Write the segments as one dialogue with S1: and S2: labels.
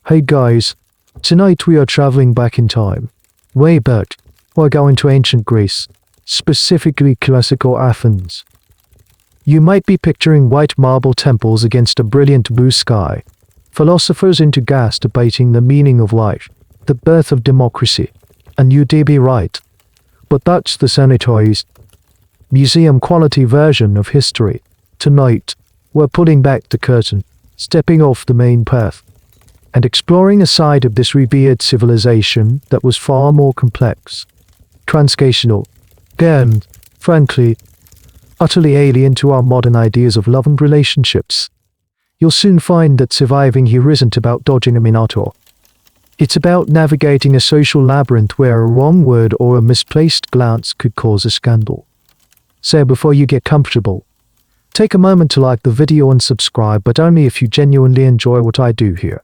S1: Hey guys, tonight we are traveling back in time. Way back, we're going to ancient Greece, specifically classical Athens. You might be picturing white marble temples against a brilliant blue sky, philosophers into gas debating the meaning of life, the birth of democracy, and you'd be right. But that's the sanitized, museum-quality version of history. Tonight, we're pulling back the curtain, stepping off the main path, and exploring a side of this revered civilization that was far more complex, transcational, and, frankly, utterly alien to our modern ideas of love and relationships. You'll soon find that surviving here isn't about dodging a minotaur. It's about navigating a social labyrinth where a wrong word or a misplaced glance could cause a scandal. So before you get comfortable, take a moment to like the video and subscribe, but only if you genuinely enjoy what I do here.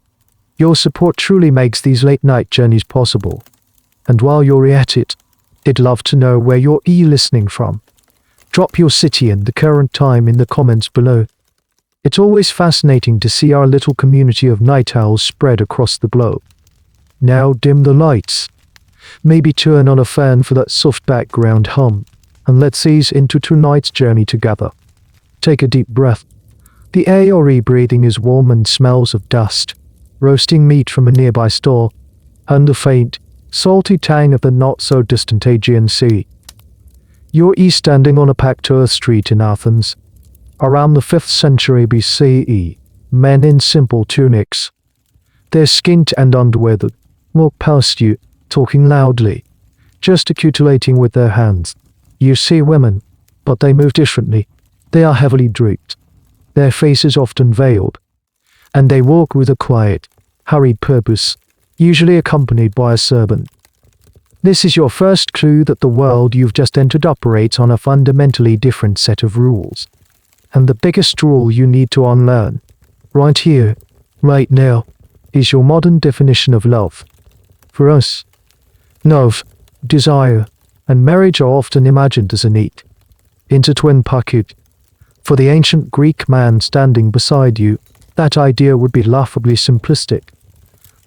S1: Your support truly makes these late-night journeys possible. And while you're at it, I'd love to know where you're listening from. Drop your city and the current time in the comments below. It's always fascinating to see our little community of night owls spread across the globe. Now dim the lights. Maybe turn on a fan for that soft background hum, and let's ease into tonight's journey together. Take a deep breath. The air you're breathing is warm and smells of dust, roasting meat from a nearby store, and the faint, salty tang of the not-so-distant Aegean Sea. You're standing on a packed earth street in Athens. Around the 5th century BCE, men in simple tunics, their skint and underweathered, walk past you, talking loudly, gesticulating with their hands. You see women, but they move differently. They are heavily draped, their faces often veiled, and they walk with a quiet, hurried purpose, usually accompanied by a servant. This is your first clue that the world you've just entered operates on a fundamentally different set of rules. And the biggest rule you need to unlearn, right here, right now, is your modern definition of love. For us, love, desire, and marriage are often imagined as a neat, intertwined package. For the ancient Greek man standing beside you, that idea would be laughably simplistic.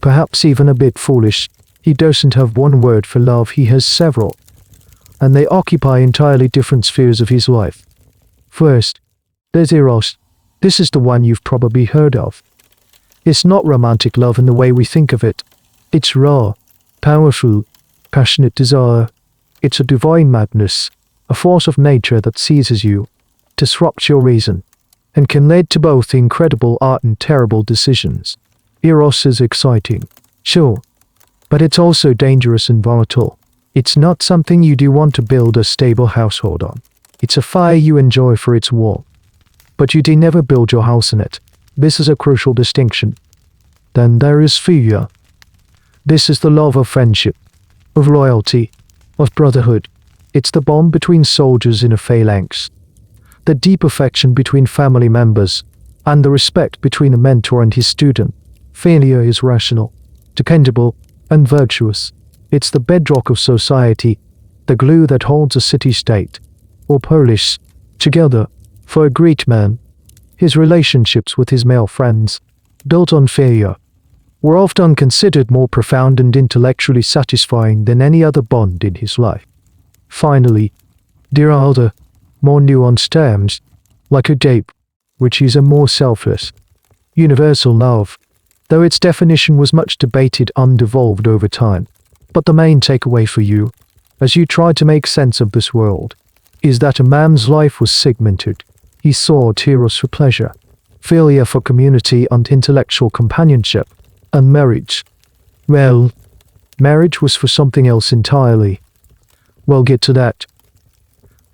S1: Perhaps even a bit foolish. He doesn't have one word for love, he has several. And they occupy entirely different spheres of his life. First, there's Eros. This is the one you've probably heard of. It's not romantic love in the way we think of it. It's raw, powerful, passionate desire. It's a divine madness, a force of nature that seizes you, disrupts your reason, and can lead to both incredible art and terrible decisions. Eros is exciting, sure, but it's also dangerous and volatile. It's not something you do want to build a stable household on. It's a fire you enjoy for its warmth, but you do never build your house in it. This is a crucial distinction. Then there is Philia. This is the love of friendship, of loyalty, of brotherhood. It's the bond between soldiers in a phalanx, the deep affection between family members, and the respect between a mentor and his student. Philia is rational, dependable, and virtuous. It's the bedrock of society, the glue that holds a city-state, or polis, together. For a Greek man, his relationships with his male friends, built on Philia, were often considered more profound and intellectually satisfying than any other bond in his life. Finally, there are other, more nuanced terms, like agape, which is a more selfless, universal love, though its definition was much debated and evolved over time. But the main takeaway for you, as you try to make sense of this world, is that a man's life was segmented. He sought Eros for pleasure, Philia for community and intellectual companionship, and marriage. Well, marriage was for something else entirely. We'll get to that.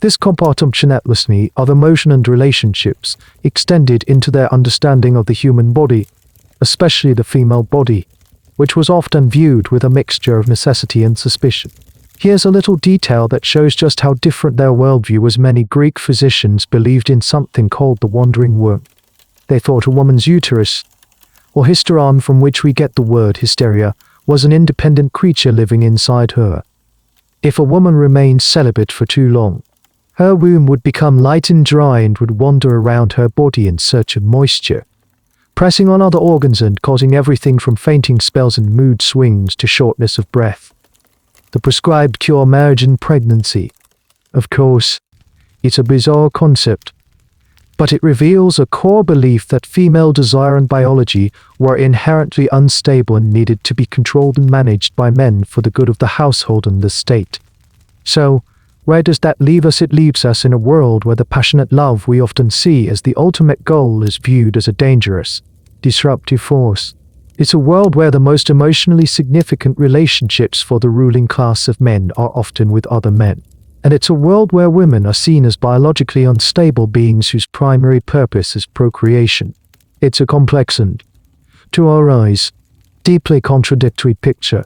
S1: This compartmentalization of emotion and relationships extended into their understanding of the human body, especially the female body, which was often viewed with a mixture of necessity and suspicion. Here's a little detail that shows just how different their worldview was. Many Greek physicians believed in something called the wandering womb. They thought a woman's uterus, or hysteron, from which we get the word hysteria, was an independent creature living inside her. If a woman remained celibate for too long, her womb would become light and dry and would wander around her body in search of moisture. pressing on other organs and causing everything from fainting spells and mood swings to shortness of breath. The prescribed cure marriage and pregnancy. Of course, it's a bizarre concept, but it reveals a core belief that female desire and biology were inherently unstable and needed to be controlled and managed by men for the good of the household and the state. So, where does that leave us? It leaves us in a world where the passionate love we often see as the ultimate goal is viewed as a dangerous, disruptive force. It's a world where the most emotionally significant relationships for the ruling class of men are often with other men. And it's a world where women are seen as biologically unstable beings whose primary purpose is procreation. It's a complex and, to our eyes, deeply contradictory picture.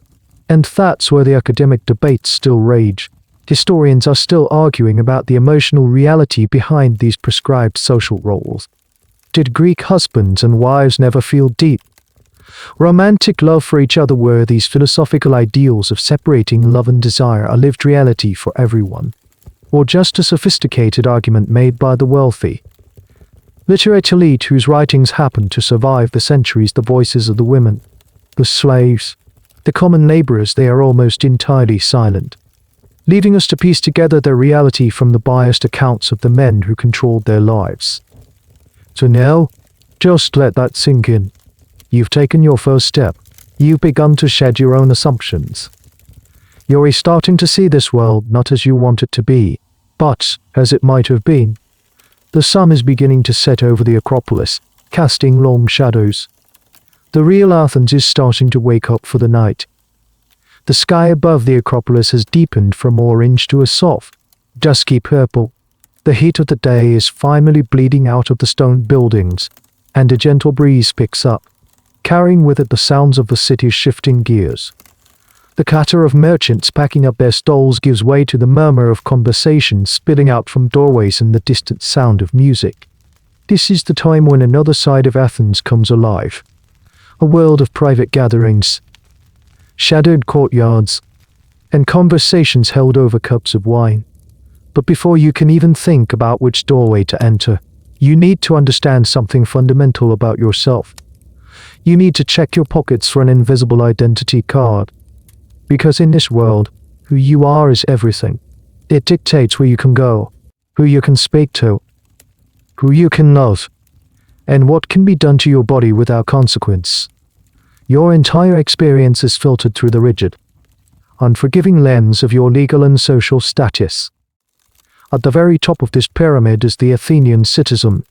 S1: And that's where the academic debates still rage. Historians are still arguing about the emotional reality behind these prescribed social roles. Did Greek husbands and wives never feel deep, romantic love for each other? Were these philosophical ideals of separating love and desire a lived reality for everyone, or just a sophisticated argument made by the wealthy, literate elite whose writings happen to survive the centuries? The voices of the women, the slaves, the common laborers, they are almost entirely silent, leaving us to piece together their reality from the biased accounts of the men who controlled their lives. So now, just let that sink in. You've taken your first step. You've begun to shed your own assumptions. You're starting to see this world not as you want it to be, but as it might have been. The sun is beginning to set over the Acropolis, casting long shadows. The real Athens is starting to wake up for the night. The sky above the Acropolis has deepened from orange to a soft, dusky purple. The heat of the day is finally bleeding out of the stone buildings, and a gentle breeze picks up, carrying with it the sounds of the city's shifting gears. The clatter of merchants packing up their stalls gives way to the murmur of conversation spilling out from doorways and the distant sound of music. This is the time when another side of Athens comes alive. A world of private gatherings, shadowed courtyards, and conversations held over cups of wine. But before you can even think about which doorway to enter, you need to understand something fundamental about yourself. You need to check your pockets for an invisible identity card. Because in this world, who you are is everything. It dictates where you can go, who you can speak to, who you can love, and what can be done to your body without consequence. Your entire experience is filtered through the rigid, unforgiving lens of your legal and social status. At the very top of this pyramid is the Athenian citizen.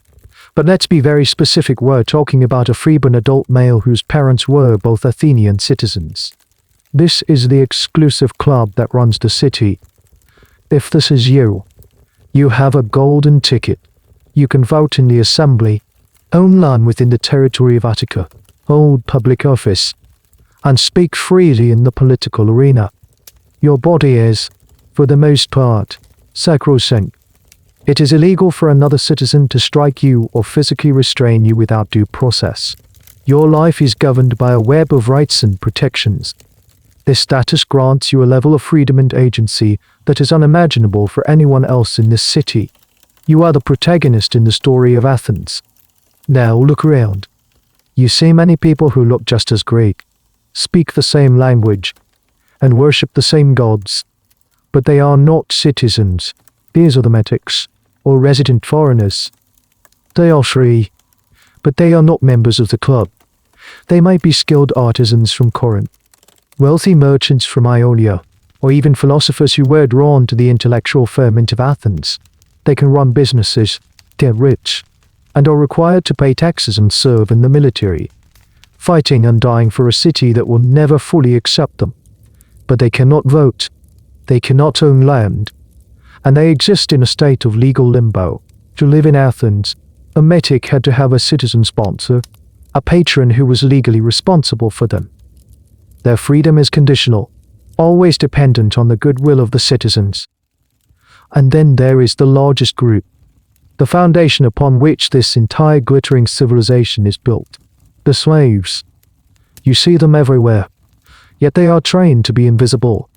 S1: But let's be very specific, we're talking about a freeborn adult male whose parents were both Athenian citizens. This is the exclusive club that runs the city. If this is you, you have a golden ticket. You can vote in the assembly, own land within the territory of Attica, hold public office, and speak freely in the political arena. Your body is, for the most part, sacrosanct. It is illegal for another citizen to strike you or physically restrain you without due process. Your life is governed by a web of rights and protections. This status grants you a level of freedom and agency that is unimaginable for anyone else in this city. You are the protagonist in the story of Athens. Now look around. You see many people who look just as Greek, speak the same language, and worship the same gods. But they are not citizens. These are the metics, or resident foreigners. They are free, but they are not members of the club. They might be skilled artisans from Corinth, wealthy merchants from Ionia, or even philosophers who were drawn to the intellectual ferment of Athens. They can run businesses, they're rich, and are required to pay taxes and serve in the military, fighting and dying for a city that will never fully accept them. But they cannot vote, they cannot own land, and they exist in a state of legal limbo. To live in Athens, a metic had to have a citizen sponsor, a patron who was legally responsible for them. Their freedom is conditional, always dependent on the goodwill of the citizens. And then there is the largest group, the foundation upon which this entire glittering civilization is built. The slaves. You see them everywhere, yet they are trained to be invisible.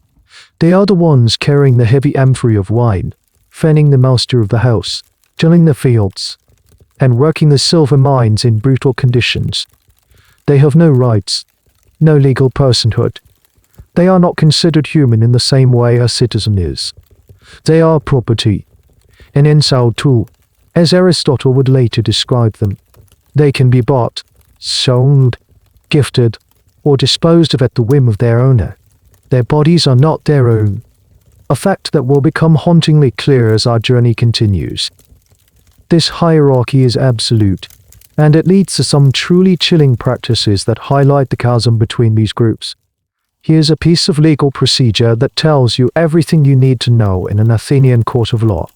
S1: They are the ones carrying the heavy amphory of wine, fanning the master of the house, tilling the fields, and working the silver mines in brutal conditions. They have no rights, no legal personhood. They are not considered human in the same way a citizen is. They are property, an inside tool, as Aristotle would later describe them. They can be bought, sold, gifted, or disposed of at the whim of their owner. Their bodies are not their own, a fact that will become hauntingly clear as our journey continues. This hierarchy is absolute, and it leads to some truly chilling practices that highlight the chasm between these groups. Here's a piece of legal procedure that tells you everything you need to know in an Athenian court of law.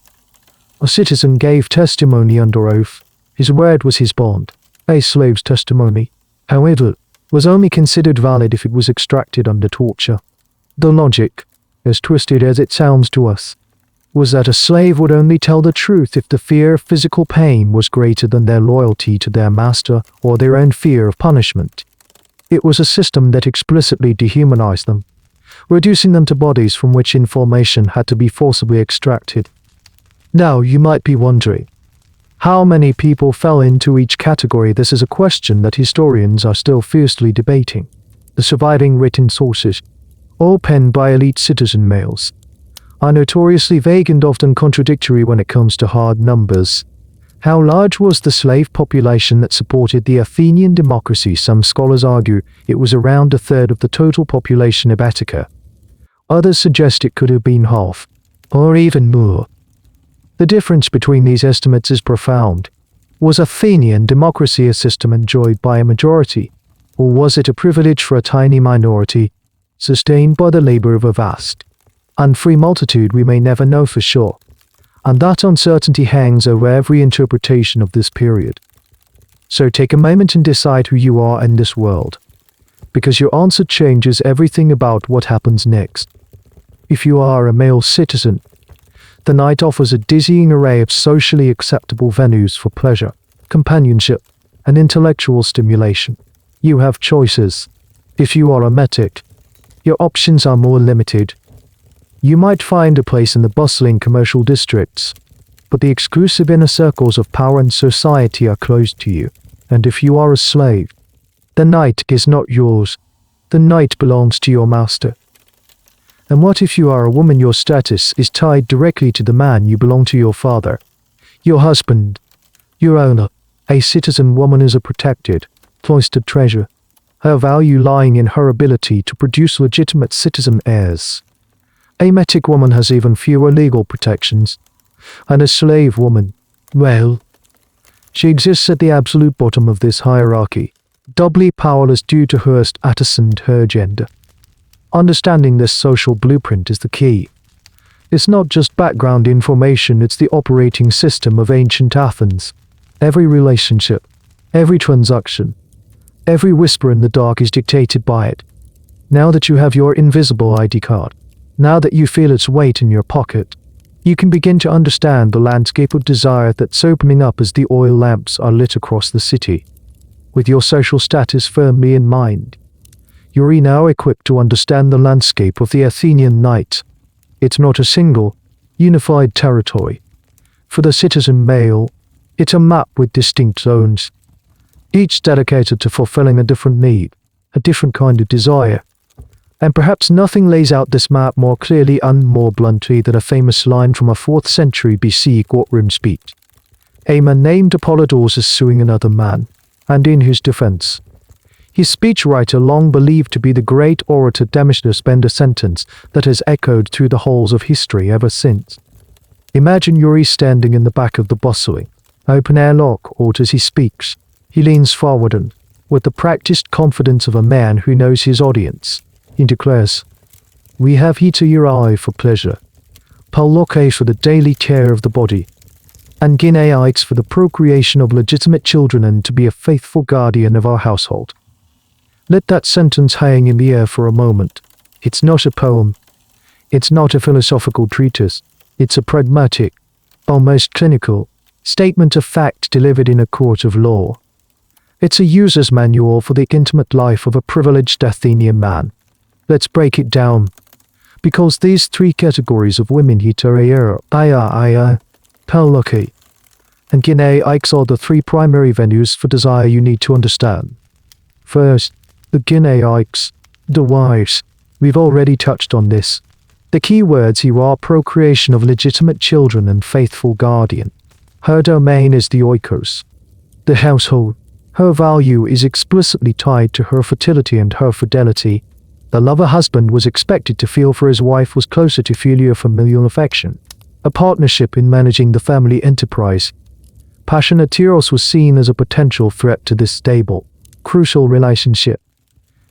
S1: A citizen gave testimony under oath. His word was his bond. A slave's testimony, however, was only considered valid if it was extracted under torture. The logic, as twisted as it sounds to us, was that a slave would only tell the truth if the fear of physical pain was greater than their loyalty to their master or their own fear of punishment. It was a system that explicitly dehumanized them, reducing them to bodies from which information had to be forcibly extracted. Now you might be wondering, how many people fell into each category? This is a question that historians are still fiercely debating. The surviving written sources, all penned by elite citizen males, are notoriously vague and often contradictory when it comes to hard numbers. How large was the slave population that supported the Athenian democracy? Some scholars argue it was around a third of the total population of Attica. Others suggest it could have been half, or even more. The difference between these estimates is profound. Was Athenian democracy a system enjoyed by a majority, or was it a privilege for a tiny minority, sustained by the labor of a vast and free multitude? We may never know for sure, and that uncertainty hangs over every interpretation of this period. So take a moment and decide who you are in this world, because your answer changes everything about what happens next. If you are a male citizen, the night offers a dizzying array of socially acceptable venues for pleasure, companionship, and intellectual stimulation. You have choices. If you are a metic, your options are more limited. You might find a place in the bustling commercial districts, but the exclusive inner circles of power and society are closed to you. And if you are a slave, the night is not yours. The night belongs to your master. And what if you are a woman? Your status is tied directly to the man. You belong to your father, your husband, your owner. A citizen woman is a protected, cloistered treasure, her value lying in her ability to produce legitimate citizen heirs. A metic woman has even fewer legal protections, and a slave woman, well, she exists at the absolute bottom of this hierarchy, doubly powerless due to her status and her gender. Understanding this social blueprint is the key. It's not just background information, it's the operating system of ancient Athens. Every relationship, every transaction, every whisper in the dark is dictated by it. Now that you have your invisible ID card, now that you feel its weight in your pocket, you can begin to understand the landscape of desire that's opening up as the oil lamps are lit across the city. With your social status firmly in mind, you're now equipped to understand the landscape of the Athenian night. It's not a single, unified territory. For the citizen male, it's a map with distinct zones, each dedicated to fulfilling a different need, a different kind of desire. And perhaps nothing lays out this map more clearly and more bluntly than a famous line from a 4th century BC courtroom speech. A man named Apollodorus is suing another man, and in his defense, his speechwriter, long believed to be the great orator Demosthenes, penned a sentence that has echoed through the halls of history ever since. Imagine Yuri standing in the back of the bustling, open-air law court as he speaks. He leans forward and, with the practiced confidence of a man who knows his audience, he declares, "We have here your eye for pleasure, Pauloke for the daily care of the body, and Gineaites for the procreation of legitimate children, and to be a faithful guardian of our household." Let that sentence hang in the air for a moment. It's not a poem. It's not a philosophical treatise. It's a pragmatic, almost clinical, statement of fact delivered in a court of law. It's a user's manual for the intimate life of a privileged Athenian man. Let's break it down. Because these 3 categories of women, heteria, Pauloke, and S3X are the three primary venues for desire you need to understand. First, the S3X, the wives. We've already touched on this. The key words here are procreation of legitimate children and faithful guardian. Her domain is the oikos, the household. Her value is explicitly tied to her fertility and her fidelity. The lover husband was expected to feel for his wife was closer to filial familial affection, a partnership in managing the family enterprise. Passionate eros was seen as a potential threat to this stable, crucial relationship.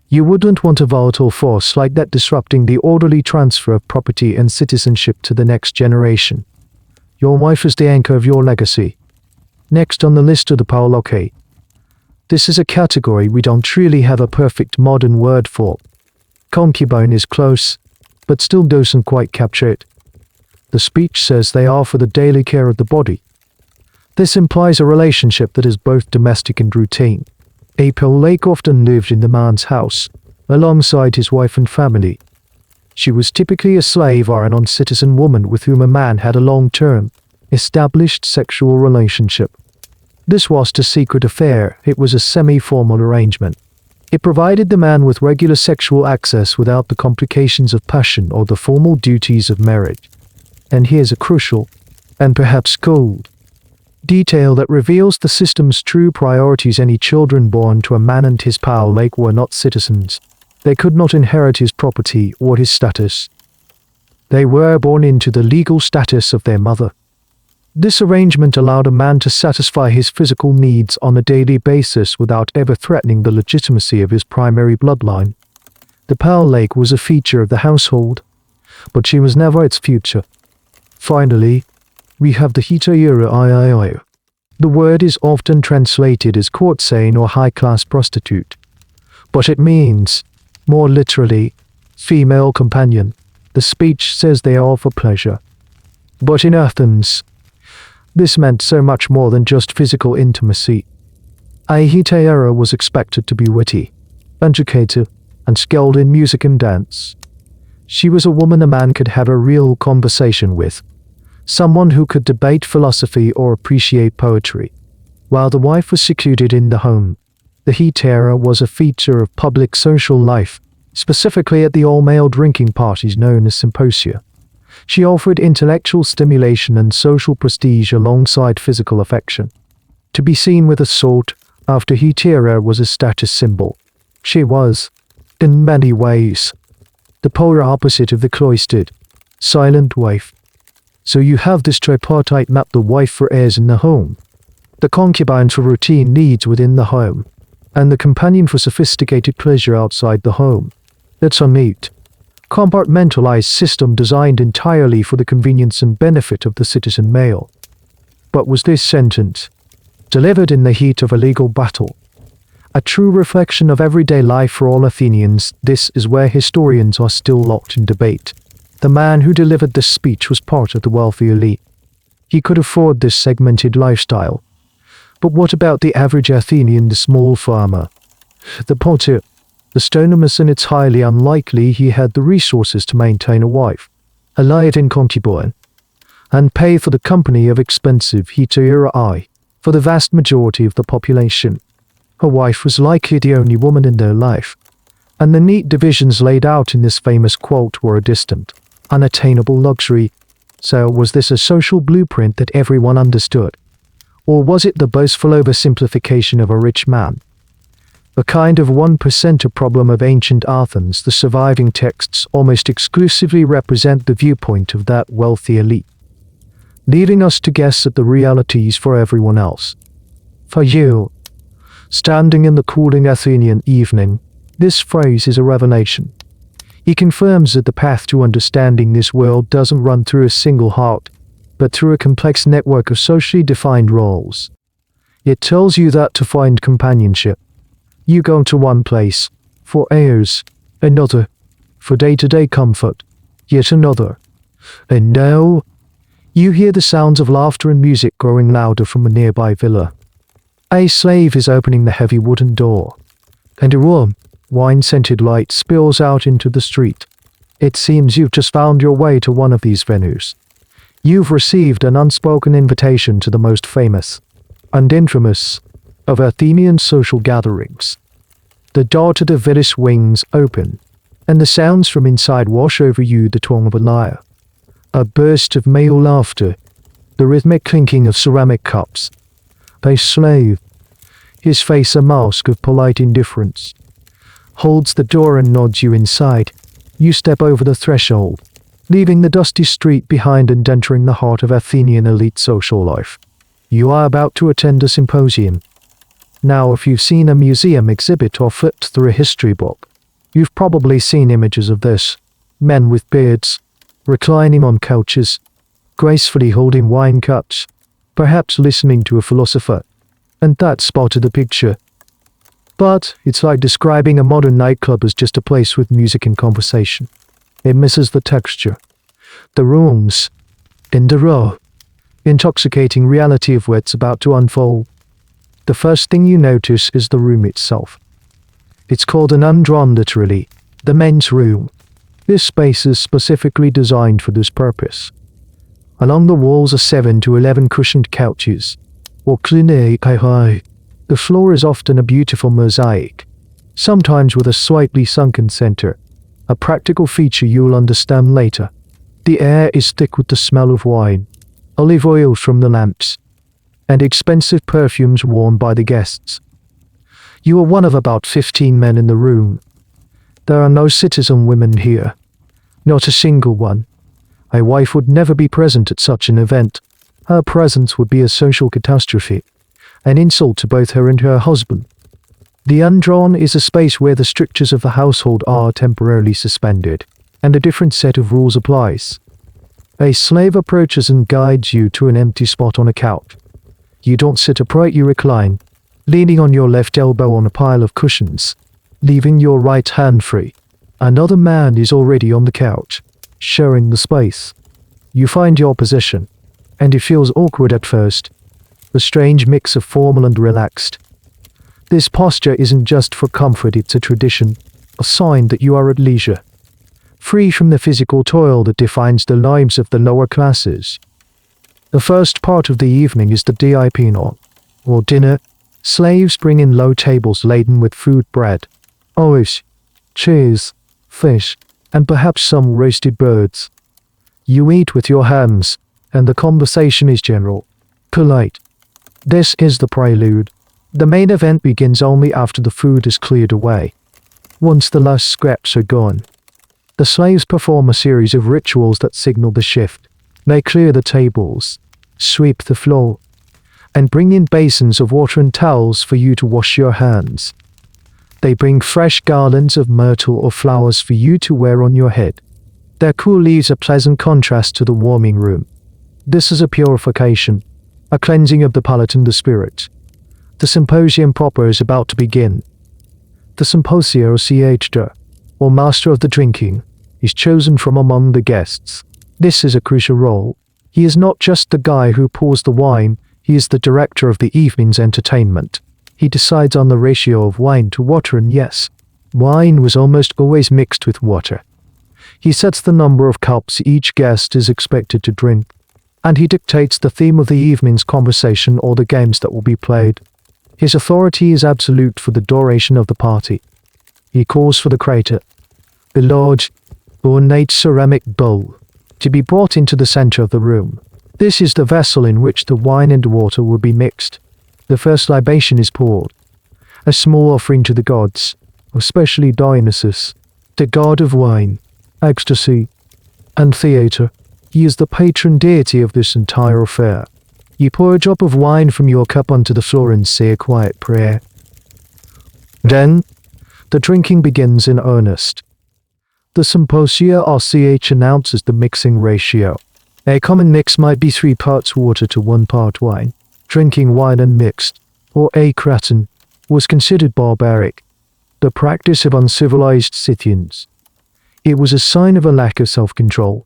S1: You wouldn't want a volatile force like that disrupting the orderly transfer of property and citizenship to the next generation. Your wife is the anchor of your legacy. Next on the list are the pauloke. This is a category we don't really have a perfect modern word for. Concubine is close, but still doesn't quite capture it. The speech says they are for the daily care of the body. This implies a relationship that is both domestic and routine. A pauloke often lived in the man's house, alongside his wife and family. She was typically a slave or a non-citizen woman with whom a man had a long-term, established sexual relationship. This wasn't a secret affair, it was a semi-formal arrangement. It provided the man with regular sexual access without the complications of passion or the formal duties of marriage. And here's a crucial, and perhaps cold, detail that reveals the system's true priorities. Any children born to a man and his pauloke were not citizens. They could not inherit his property or his status. They were born into the legal status of their mother. This arrangement allowed a man to satisfy his physical needs on a daily basis without ever threatening the legitimacy of his primary bloodline. The pauloke was a feature of the household, but she was never its future. Finally, we have the hetaira. The word is often translated as courtesan or high-class prostitute, but it means, more literally, female companion. The speech says they are for pleasure. But in Athens, this meant so much more than just physical intimacy. A hetaira was expected to be witty, educated, and skilled in music and dance. She was a woman a man could have a real conversation with, someone who could debate philosophy or appreciate poetry. While the wife was secluded in the home, the hetaira was a feature of public social life, specifically at the all-male drinking parties known as symposia. She offered intellectual stimulation and social prestige alongside physical affection. To be seen with a sought-after hetaira was a status symbol. She was, in many ways, the polar opposite of the cloistered, silent wife. So you have this tripartite map: the wife for heirs in the home, the concubine for routine needs within the home, and the companion for sophisticated pleasure outside the home. It's a neat, compartmentalized system designed entirely for the convenience and benefit of the citizen male. But was this sentence, delivered in the heat of a legal battle, a true reflection of everyday life for all Athenians? This is where historians are still locked in debate. The man who delivered this speech was part of the wealthy elite. He could afford this segmented lifestyle. But what about the average Athenian, the small farmer, the potter, the stonomus? And it's highly unlikely he had the resources to maintain a wife, a live-in concubine, and pay for the company of expensive hetaira. For the vast majority of the population, her wife was likely the only woman in their life, and the neat divisions laid out in this famous quote were a distant, unattainable luxury. So was this a social blueprint that everyone understood? Or was it the boastful oversimplification of a rich man? A kind of 1% problem of ancient Athens. The surviving texts almost exclusively represent the viewpoint of that wealthy elite, leaving us to guess at the realities for everyone else. For you, standing in the cooling Athenian evening, this phrase is a revelation. He confirms that the path to understanding this world doesn't run through a single heart, but through a complex network of socially defined roles. It tells you that to find companionship, you go to one place, for heirs, another, for day-to-day comfort, yet another. And now, you hear the sounds of laughter and music growing louder from a nearby villa. A slave is opening the heavy wooden door, and a warm, wine-scented light spills out into the street. It seems you've just found your way to one of these venues. You've received an unspoken invitation to the most famous and infamous of Athenian social gatherings. The door to the villa swings open, and the sounds from inside wash over you the twang of a lyre. A burst of male laughter, the rhythmic clinking of ceramic cups. A slave, his face a mask of polite indifference, holds the door and nods you inside. You step over the threshold, leaving the dusty street behind and entering the heart of Athenian elite social life. You are about to attend a symposium. Now, if you've seen a museum exhibit or flipped through a history book, you've probably seen images of this. Men with beards, reclining on couches, gracefully holding wine cups, perhaps listening to a philosopher, and that's part of the picture. But it's like describing a modern nightclub as just a place with music and conversation. It misses the texture, the rooms, and the raw, intoxicating reality of what's about to unfold. The first thing you notice is the room itself. It's called an undrawn, literally, the men's room. This space is specifically designed for this purpose. Along the walls are 7 to 11 cushioned couches, or high. The floor is often a beautiful mosaic, sometimes with a slightly sunken center, a practical feature you'll understand later. The air is thick with the smell of wine, olive oil from the lamps, and expensive perfumes worn by the guests. You are one of about 15 men in the room. There are no citizen women here, not a single one. A wife would never be present at such an event. Her presence would be a social catastrophe, an insult to both her and her husband. The undrawn is a space where the strictures of the household are temporarily suspended, and a different set of rules applies. A slave approaches and guides you to an empty spot on a couch. You don't sit upright, you recline, leaning on your left elbow on a pile of cushions, leaving your right hand free. Another man is already on the couch, sharing the space. You find your position, and it feels awkward at first, a strange mix of formal and relaxed. This posture isn't just for comfort, it's a tradition, a sign that you are at leisure, free from the physical toil that defines the lives of the lower classes. The first part of the evening is the dinner, or dinner. Slaves bring in low tables laden with food, bread, olives, cheese, fish, and perhaps some roasted birds. You eat with your hands, and the conversation is general, polite. This is the prelude. The main event begins only after the food is cleared away. Once the last scraps are gone, the slaves perform a series of rituals that signal the shift. They clear the tables, sweep the floor, and bring in basins of water and towels for you to wash your hands. They bring fresh garlands of myrtle or flowers for you to wear on your head. Their cool leaves a pleasant contrast to the warming room. This is a purification, a cleansing of the palate and the spirit. The symposium proper is about to begin. The symposiator, or master of the drinking, is chosen from among the guests. This is a crucial role. He is not just the guy who pours the wine, he is the director of the evening's entertainment. He decides on the ratio of wine to water, and yes, wine was almost always mixed with water. He sets the number of cups each guest is expected to drink, and he dictates the theme of the evening's conversation or the games that will be played. His authority is absolute for the duration of the party. He calls for the crater, the large, ornate ceramic bowl, to be brought into the center of the room. This is the vessel in which the wine and water will be mixed. The first libation is poured, a small offering to the gods, especially Dionysus, the god of wine, ecstasy, and theater. He is the patron deity of this entire affair. You pour a drop of wine from your cup onto the floor and say a quiet prayer. Then, the drinking begins in earnest. The symposia RCH announces the mixing ratio. A common mix might be 3 parts water to 1 part wine. Drinking wine unmixed, or akraton, was considered barbaric, the practice of uncivilized Scythians. It was a sign of a lack of self-control.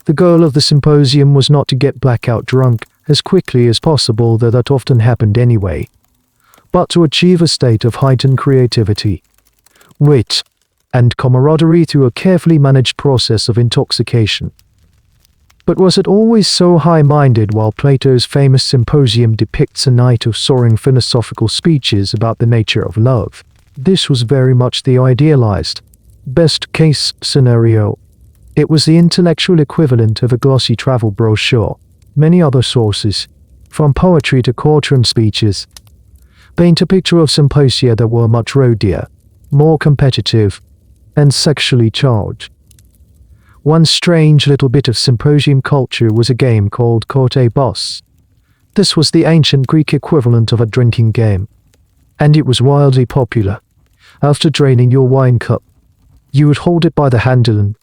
S1: The goal of the symposium was not to get blackout drunk as quickly as possible, though that often happened anyway, but to achieve a state of heightened creativity, wit, and camaraderie through a carefully managed process of intoxication. But was it always so high-minded? While Plato's famous Symposium depicts a night of soaring philosophical speeches about the nature of love, this was very much the idealized, best-case scenario. It was the intellectual equivalent of a glossy travel brochure. Many other sources, from poetry to courtroom speeches, paint a picture of symposia that were much rowdier, more competitive, and sexually charged. One strange little bit of symposium culture was a game called courtesans. This was the ancient Greek equivalent of a drinking game, and it was wildly popular. After draining your wine cup, you would hold it by the handle and,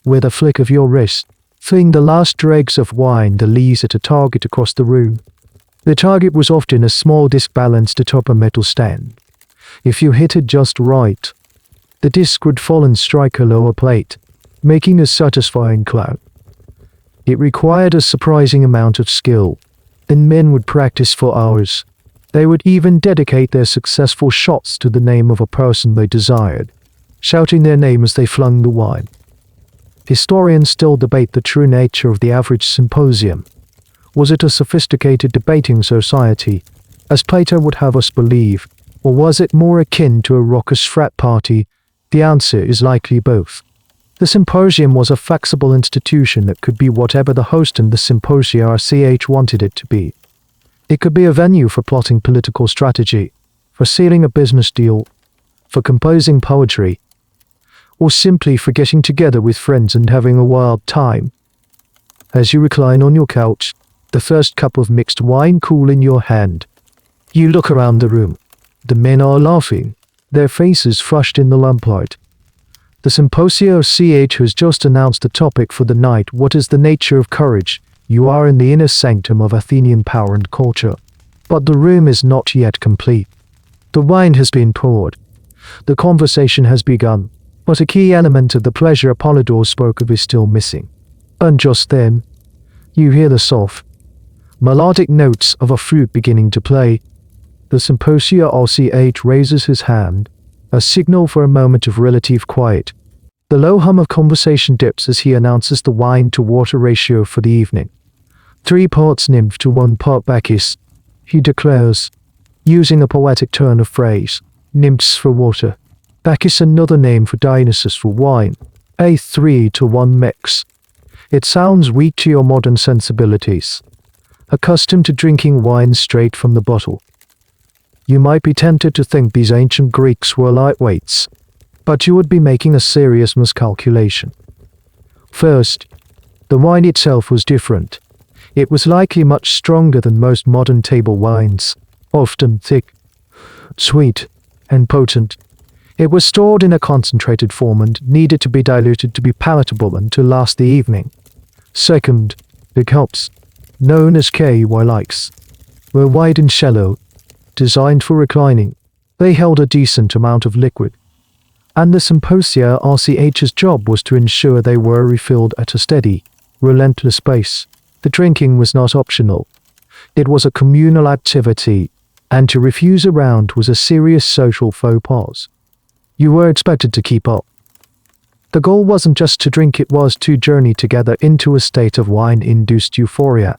S1: with a flick of your wrist, fling the last dregs of wine the lees at a target across the room. The target was often a small disc balanced atop a metal stand. If you hit it just right, the disc would fall and strike a lower plate, making a satisfying clout. It required a surprising amount of skill, and men would practice for hours. They would even dedicate their successful shots to the name of a person they desired, shouting their name as they flung the wine. Historians still debate the true nature of the average symposium. Was it a sophisticated debating society, as Plato would have us believe, or was it more akin to a raucous frat party? The answer is likely both. The symposium was a flexible institution that could be whatever the host and the symposia wanted it to be. It could be a venue for plotting political strategy, for sealing a business deal, for composing poetry, or simply for getting together with friends and having a wild time. As you recline on your couch, the first cup of mixed wine cool in your hand, you look around the room. The men are laughing, their faces flushed in the lamplight. The Symposia has just announced the topic for the night. What is the nature of courage? You are in the inner sanctum of Athenian power and culture. But the room is not yet complete. The wine has been poured. The conversation has begun. But a key element of the pleasure Apollodorus spoke of is still missing. And just then, you hear the soft, melodic notes of a flute beginning to play. The Symposia raises his hand, a signal for a moment of relative quiet. The low hum of conversation dips as he announces the wine-to-water ratio for the evening. 3 parts nymph to 1 part Bacchus, he declares, using a poetic turn of phrase. Nymphs for water, Bacchus another name for Dionysus for wine, a 3-to-1 mix. It sounds weak to your modern sensibilities, accustomed to drinking wine straight from the bottle. You might be tempted to think these ancient Greeks were lightweights, but you would be making a serious miscalculation. First, the wine itself was different. It was likely much stronger than most modern table wines, often thick, sweet, and potent. It was stored in a concentrated form and needed to be diluted to be palatable and to last the evening. Second, the cups, known as likes, were wide and shallow, designed for reclining. They held a decent amount of liquid, and the Symposia's job was to ensure they were refilled at a steady, relentless pace. The drinking was not optional. It was a communal activity, and to refuse a round was a serious social faux pas. You were expected to keep up. The goal wasn't just to drink, it was to journey together into a state of wine-induced euphoria.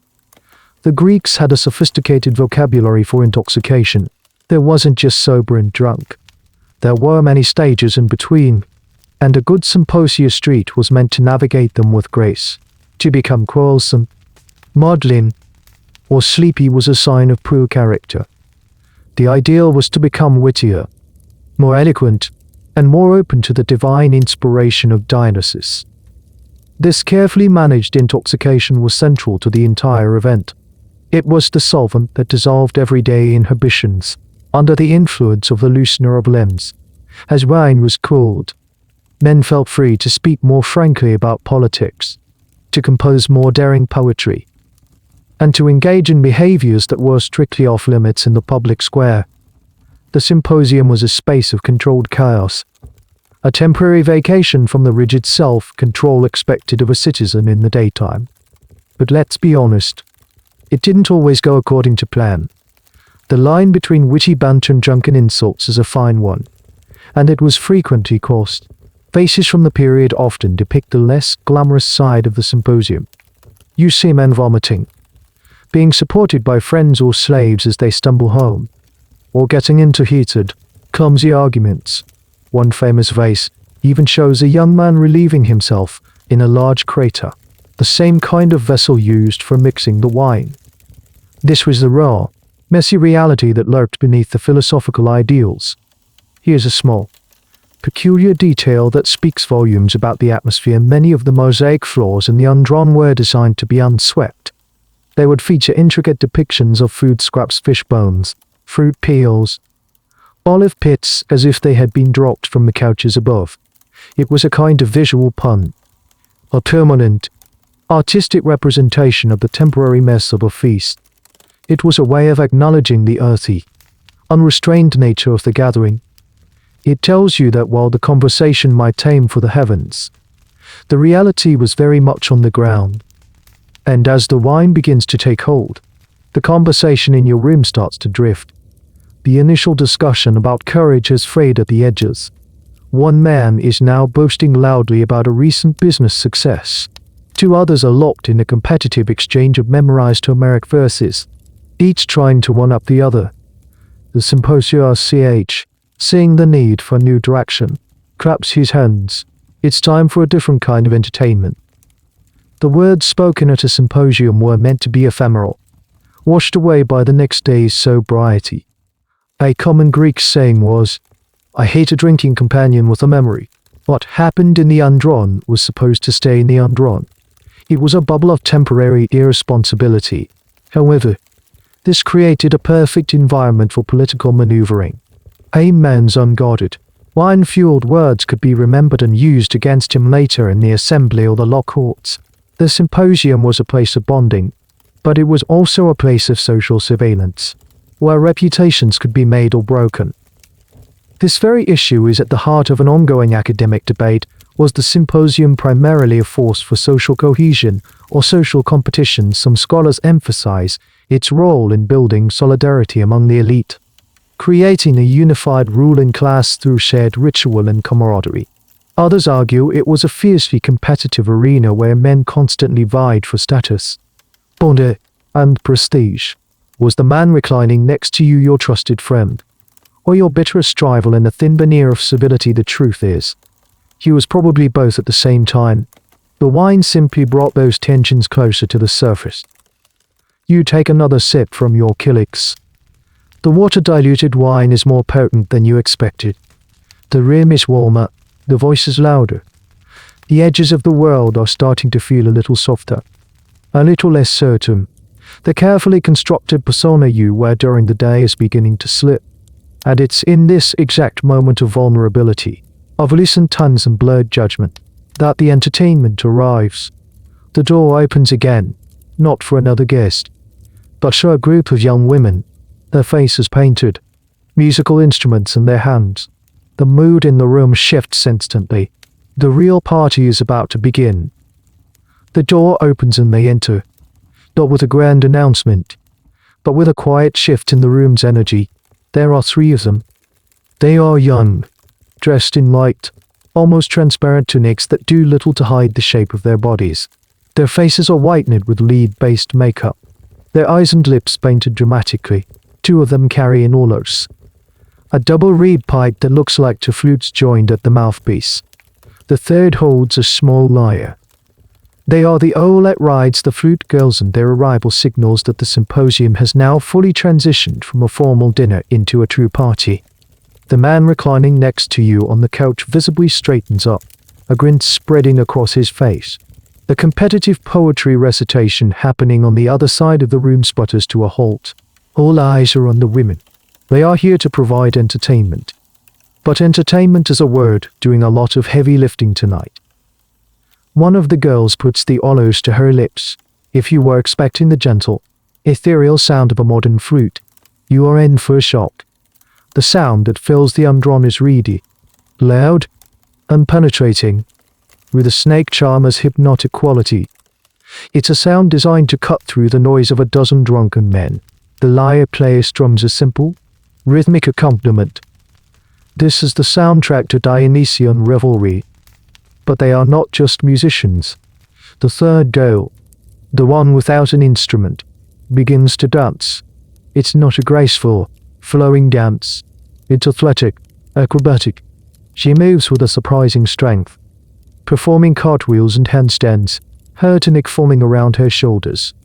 S1: The Greeks had a sophisticated vocabulary for intoxication. There wasn't just sober and drunk. There were many stages in between, and a good Symposia street was meant to navigate them with grace. To become quarrelsome, maudlin, or sleepy was a sign of poor character. The ideal was to become wittier, more eloquent, and more open to the divine inspiration of Dionysus. This carefully managed intoxication was central to the entire event. It was the solvent that dissolved everyday inhibitions under the influence of the loosener of limbs. As wine was cooled, men felt free to speak more frankly about politics, to compose more daring poetry, and to engage in behaviors that were strictly off limits in the public square. The symposium was a space of controlled chaos, a temporary vacation from the rigid self-control expected of a citizen in the daytime. But let's be honest, it didn't always go according to plan. The line between witty banter and drunken insults is a fine one, and it was frequently crossed. Faces from the period often depict the less glamorous side of the symposium. You see men vomiting, being supported by friends or slaves as they stumble home, or getting into heated, clumsy arguments. One famous vase even shows a young man relieving himself in a large crater, the same kind of vessel used for mixing the wine. This was the raw, messy reality that lurked beneath the philosophical ideals. Here's a small, peculiar detail that speaks volumes about the atmosphere. Many of the mosaic floors in the undrawn were designed to be unswept. They would feature intricate depictions of food scraps, fish bones, fruit peels, olive pits, as if they had been dropped from the couches above. It was a kind of visual pun, a permanent, artistic representation of the temporary mess of a feast. It was a way of acknowledging the earthy, unrestrained nature of the gathering. It tells you that while the conversation might aim for the heavens, the reality was very much on the ground. And as the wine begins to take hold, the conversation in your room starts to drift. The initial discussion about courage has frayed at the edges. One man is now boasting loudly about a recent business success. Two others are locked in a competitive exchange of memorized Homeric verses, each trying to one-up the other. The S3X, seeing the need for new direction, claps his hands. It's time for a different kind of entertainment. The words spoken at a symposium were meant to be ephemeral, washed away by the next day's sobriety. A common Greek saying was, "I hate a drinking companion with a memory." What happened in the undrawn was supposed to stay in the undrawn. It was a bubble of temporary irresponsibility. However, this created a perfect environment for political maneuvering. A man's unguarded, wine-fueled words could be remembered and used against him later in the assembly or the law courts. The symposium was a place of bonding, but it was also a place of social surveillance, where reputations could be made or broken. This very issue is at the heart of an ongoing academic debate. Was the symposium primarily a force for social cohesion or social competition? Some scholars emphasize its role in building solidarity among the elite, creating a unified ruling class through shared ritual and camaraderie. Others argue it was a fiercely competitive arena where men constantly vied for status, honor, and prestige. Was the man reclining next to you your trusted friend, or your bitterest rival in a thin veneer of civility? The truth is, he was probably both at the same time. The wine simply brought those tensions closer to the surface. You take another sip from your kilix. The water-diluted wine is more potent than you expected. The rim is warmer, the voice is louder. The edges of the world are starting to feel a little softer, a little less certain. The carefully constructed persona you were during the day is beginning to slip. And it's in this exact moment of vulnerability, of loosened tongues and blurred judgment, that the entertainment arrives. The door opens again, not for another guest, but for a group of young women, their faces painted, musical instruments in their hands. The mood in the room shifts instantly. The real party is about to begin. The door opens and they enter, not with a grand announcement, but with a quiet shift in the room's energy. There are three of them. They are young, dressed in light, almost transparent tunics that do little to hide the shape of their bodies. Their faces are whitened with lead-based makeup, their eyes and lips painted dramatically. Two of them carry an aulos, a double reed pipe that looks like two flutes joined at the mouthpiece. The third holds a small lyre. They are the Olet Rides, the flute girls, and their arrival signals that the symposium has now fully transitioned from a formal dinner into a true party. The man reclining next to you on the couch visibly straightens up, a grin spreading across his face. The competitive poetry recitation happening on the other side of the room sputters to a halt. All eyes are on the women. They are here to provide entertainment. But entertainment is a word doing a lot of heavy lifting tonight. One of the girls puts the olos to her lips. If you were expecting the gentle, ethereal sound of a modern flute, you are in for a shock. The sound that fills the undrawn is reedy, loud, and penetrating, with a snake charmer's hypnotic quality. It's a sound designed to cut through the noise of a dozen drunken men. The lyre player strums a simple, rhythmic accompaniment. This is the soundtrack to Dionysian revelry. But they are not just musicians. The third girl, The one without an instrument begins to dance. It's not a graceful, flowing dance. It's athletic, acrobatic. She moves with a surprising strength, performing cartwheels and handstands, her tunic forming around her shoulders.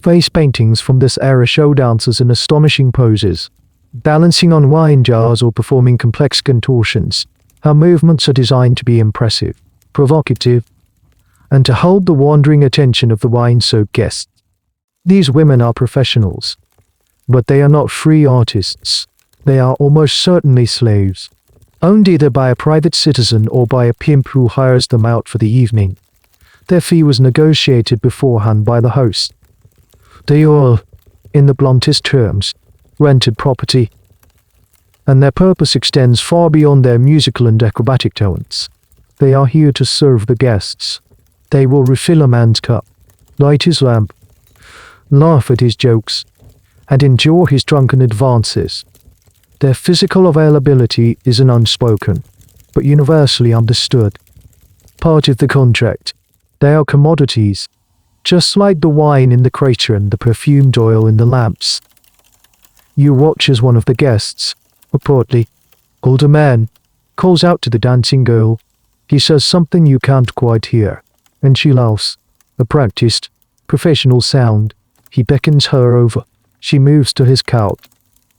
S1: Face paintings from this era show dancers in astonishing poses, balancing on wine jars or performing complex contortions. Her movements are designed to be impressive, provocative, and to hold the wandering attention of the wine-soaked guests. These women are professionals, but they are not free artists. They are almost certainly slaves, owned either by a private citizen or by a pimp who hires them out for the evening. Their fee was negotiated beforehand by the host. They are, in the bluntest terms, rented property, and their purpose extends far beyond their musical and acrobatic talents. They are here to serve the guests. They will refill a man's cup, light his lamp, laugh at his jokes, and endure his drunken advances. Their physical availability is an unspoken, but universally understood part of the contract. They are commodities, just like the wine in the crater and the perfumed oil in the lamps. You watch as one of the guests, a portly, older man, calls out to the dancing girl. He says something you can't quite hear, and she laughs, a practiced, professional sound. He beckons her over. She moves to his couch,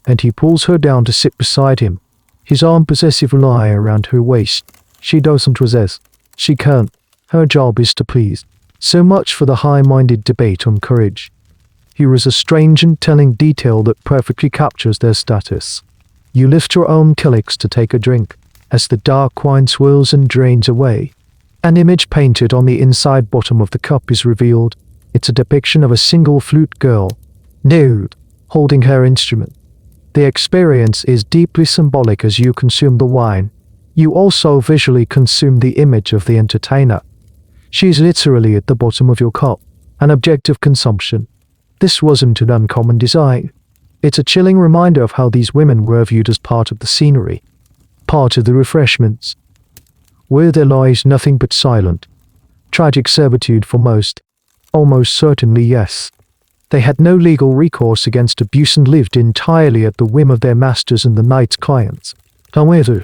S1: and he pulls her down to sit beside him, his arm possessively around her waist. She doesn't resist. She can't. Her job is to please. So much for the high-minded debate on courage. Here is a strange and telling detail that perfectly captures their status. You lift your own calyx to take a drink. As the dark wine swirls and drains away, an image painted on the inside bottom of the cup is revealed. It's a depiction of a single flute girl, nude, holding her instrument. The experience is deeply symbolic. As you consume the wine, you also visually consume the image of the entertainer. She's literally at the bottom of your cup, an object of consumption. This wasn't an uncommon design. It's a chilling reminder of how these women were viewed as part of the scenery, part of the refreshments. Where there lies nothing but silent, tragic servitude for most. Almost certainly yes. They had no legal recourse against abuse and lived entirely at the whim of their masters and the night's clients. However,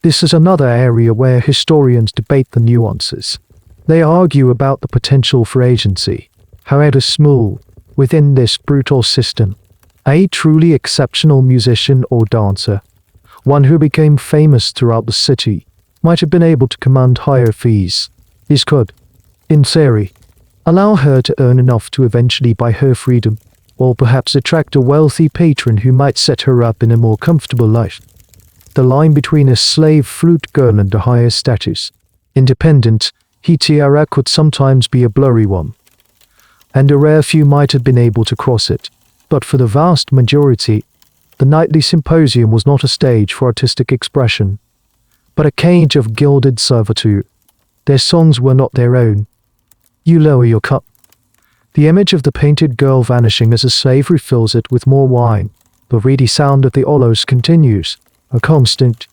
S1: this is another area where historians debate the nuances. They argue about the potential for agency, however small, within this brutal system. A truly exceptional musician or dancer, one who became famous throughout the city, might have been able to command higher fees. This could, in theory, allow her to earn enough to eventually buy her freedom, or perhaps attract a wealthy patron who might set her up in a more comfortable life. The line between a slave flute girl and a higher status, independent, hetera could sometimes be a blurry one, and a rare few might have been able to cross it. But for the vast majority, the nightly symposium was not a stage for artistic expression, but a cage of gilded servitude. Their songs were not their own. You lower your cup. The image of the painted girl vanishing as a slave refills it with more wine. The reedy sound of the olos continues, a constant,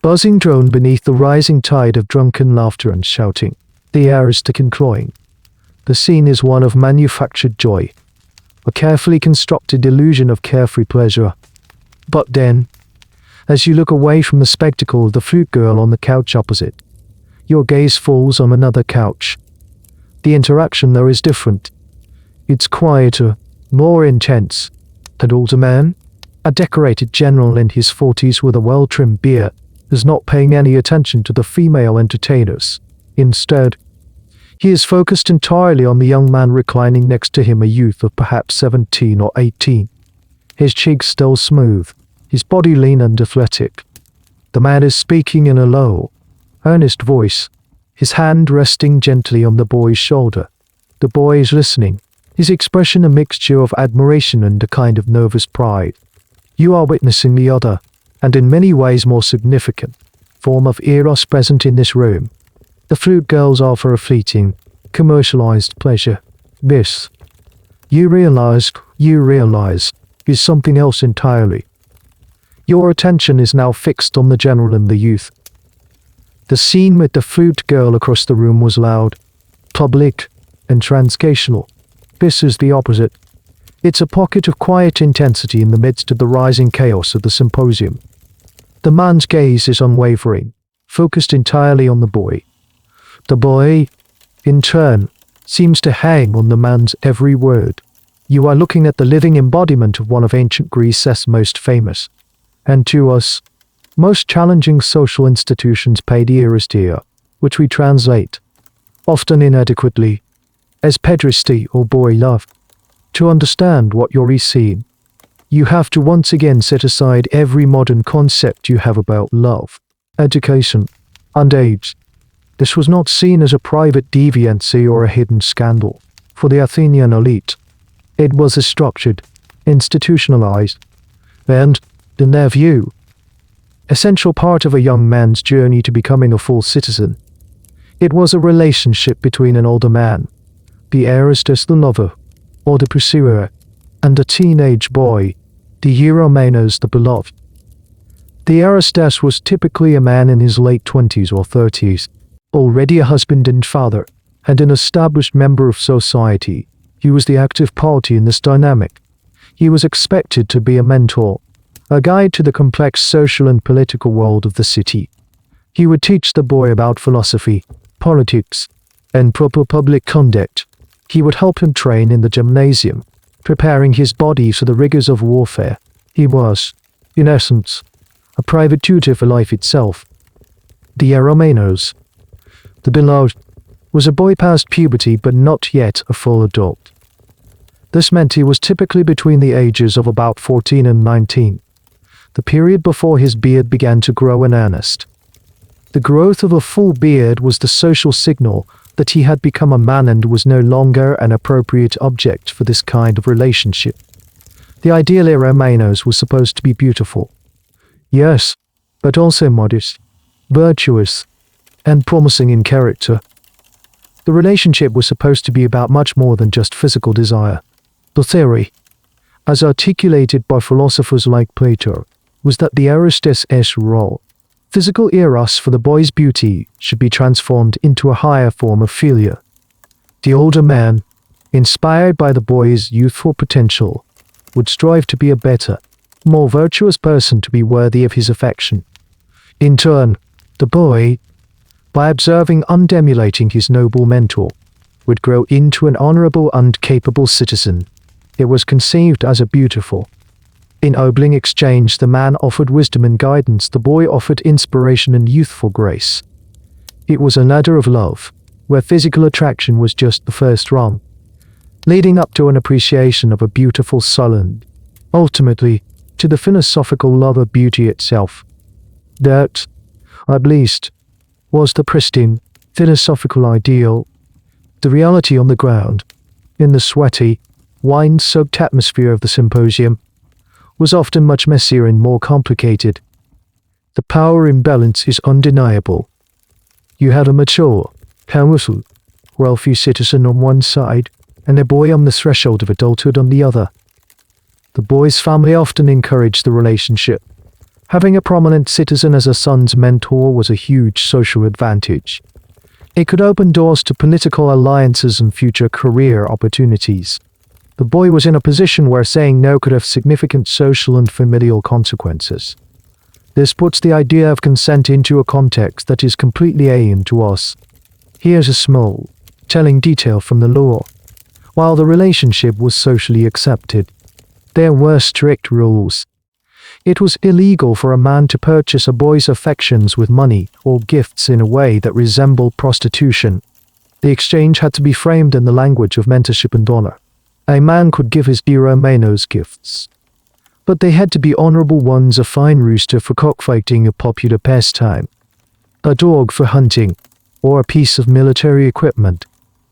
S1: buzzing drone beneath the rising tide of drunken laughter and shouting. The air is thick and cloying. The scene is one of manufactured joy, a carefully constructed illusion of carefree pleasure. But then, as you look away from the spectacle of the flute girl on the couch opposite, your gaze falls on another couch. The interaction there is different. It's quieter, more intense. An older man, a decorated general in his 40s with a well-trimmed beard, is not paying any attention to the female entertainers. Instead, he is focused entirely on the young man reclining next to him, a youth of perhaps 17 or 18. His cheeks still smooth, his body lean and athletic. The man is speaking in a low, earnest voice, his hand resting gently on the boy's shoulder. The boy is listening, his expression a mixture of admiration and a kind of nervous pride. You are witnessing the other, and in many ways more significant, form of eros present in this room. The flute girls offer a fleeting, commercialized pleasure. This, you realize, is something else entirely. Your attention is now fixed on the general and the youth. The scene with the flute girl across the room was loud, public, and transcational. This is the opposite. It's a pocket of quiet intensity in the midst of the rising chaos of the symposium. The man's gaze is unwavering, focused entirely on the boy. The boy, in turn, seems to hang on the man's every word. You are looking at the living embodiment of one of ancient Greece's most famous, and to us, most challenging social institutions paideia, which we translate, often inadequately, as pederasty or boy love. To understand what you're seeing, you have to once again set aside every modern concept you have about love, education, and age. This was not seen as a private deviancy or a hidden scandal. For the Athenian elite, it was a structured, institutionalized, and, in their view, essential part of a young man's journey to becoming a full citizen. It was a relationship between an older man, the Aristos the lover, or the pursuer, and a teenage boy, the Euromenos the beloved. The Aristos was typically a man in his late 20s or 30s, already a husband and father, and an established member of society. He was the active party in this dynamic. He was expected to be a mentor, a guide to the complex social and political world of the city. He would teach the boy about philosophy, politics, and proper public conduct. He would help him train in the gymnasium, preparing his body for the rigors of warfare. He was, in essence, a private tutor for life itself. The Euromenos, the beloved, was a boy past puberty but not yet a full adult. This meant he was typically between the ages of about 14 and 19, the period before his beard began to grow in earnest. The growth of a full beard was the social signal that he had become a man and was no longer an appropriate object for this kind of relationship. The ideal Euromenos was supposed to be beautiful. Yes, but also modest, virtuous, and promising in character. The relationship was supposed to be about much more than just physical desire. The theory, as articulated by philosophers like Plato, was that the Aristos' role, physical eros for the boy's beauty, should be transformed into a higher form of philia. The older man, inspired by the boy's youthful potential, would strive to be a better, more virtuous person to be worthy of his affection. In turn, the boy, by observing and emulating his noble mentor, would grow into an honorable and capable citizen. It was conceived as a beautiful, ennobling exchange. The man offered wisdom and guidance, the boy offered inspiration and youthful grace. It was a ladder of love, where physical attraction was just the first rung, leading up to an appreciation of a beautiful soul and, ultimately, to the philosophical love of beauty itself. That, at least, was the pristine, philosophical ideal. The reality on the ground, in the sweaty, wine-soaked atmosphere of the symposium, was often much messier and more complicated. The power imbalance is undeniable. You had a mature, powerful, wealthy citizen on one side, and a boy on the threshold of adulthood on the other. The boy's family often encouraged the relationship. Having a prominent citizen as a son's mentor was a huge social advantage. It could open doors to political alliances and future career opportunities. The boy was in a position where saying no could have significant social and familial consequences. This puts the idea of consent into a context that is completely alien to us. Here's a small, telling detail from the law. While the relationship was socially accepted, there were strict rules. It was illegal for a man to purchase a boy's affections with money or gifts in a way that resembled prostitution. The exchange had to be framed in the language of mentorship and honor. A man could give his Euromenos gifts, but they had to be honorable ones: a fine rooster for cockfighting, a popular pastime, a dog for hunting, or a piece of military equipment.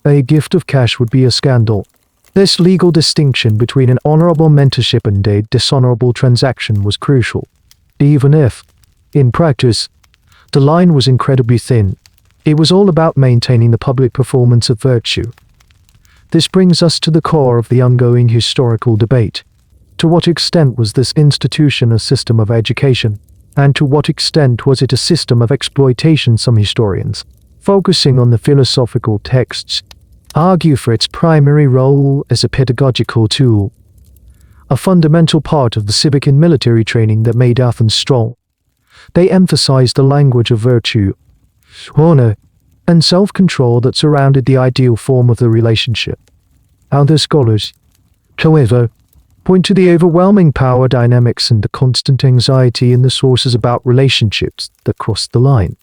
S1: A gift of cash would be a scandal. This legal distinction between an honorable mentorship and a dishonorable transaction was crucial, even if, in practice, the line was incredibly thin. It was all about maintaining the public performance of virtue. This brings us to the core of the ongoing historical debate. To what extent was this institution a system of education, and to what extent was it a system of exploitation? Some historians, focusing on the philosophical texts, argue for its primary role as a pedagogical tool, a fundamental part of the civic and military training that made Athens strong. They emphasized the language of virtue, honor, and self-control that surrounded the ideal form of the relationship. Other scholars, however, point to the overwhelming power dynamics and the constant anxiety in the sources about relationships that crossed the line.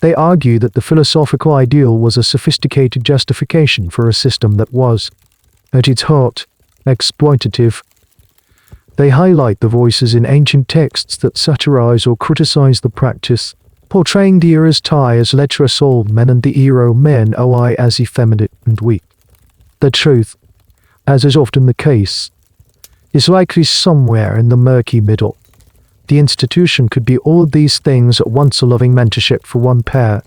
S1: They argue that the philosophical ideal was a sophisticated justification for a system that was, at its heart, exploitative. They highlight the voices in ancient texts that satirize or criticize the practice, portraying the era's tie as lecherous old men and the era men as effeminate and weak. The truth, as is often the case, is likely somewhere in the murky middle. The institution could be all of these things at once: a loving mentorship for one pair,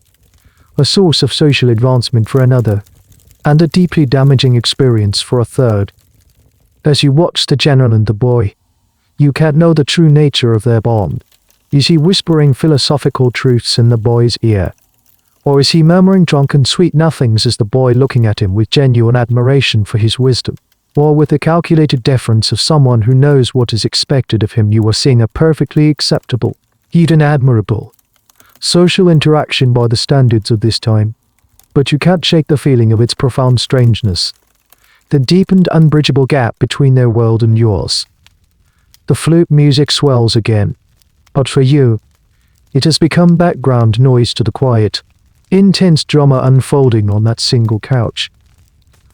S1: a source of social advancement for another, and a deeply damaging experience for a third. As you watch the general and the boy, you can't know the true nature of their bond. Is he whispering philosophical truths in the boy's ear? Or is he murmuring drunken sweet nothings as the boy looking at him with genuine admiration for his wisdom? Or with the calculated deference of someone who knows what is expected of him? You are seeing a perfectly acceptable, even admirable, social interaction by the standards of this time. But you can't shake the feeling of its profound strangeness, the deep and unbridgeable gap between their world and yours. The flute music swells again, but for you, it has become background noise to the quiet, intense drama unfolding on that single couch.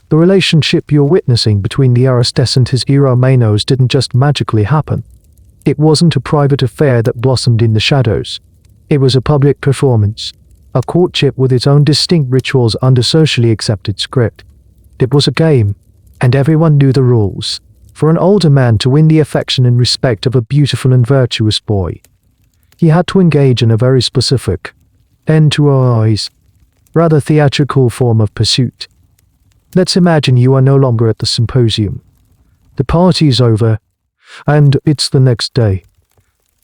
S1: The relationship you're witnessing between the Aristes and his Eromenos didn't just magically happen. It wasn't a private affair that blossomed in the shadows. It was a public performance, a courtship with its own distinct rituals under socially accepted script. It was a game, and everyone knew the rules. For an older man to win the affection and respect of a beautiful and virtuous boy, he had to engage in a very specific, and to our eyes, rather theatrical form of pursuit. Let's imagine you are no longer at the symposium. The party's over, and it's the next day.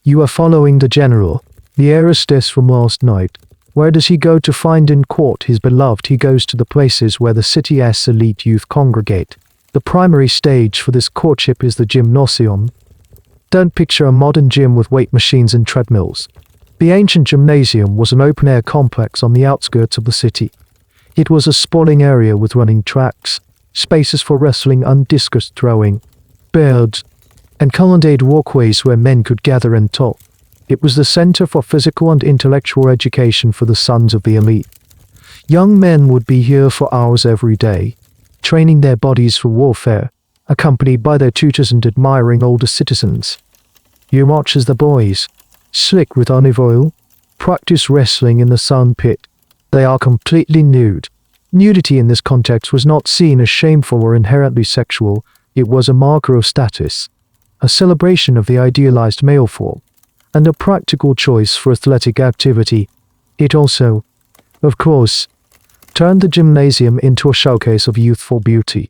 S1: You are following the general, the Aristes from last night. Where does he go to find and court his beloved? He goes to the places where the city's elite youth congregate. The primary stage for this courtship is the gymnasium. Don't picture a modern gym with weight machines and treadmills. The ancient gymnasium was an open-air complex on the outskirts of the city. It was a sprawling area with running tracks, spaces for wrestling and discus throwing, billiards, and colonnade walkways where men could gather and talk. It was the center for physical and intellectual education for the sons of the elite. Young men would be here for hours every day, training their bodies for warfare, accompanied by their tutors and admiring older citizens. You watch as the boys, slick with olive oil, practice wrestling in the sun pit. They are completely nude. Nudity in this context was not seen as shameful or inherently sexual. It was a marker of status, a celebration of the idealized male form, and a practical choice for athletic activity. It also, of course, turned the gymnasium into a showcase of youthful beauty,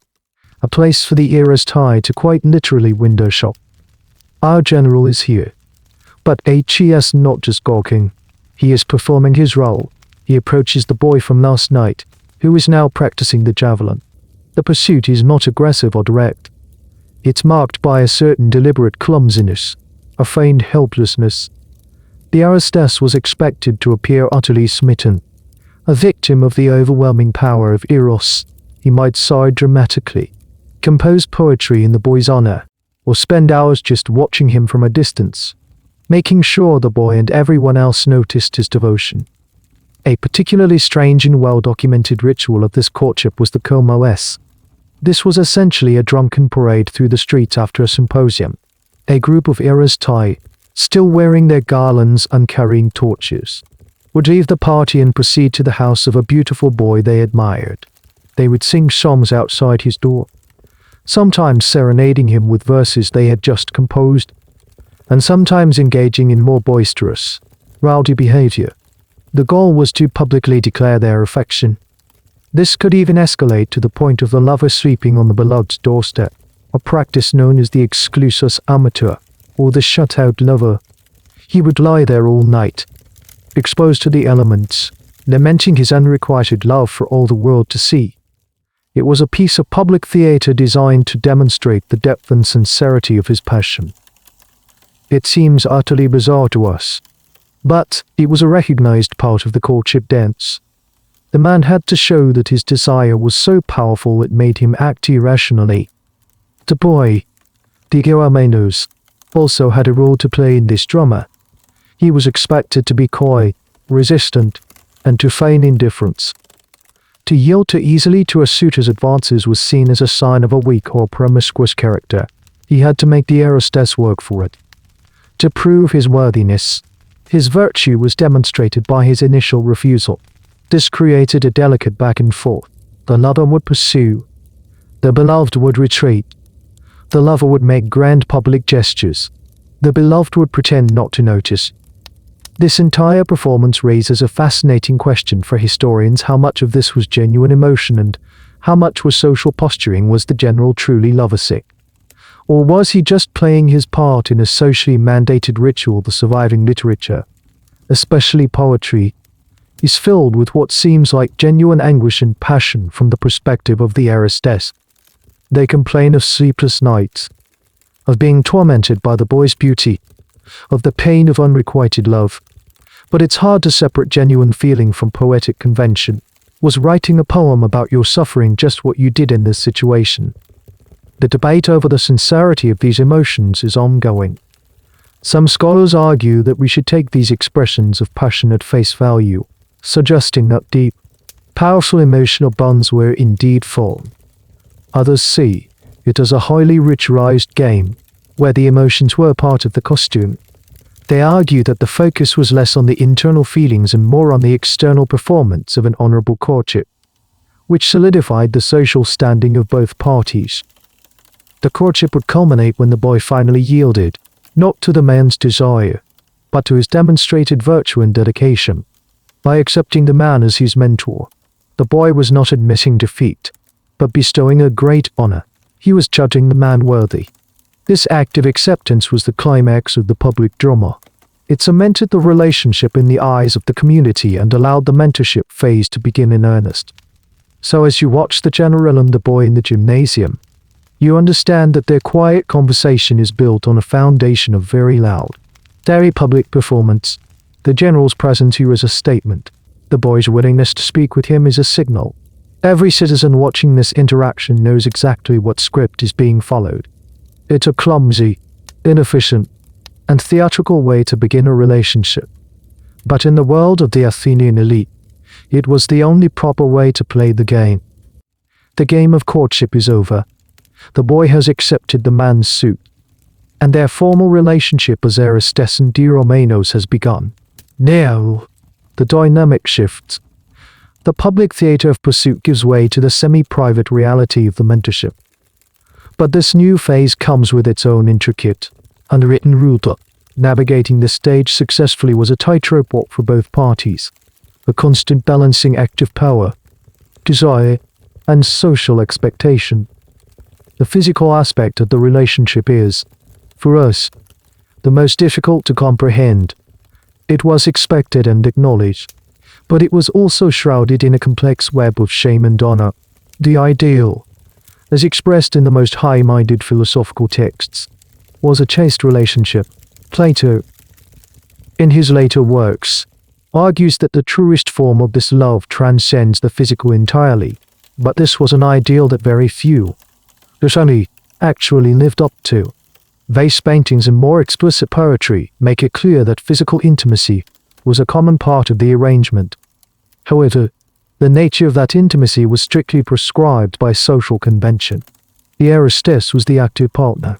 S1: a place for the era's tie to quite literally window shop. Our general is here, but he is not just gawking. He is performing his role. He approaches the boy from last night, who is now practicing the javelin. The pursuit is not aggressive or direct. It's marked by a certain deliberate clumsiness, a feigned helplessness. The Aristes was expected to appear utterly smitten, a victim of the overwhelming power of Eros. He might sigh dramatically, compose poetry in the boy's honor, or spend hours just watching him from a distance, making sure the boy and everyone else noticed his devotion. A particularly strange and well-documented ritual of this courtship was the Komos. This was essentially a drunken parade through the streets after a symposium. A group of Aristai, still wearing their garlands and carrying torches, would leave the party and proceed to the house of a beautiful boy they admired. They would sing songs outside his door, sometimes serenading him with verses they had just composed, and sometimes engaging in more boisterous, rowdy behavior. The goal was to publicly declare their affection. This could even escalate to the point of the lover sleeping on the beloved's doorstep, a practice known as the exclusus amateur, or the shut-out lover. He would lie there all night, exposed to the elements, lamenting his unrequited love for all the world to see. It was a piece of public theatre designed to demonstrate the depth and sincerity of his passion. It seems utterly bizarre to us, but it was a recognized part of the courtship dance. The man had to show that his desire was so powerful it made him act irrationally. The boy, the Germanos, also had a role to play in this drama. He was expected to be coy, resistant, and to feign indifference. To yield too easily to a suitor's advances was seen as a sign of a weak or promiscuous character. He had to make the hostess work for it. To prove his worthiness, his virtue was demonstrated by his initial refusal. This created a delicate back and forth. The lover would pursue. The beloved would retreat. The lover would make grand public gestures. The beloved would pretend not to notice. This entire performance raises a fascinating question for historians: how much of this was genuine emotion and how much was social posturing? Was the general truly lovesick? Or was he just playing his part in a socially mandated ritual? The surviving literature, especially poetry, is filled with what seems like genuine anguish and passion from the perspective of the hostess. They complain of sleepless nights, of being tormented by the boy's beauty, of the pain of unrequited love. But it's hard to separate genuine feeling from poetic convention. Was writing a poem about your suffering just what you did in this situation? The debate over the sincerity of these emotions is ongoing. Some scholars argue that we should take these expressions of passion at face value, suggesting that deep, powerful emotional bonds were indeed formed. Others see it as a highly ritualized game, where the emotions were part of the costume. They argue that the focus was less on the internal feelings and more on the external performance of an honorable courtship, which solidified the social standing of both parties. The courtship would culminate when the boy finally yielded, not to the man's desire, but to his demonstrated virtue and dedication. By accepting the man as his mentor, the boy was not admitting defeat, but bestowing a great honor. He was judging the man worthy. This act of acceptance was the climax of the public drama. It cemented the relationship in the eyes of the community and allowed the mentorship phase to begin in earnest. So as you watch the general and the boy in the gymnasium, you understand that their quiet conversation is built on a foundation of very loud, very public performance. The general's presence here is a statement. The boy's willingness to speak with him is a signal. Every citizen watching this interaction knows exactly what script is being followed. It's a clumsy, inefficient, and theatrical way to begin a relationship. But in the world of the Athenian elite, it was the only proper way to play the game. The game of courtship is over. The boy has accepted the man's suit, and their formal relationship as hostess and Romanos has begun. Now, the dynamic shifts. The public theater of pursuit gives way to the semi-private reality of the mentorship. But this new phase comes with its own intricate, unwritten rule book. Navigating the stage successfully was a tightrope walk for both parties, a constant balancing act of power, desire, and social expectation. The physical aspect of the relationship is, for us, the most difficult to comprehend. It was expected and acknowledged, but it was also shrouded in a complex web of shame and honor. The ideal, as expressed in the most high-minded philosophical texts, was a chaste relationship. Plato, in his later works, argues that the truest form of this love transcends the physical entirely, but this was an ideal that very few, if any, actually lived up to. Vase paintings and more explicit poetry make it clear that physical intimacy was a common part of the arrangement. However, the nature of that intimacy was strictly prescribed by social convention. The hostess was the active partner.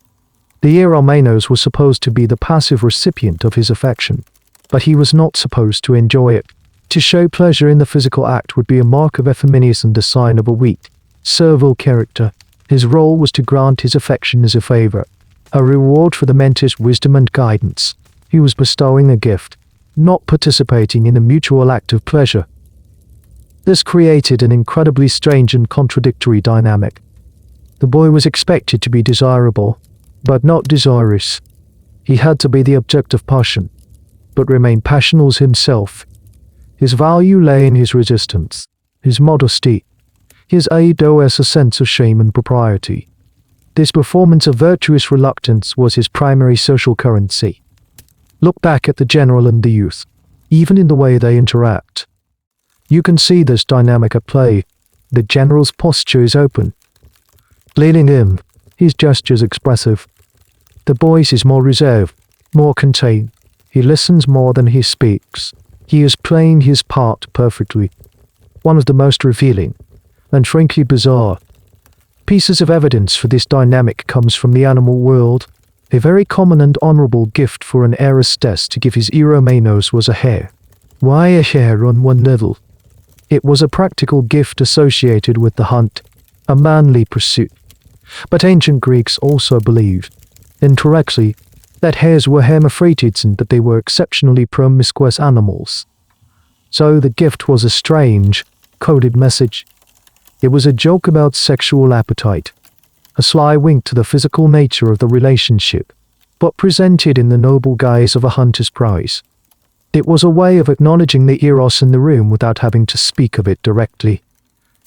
S1: The Romanos was supposed to be the passive recipient of his affection, but he was not supposed to enjoy it. To show pleasure in the physical act would be a mark of effeminacy and a sign of a weak, servile character. His role was to grant his affection as a favor, a reward for the mentor's wisdom and guidance. He was bestowing a gift, not participating in a mutual act of pleasure. This created an incredibly strange and contradictory dynamic. The boy was expected to be desirable, but not desirous. He had to be the object of passion, but remain passionless himself. His value lay in his resistance, his modesty, His aid owes a sense of shame and propriety. This performance of virtuous reluctance was his primary social currency. Look back at the general and the youth, even in the way they interact. You can see this dynamic at play. The general's posture is open, leaning in, his gestures expressive. The boy's is more reserved, more contained. He listens more than he speaks. He is playing his part perfectly. One of the most revealing, and frankly bizarre, pieces of evidence for this dynamic comes from the animal world. A very common and honorable gift for an Aristes to give his Eromenos was a hare. Why a hare on one level? It was a practical gift associated with the hunt, a manly pursuit. But ancient Greeks also believed, incorrectly, that hares were hermaphrodites and that they were exceptionally promiscuous animals. So the gift was a strange, coded message. It was a joke about sexual appetite, a sly wink to the physical nature of the relationship, but presented in the noble guise of a hunter's prize. It was a way of acknowledging the eros in the room without having to speak of it directly.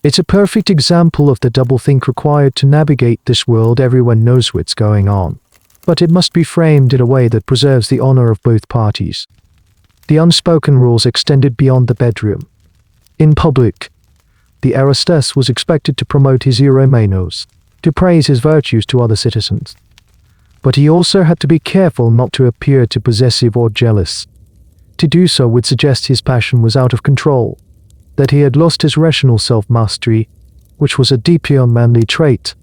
S1: It's a perfect example of the doublethink required to navigate this world. Everyone knows what's going on, but it must be framed in a way that preserves the honor of both parties. The unspoken rules extended beyond the bedroom. In public, the Aristes was expected to promote his Eromenos, to praise his virtues to other citizens. But he also had to be careful not to appear too possessive or jealous. To do so would suggest his passion was out of control, that he had lost his rational self-mastery, which was a deeply unmanly trait.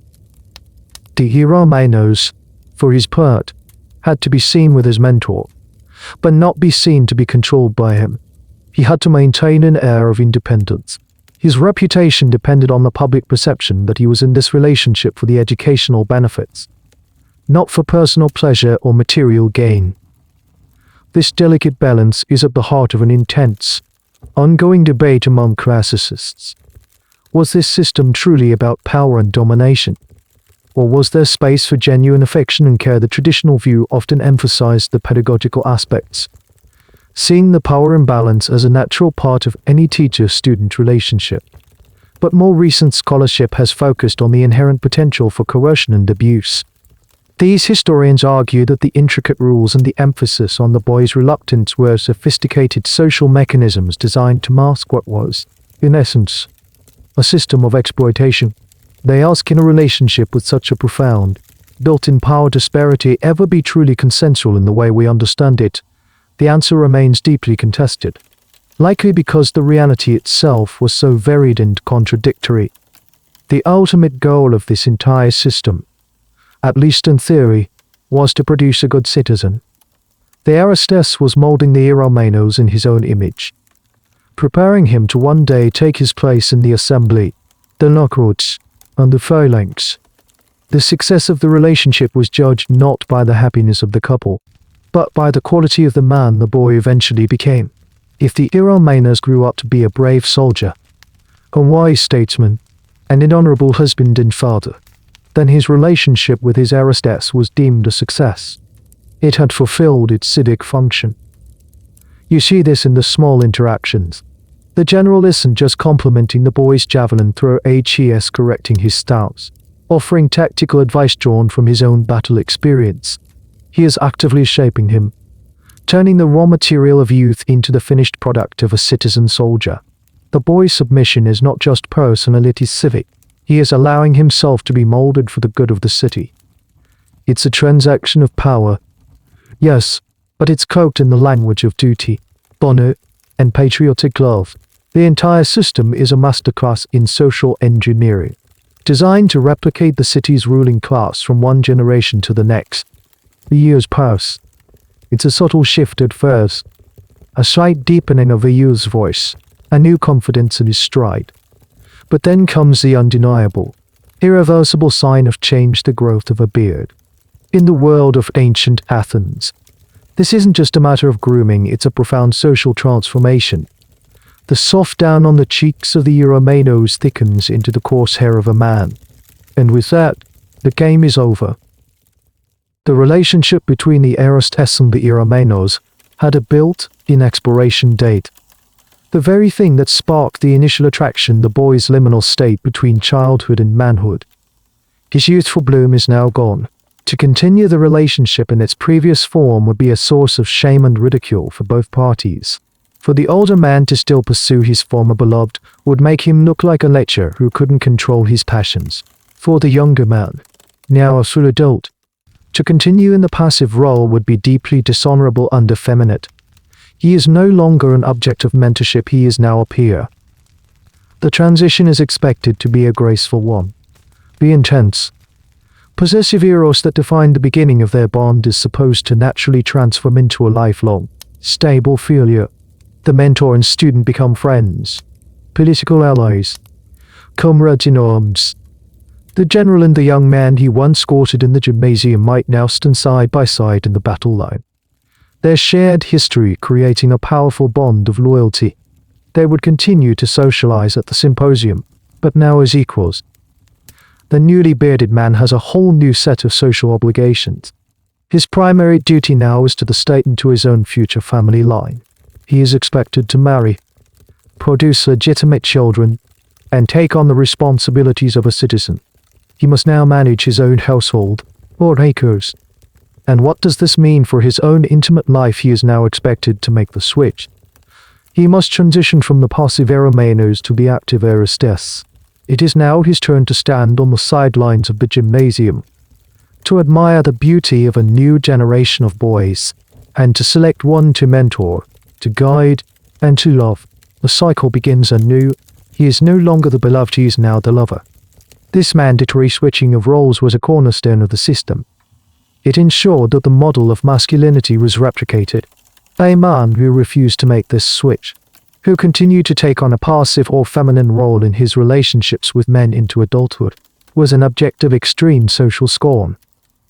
S1: The Eromenos, for his part, had to be seen with his mentor, but not be seen to be controlled by him. He had to maintain an air of independence. His reputation depended on the public perception that he was in this relationship for the educational benefits, not for personal pleasure or material gain. This delicate balance is at the heart of an intense, ongoing debate among classicists. Was this system truly about power and domination? Or was there space for genuine affection and care? The traditional view often emphasized the pedagogical aspects, seeing the power imbalance as a natural part of any teacher-student relationship. But more recent scholarship has focused on the inherent potential for coercion and abuse. These historians argue that the intricate rules and the emphasis on the boy's reluctance were sophisticated social mechanisms designed to mask what was, in essence, a system of exploitation. They ask, can a relationship with such a profound, built-in power disparity ever be truly consensual in the way we understand it? The answer remains deeply contested, likely because the reality itself was so varied and contradictory. The ultimate goal of this entire system, at least in theory, was to produce a good citizen. The Aristes was molding the Eromenos in his own image, preparing him to one day take his place in the assembly, the Locroats, and the phalanx. The success of the relationship was judged not by the happiness of the couple, but by the quality of the man the boy eventually became. If the Eromenos grew up to be a brave soldier, a wise statesman, and an honorable husband and father, then his relationship with his Aristes was deemed a success. It had fulfilled its civic function. You see this in the small interactions. The general isn't just complimenting the boy's javelin thrower, he is correcting his stance, offering tactical advice drawn from his own battle experience. He is actively shaping him, turning the raw material of youth into the finished product of a citizen soldier. The boy's submission is not just personal, it is civic. He is allowing himself to be molded for the good of the city. It's a transaction of power, yes, but it's cloaked in the language of duty, honor, and patriotic love. The entire system is a masterclass in social engineering, designed to replicate the city's ruling class from one generation to the next. The years pass. It's a subtle shift at first, a slight deepening of the youth's voice, a new confidence in his stride. But then comes the undeniable, irreversible sign of change, the growth of a beard. In the world of ancient Athens, this isn't just a matter of grooming, it's a profound social transformation. The soft down on the cheeks of the Eromenos thickens into the coarse hair of a man. And with that, the game is over. The relationship between the Aristes and the Eromenos had a built-in expiration date. The very thing that sparked the initial attraction, the boy's liminal state between childhood and manhood. His youthful bloom is now gone. To continue the relationship in its previous form would be a source of shame and ridicule for both parties. For the older man to still pursue his former beloved would make him look like a lecher who couldn't control his passions. For the younger man, now a full adult, to continue in the passive role would be deeply dishonorable and effeminate. He is no longer an object of mentorship, he is now a peer. The transition is expected to be a graceful one. The intense, possessive eros that defined the beginning of their bond is supposed to naturally transform into a lifelong, stable philia. The mentor and student become friends, political allies, comrades in arms. The general and the young man he once courted in the gymnasium might now stand side by side in the battle line. Their shared history creating a powerful bond of loyalty. They would continue to socialize at the symposium, but now as equals. The newly bearded man has a whole new set of social obligations. His primary duty now is to the state and to his own future family line. He is expected to marry, produce legitimate children, and take on the responsibilities of a citizen. He must now manage his own household, or acres. And what does this mean for his own intimate life? He is now expected to make the switch. He must transition from the passive eromenos to the active eristes. It is now his turn to stand on the sidelines of the gymnasium, to admire the beauty of a new generation of boys, and to select one to mentor, to guide, and to love. The cycle begins anew. He is no longer the beloved, he is now the lover. This mandatory switching of roles was a cornerstone of the system. It ensured that the model of masculinity was replicated. A man who refused to make this switch, who continued to take on a passive or feminine role in his relationships with men into adulthood, was an object of extreme social scorn.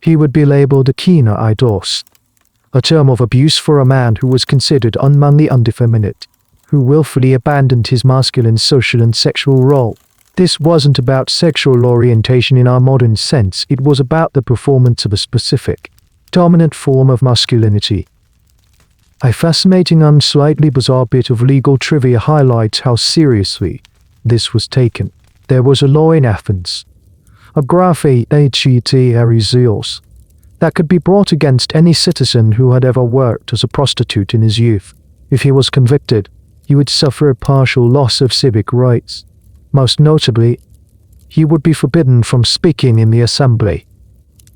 S1: He would be labeled a kina eidos, a term of abuse for a man who was considered unmanly and effeminate, who willfully abandoned his masculine social and sexual role. This wasn't about sexual orientation in our modern sense, it was about the performance of a specific, dominant form of masculinity. A fascinating and slightly bizarre bit of legal trivia highlights how seriously this was taken. There was a law in Athens, a graphe het erizios, that could be brought against any citizen who had ever worked as a prostitute in his youth. If he was convicted, he would suffer a partial loss of civic rights. Most notably, he would be forbidden from speaking in the assembly.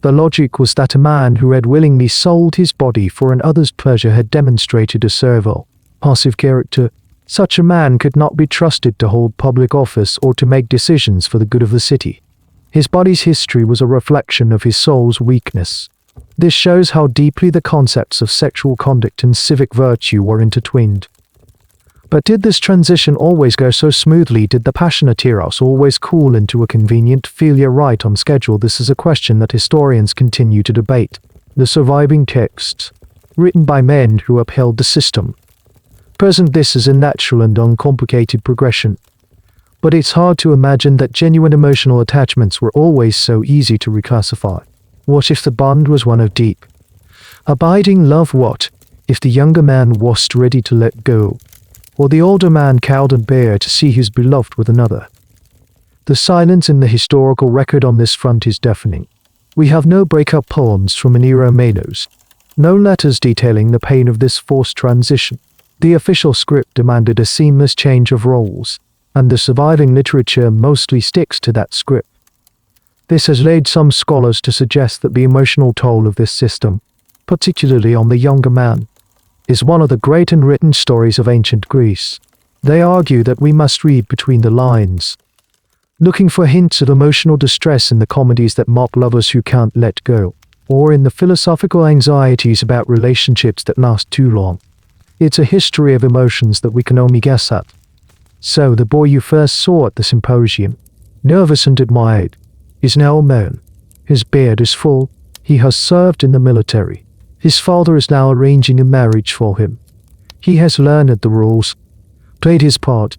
S1: The logic was that a man who had willingly sold his body for another's pleasure had demonstrated a servile, passive character. Such a man could not be trusted to hold public office or to make decisions for the good of the city. His body's history was a reflection of his soul's weakness. This shows how deeply the concepts of sexual conduct and civic virtue were intertwined. But did this transition always go so smoothly? Did the passionate eros always cool into a convenient philia right on schedule? This is a question that historians continue to debate. The surviving texts, written by men who upheld the system, present this as a natural and uncomplicated progression. But it's hard to imagine that genuine emotional attachments were always so easy to reclassify. What if the bond was one of deep, abiding love? What if the younger man wasn't ready to let go, or the older man cowed and bare to see his beloved with another? The silence in the historical record on this front is deafening. We have no breakup poems from an eromenos, no letters detailing the pain of this forced transition. The official script demanded a seamless change of roles, and the surviving literature mostly sticks to that script. This has led some scholars to suggest that the emotional toll of this system, particularly on the younger man, is one of the great unwritten stories of ancient Greece. They argue that we must read between the lines, looking for hints of emotional distress in the comedies that mock lovers who can't let go, or in the philosophical anxieties about relationships that last too long. It's a history of emotions that we can only guess at. So the boy you first saw at the symposium, nervous and admired, is now a man. His beard is full. He has served in the military. His father is now arranging a marriage for him. He has learned the rules, played his part,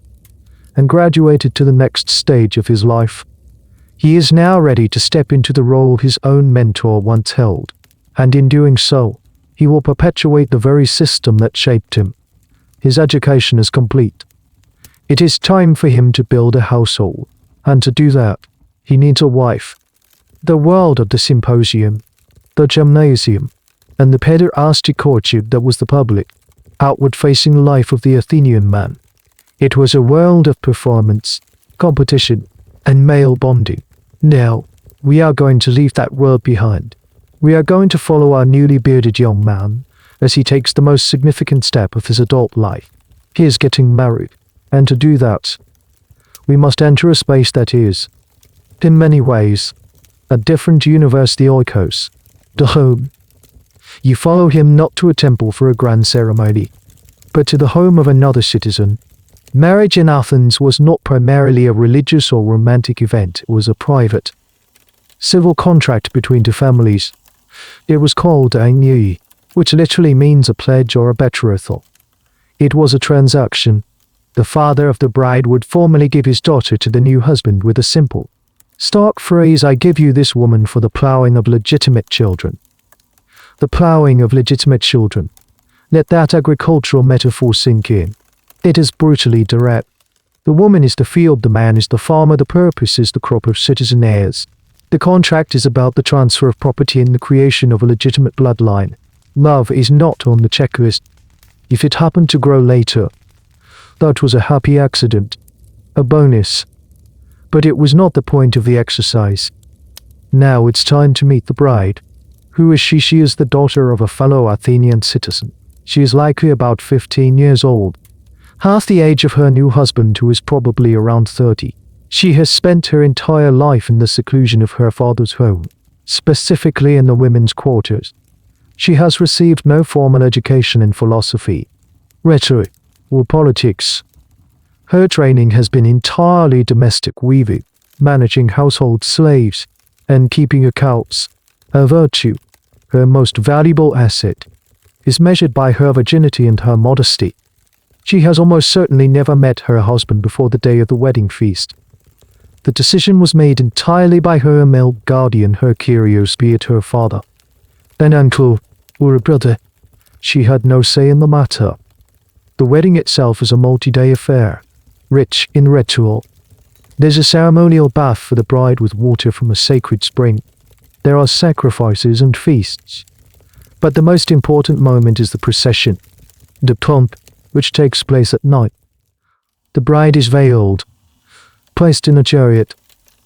S1: and graduated to the next stage of his life. He is now ready to step into the role his own mentor once held, and in doing so, he will perpetuate the very system that shaped him. His education is complete. It is time for him to build a household, and to do that, he needs a wife. The world of the symposium, the gymnasium, and the pederastic courtship that was the public, outward-facing life of the Athenian man. It was a world of performance, competition, and male bonding. Now, we are going to leave that world behind. We are going to follow our newly bearded young man as he takes the most significant step of his adult life. He is getting married, and to do that, we must enter a space that is, in many ways, a different universe, the oikos, the home. You follow him not to a temple for a grand ceremony, but to the home of another citizen. Marriage in Athens was not primarily a religious or romantic event, it was a private, civil contract between two families. It was called a which literally means a pledge or a betrothal. It was a transaction. The father of the bride would formally give his daughter to the new husband with a simple, stark phrase, "I give you this woman for the plowing of legitimate children." The plowing of legitimate children. Let that agricultural metaphor sink in. It is brutally direct. The woman is the field, the man is the farmer, the purpose is the crop of citizen heirs. The contract is about the transfer of property and the creation of a legitimate bloodline. Love is not on the checklist. If it happened to grow later, that was a happy accident, a bonus. But it was not the point of the exercise. Now it's time to meet the bride. Who is she? She is the daughter of a fellow Athenian citizen. She is likely about 15 years old, half the age of her new husband, who is probably around 30. She has spent her entire life in the seclusion of her father's home, specifically in the women's quarters. She has received no formal education in philosophy, rhetoric, or politics. Her training has been entirely domestic weaving, managing household slaves, and keeping accounts. Her virtue, her most valuable asset, is measured by her virginity and her modesty. She has almost certainly never met her husband before the day of the wedding feast. The decision was made entirely by her male guardian, her Kyrios, be it her father, an uncle, or a brother. She had no say in the matter. The wedding itself is a multi-day affair, rich in ritual. There's a ceremonial bath for the bride with water from a sacred spring. There are sacrifices and feasts. But the most important moment is the procession, the pomp, which takes place at night. The bride is veiled, placed in a chariot,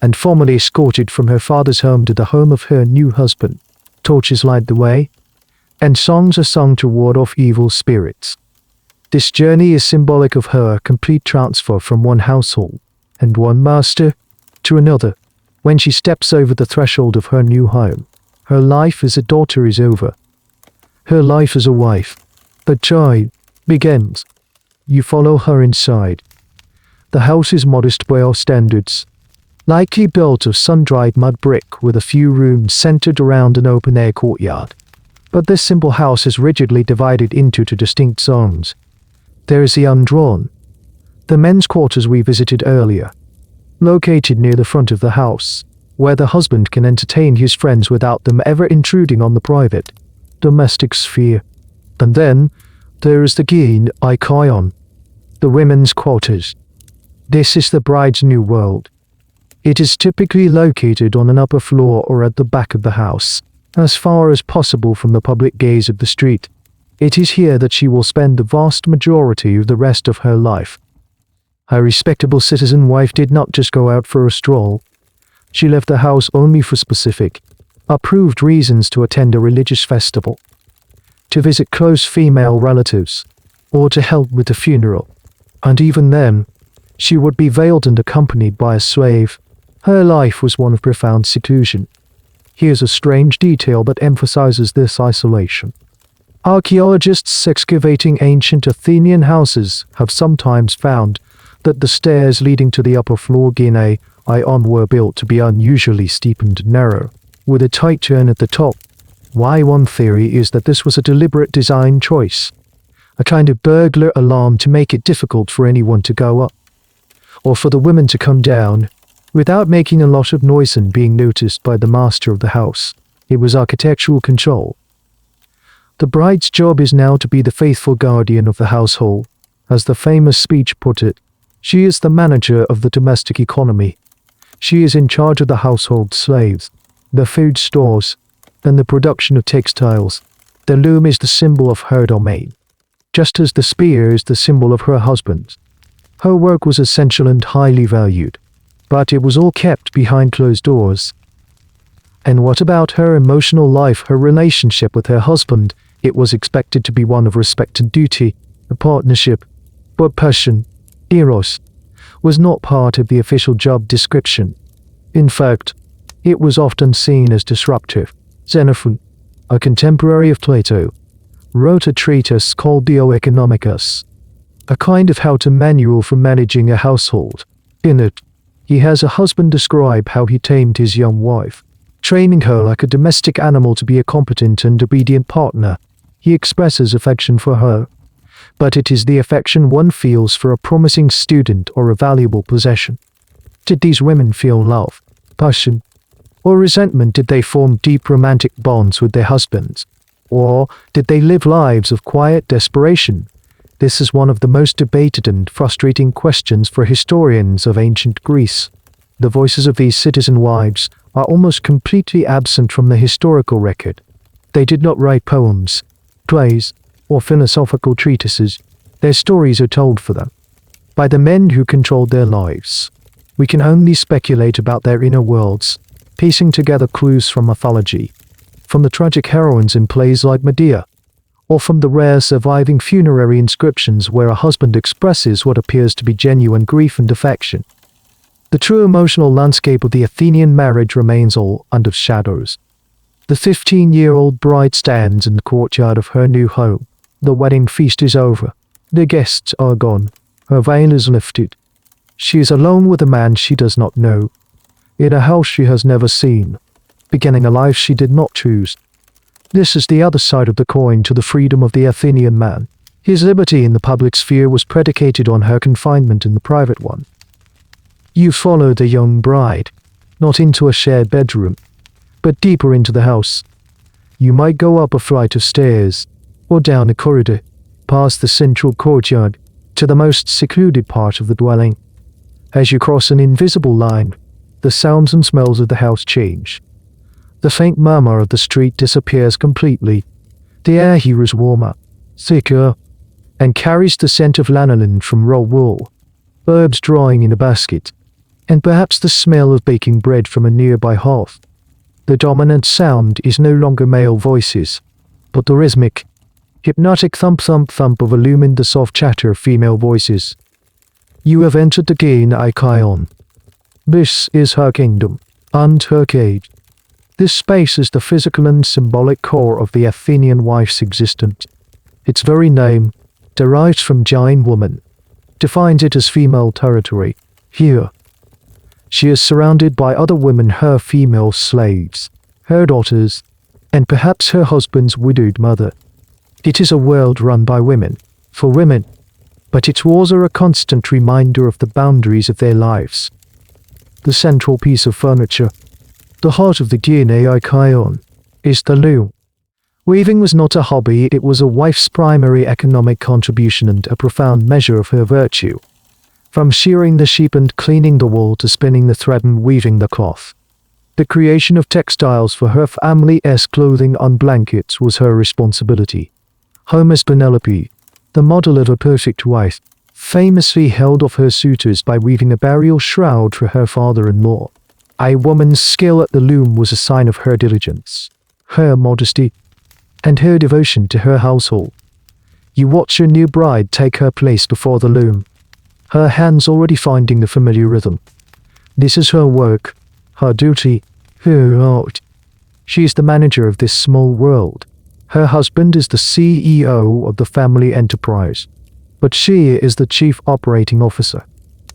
S1: and formally escorted from her father's home to the home of her new husband. Torches light the way, and songs are sung to ward off evil spirits. This journey is symbolic of her complete transfer from one household and one master to another. When she steps over the threshold of her new home, her life as a daughter is over. Her life as a wife, the child, begins. You follow her inside. The house is modest by our standards, likely built of sun-dried mud brick with a few rooms centered around an open-air courtyard. But this simple house is rigidly divided into two distinct zones. There is the undrawn, the men's quarters we visited earlier, located near the front of the house, where the husband can entertain his friends without them ever intruding on the private, domestic sphere. And then, there is the Gene Icon, the women's quarters. This is the bride's new world. It is typically located on an upper floor or at the back of the house, as far as possible from the public gaze of the street. It is here that she will spend the vast majority of the rest of her life. Her respectable citizen wife did not just go out for a stroll. She left the house only for specific, approved reasons: to attend a religious festival, to visit close female relatives, or to help with the funeral. And even then, she would be veiled and accompanied by a slave. Her life was one of profound seclusion. Here's a strange detail that emphasizes this isolation. Archaeologists excavating ancient Athenian houses have sometimes found that the stairs leading to the upper floor Gene Ion were built to be unusually steep and narrow, with a tight turn at the top. Why? One theory is that this was a deliberate design choice, a kind of burglar alarm to make it difficult for anyone to go up, or for the women to come down, without making a lot of noise and being noticed by the master of the house. It was architectural control. The bride's job is now to be the faithful guardian of the household, as the famous speech put it. She is the manager of the domestic economy. She is in charge of the household slaves, the food stores, and the production of textiles. The loom is the symbol of her domain, just as the spear is the symbol of her husband's. Her work was essential and highly valued, but it was all kept behind closed doors. And what about her emotional life, her relationship with her husband? It was expected to be one of respect and duty, a partnership, but passion, eros, was not part of the official job description. In fact, it was often seen as disruptive. Xenophon, a contemporary of Plato, wrote a treatise called the Economicus, a kind of how-to manual for managing a household. In it, he has a husband describe how he tamed his young wife, training her like a domestic animal to be a competent and obedient partner. He expresses affection for her, but it is the affection one feels for a promising student or a valuable possession. Did these women feel love, passion, or resentment? Did they form deep romantic bonds with their husbands? Or did they live lives of quiet desperation? This is one of the most debated and frustrating questions for historians of ancient Greece. The voices of these citizen wives are almost completely absent from the historical record. They did not write poems, plays, or philosophical treatises. Their stories are told for them by the men who controlled their lives. We can only speculate about their inner worlds, piecing together clues from mythology, from the tragic heroines in plays like Medea, or from the rare surviving funerary inscriptions where a husband expresses what appears to be genuine grief and affection. The true emotional landscape of the Athenian marriage remains all under shadows. The 15-year-old bride stands in the courtyard of her new home. The wedding feast is over. The guests are gone. Her veil is lifted. She is alone with a man she does not know, in a house she has never seen, beginning a life she did not choose. This is the other side of the coin to the freedom of the Athenian man. His liberty in the public sphere was predicated on her confinement in the private one. You follow the young bride, not into a shared bedroom, but deeper into the house. You might go up a flight of stairs, or down a corridor, past the central courtyard, to the most secluded part of the dwelling. As you cross an invisible line, the sounds and smells of the house change. The faint murmur of the street disappears completely. The air here is warmer, thicker, and carries the scent of lanolin from raw wool, herbs drying in a basket, and perhaps the smell of baking bread from a nearby hearth. The dominant sound is no longer male voices, but the rhythmic, hypnotic thump-thump-thump of volume and the soft chatter of female voices. You have entered the Gain Icon. This is her kingdom, and her cage. This space is the physical and symbolic core of the Athenian wife's existence. Its very name, derived from Jain woman, defines it as female territory. Here, she is surrounded by other women, her female slaves, her daughters, and perhaps her husband's widowed mother. It is a world run by women, for women, but its walls are a constant reminder of the boundaries of their lives. The central piece of furniture, the heart of the DNA icon, is the loom. Weaving was not a hobby, it was a wife's primary economic contribution and a profound measure of her virtue. From shearing the sheep and cleaning the wool to spinning the thread and weaving the cloth, the creation of textiles for her family's clothing on blankets was her responsibility. Homer's Penelope, the model of a perfect wife, famously held off her suitors by weaving a burial shroud for her father-in-law. A woman's skill at the loom was a sign of her diligence, her modesty, and her devotion to her household. You watch your new bride take her place before the loom, her hands already finding the familiar rhythm. This is her work, her duty, her art. She is the manager of this small world. Her husband is the CEO of the family enterprise, but she is the chief operating officer.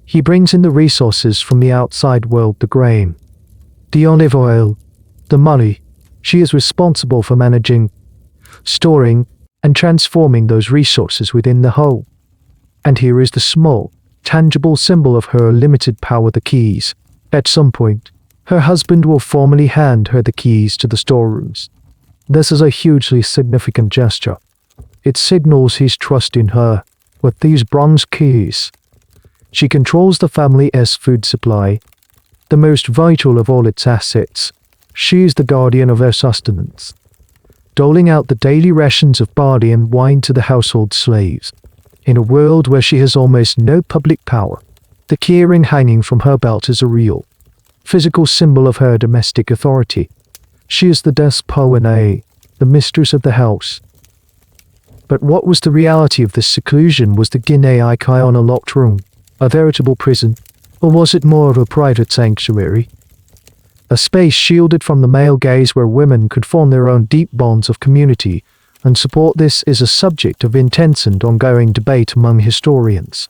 S1: He brings in the resources from the outside world, the grain, the olive oil, the money. She is responsible for managing, storing, and transforming those resources within the whole. And here is the small, tangible symbol of her limited power, the keys. At some point, her husband will formally hand her the keys to the storerooms. This is a hugely significant gesture. It signals his trust in her. With these bronze keys, She controls the family's food supply, the most vital of all its assets. She is the guardian of their sustenance, doling out the daily rations of barley and wine to the household slaves. In a world where she has almost no public power, the keyring hanging from her belt is a real, physical symbol of her domestic authority. She is the despotine, the mistress of the house. But what was the reality of this seclusion? Was the Guinea Kion a locked room, a veritable prison, or was it more of a private sanctuary? A space shielded from the male gaze where women could form their own deep bonds of community and support. This is a subject of intense and ongoing debate among historians.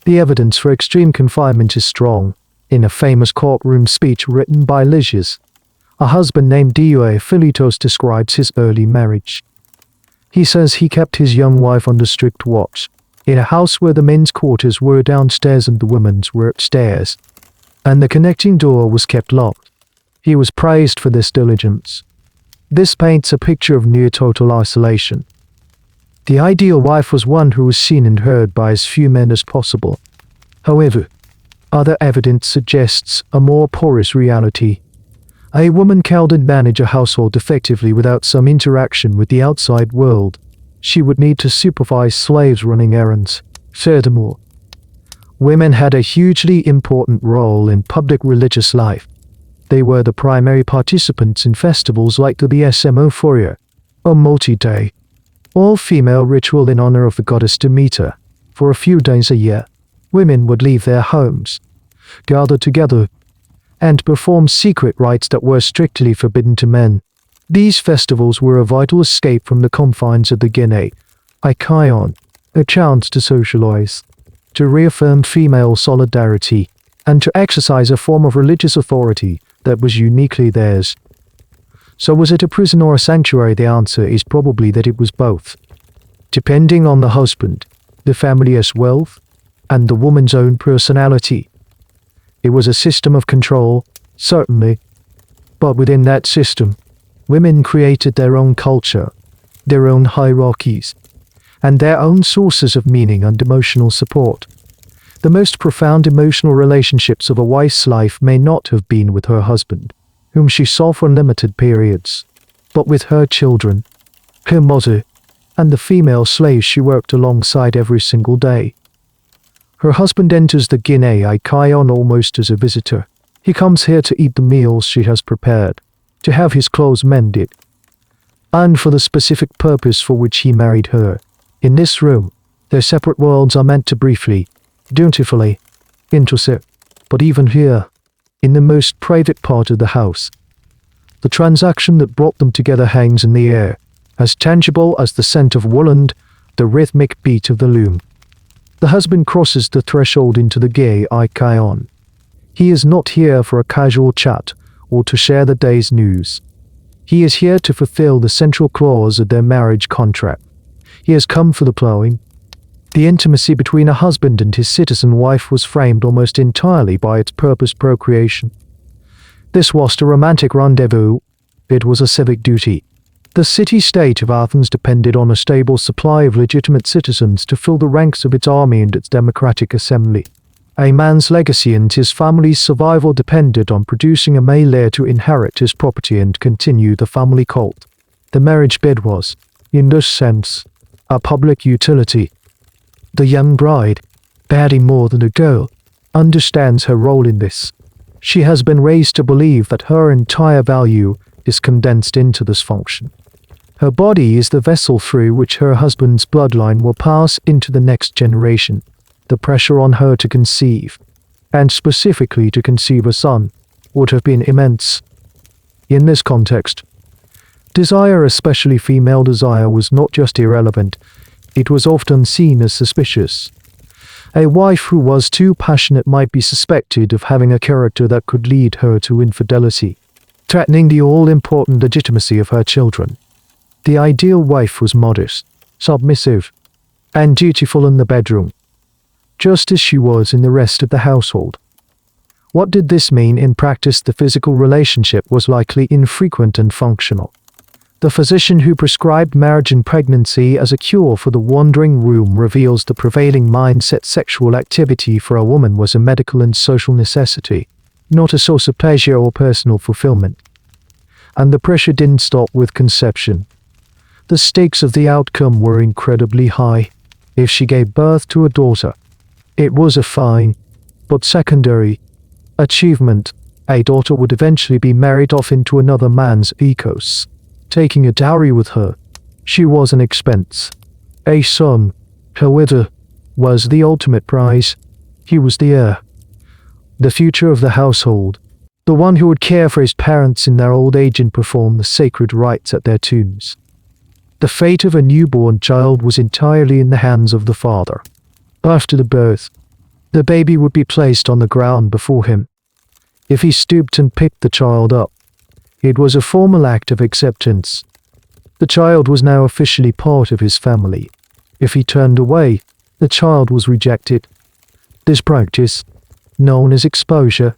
S1: The evidence for extreme confinement is strong. In a famous courtroom speech written by Lysias, a husband named Dio Philetos describes his early marriage. He says he kept his young wife under strict watch, in a house where the men's quarters were downstairs and the women's were upstairs, and the connecting door was kept locked. He was praised for this diligence. This paints a picture of near total isolation. The ideal wife was one who was seen and heard by as few men as possible. However, other evidence suggests a more porous reality. A woman cannot manage a household effectively without some interaction with the outside world. She would need to supervise slaves running errands. Furthermore, women had a hugely important role in public religious life. They were the primary participants in festivals like the Bsmophoria, a multi-day, all-female ritual in honor of the goddess Demeter. For a few days a year, women would leave their homes, gather together, and perform secret rites that were strictly forbidden to men. These festivals were a vital escape from the confines of the Guinea Kion, a chance to socialize, to reaffirm female solidarity, and to exercise a form of religious authority that was uniquely theirs. So was it a prison or a sanctuary? The answer is probably that it was both, depending on the husband, the family's wealth, and the woman's own personality. It was a system of control, certainly, but within that system, women created their own culture, their own hierarchies, and their own sources of meaning and emotional support. The most profound emotional relationships of a wife's life may not have been with her husband, whom she saw for limited periods, but with her children, her mother, and the female slaves she worked alongside every single day. Her husband enters the Guinea Kion almost as a visitor. He comes here to eat the meals she has prepared, to have his clothes mended, and for the specific purpose for which he married her. In this room, their separate worlds are meant to briefly, dutifully, intersect. But even here, in the most private part of the house, the transaction that brought them together hangs in the air, as tangible as the scent of wool and the rhythmic beat of the loom. The husband crosses the threshold into the Guinea Kion. He is not here for a casual chat or to share the day's news. He is here to fulfill the central clause of their marriage contract. He has come for the plowing. The intimacy between a husband and his citizen wife was framed almost entirely by its purpose: procreation. This wasn't a romantic rendezvous, it was a civic duty. The city-state of Athens depended on a stable supply of legitimate citizens to fill the ranks of its army and its democratic assembly. A man's legacy and his family's survival depended on producing a male heir to inherit his property and continue the family cult. The marriage bed was, in this sense, a public utility. The young bride, barely more than a girl, understands her role in this. She has been raised to believe that her entire value is condensed into this function. Her body is the vessel through which her husband's bloodline will pass into the next generation. The pressure on her to conceive, and specifically to conceive a son, would have been immense. In this context, desire, especially female desire, was not just irrelevant, it was often seen as suspicious. A wife who was too passionate might be suspected of having a character that could lead her to infidelity, threatening the all-important legitimacy of her children. The ideal wife was modest, submissive, and dutiful in the bedroom, just as she was in the rest of the household. What did this mean in practice? The physical relationship was likely infrequent and functional. The physician who prescribed marriage and pregnancy as a cure for the wandering womb reveals the prevailing mindset sexual activity for a woman was a medical and social necessity, not a source of pleasure or personal fulfillment. And the pressure didn't stop with conception. The stakes of the outcome were incredibly high. If she gave birth to a daughter, it was a fine, but secondary, achievement. A daughter would eventually be married off into another man's ecos, taking a dowry with her. She was an expense. A son, however, was the ultimate prize. He was the heir, the future of the household, the one who would care for his parents in their old age and perform the sacred rites at their tombs. The fate of a newborn child was entirely in the hands of the father. After the birth, the baby would be placed on the ground before him. If he stooped and picked the child up, it was a formal act of acceptance. The child was now officially part of his family. If he turned away, the child was rejected. This practice, known as exposure,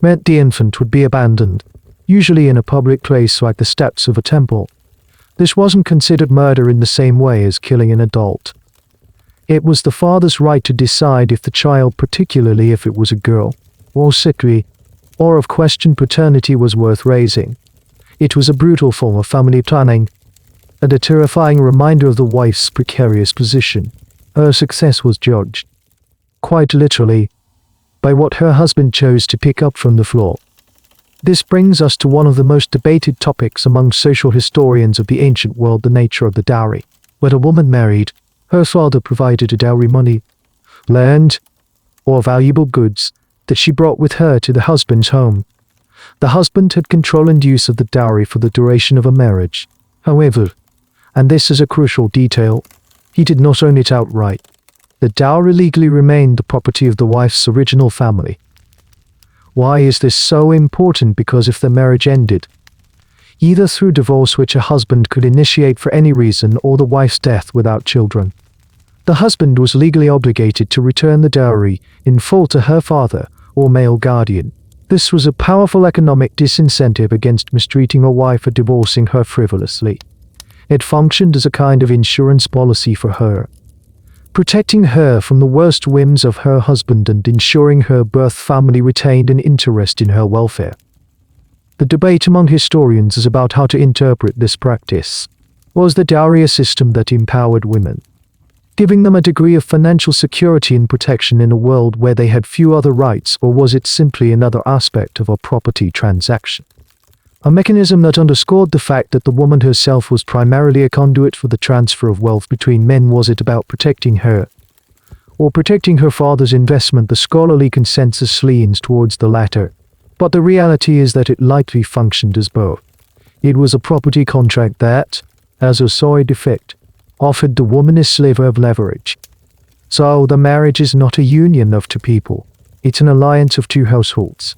S1: meant the infant would be abandoned, usually in a public place like the steps of a temple. This wasn't considered murder in the same way as killing an adult. It was the father's right to decide if the child, particularly if it was a girl, or sickly, or of questioned paternity, was worth raising. It was a brutal form of family planning, and a terrifying reminder of the wife's precarious position. Her success was judged, quite literally, by what her husband chose to pick up from the floor. This brings us to one of the most debated topics among social historians of the ancient world, the nature of the dowry. When a woman married, her father provided a dowry, money, land, or valuable goods that she brought with her to the husband's home. The husband had control and use of the dowry for the duration of a marriage. However, and this is a crucial detail, he did not own it outright. The dowry legally remained the property of the wife's original family. Why is this so important? Because if the marriage ended, either through divorce, which a husband could initiate for any reason, or the wife's death without children, the husband was legally obligated to return the dowry in full to her father or male guardian. This was a powerful economic disincentive against mistreating a wife or divorcing her frivolously. It functioned as a kind of insurance policy for her, protecting her from the worst whims of her husband and ensuring her birth family retained an interest in her welfare. The debate among historians is about how to interpret this practice. Was the dowry a system that empowered women, giving them a degree of financial security and protection in a world where they had few other rights, or was it simply another aspect of a property transaction? A mechanism that underscored the fact that the woman herself was primarily a conduit for the transfer of wealth between men. Was it about protecting her, or protecting her father's investment? The scholarly consensus leans towards the latter, but the reality is that it likely functioned as both. It was a property contract that, as a side effect, offered the woman a sliver of leverage. So the marriage is not a union of two people, it's an alliance of two households.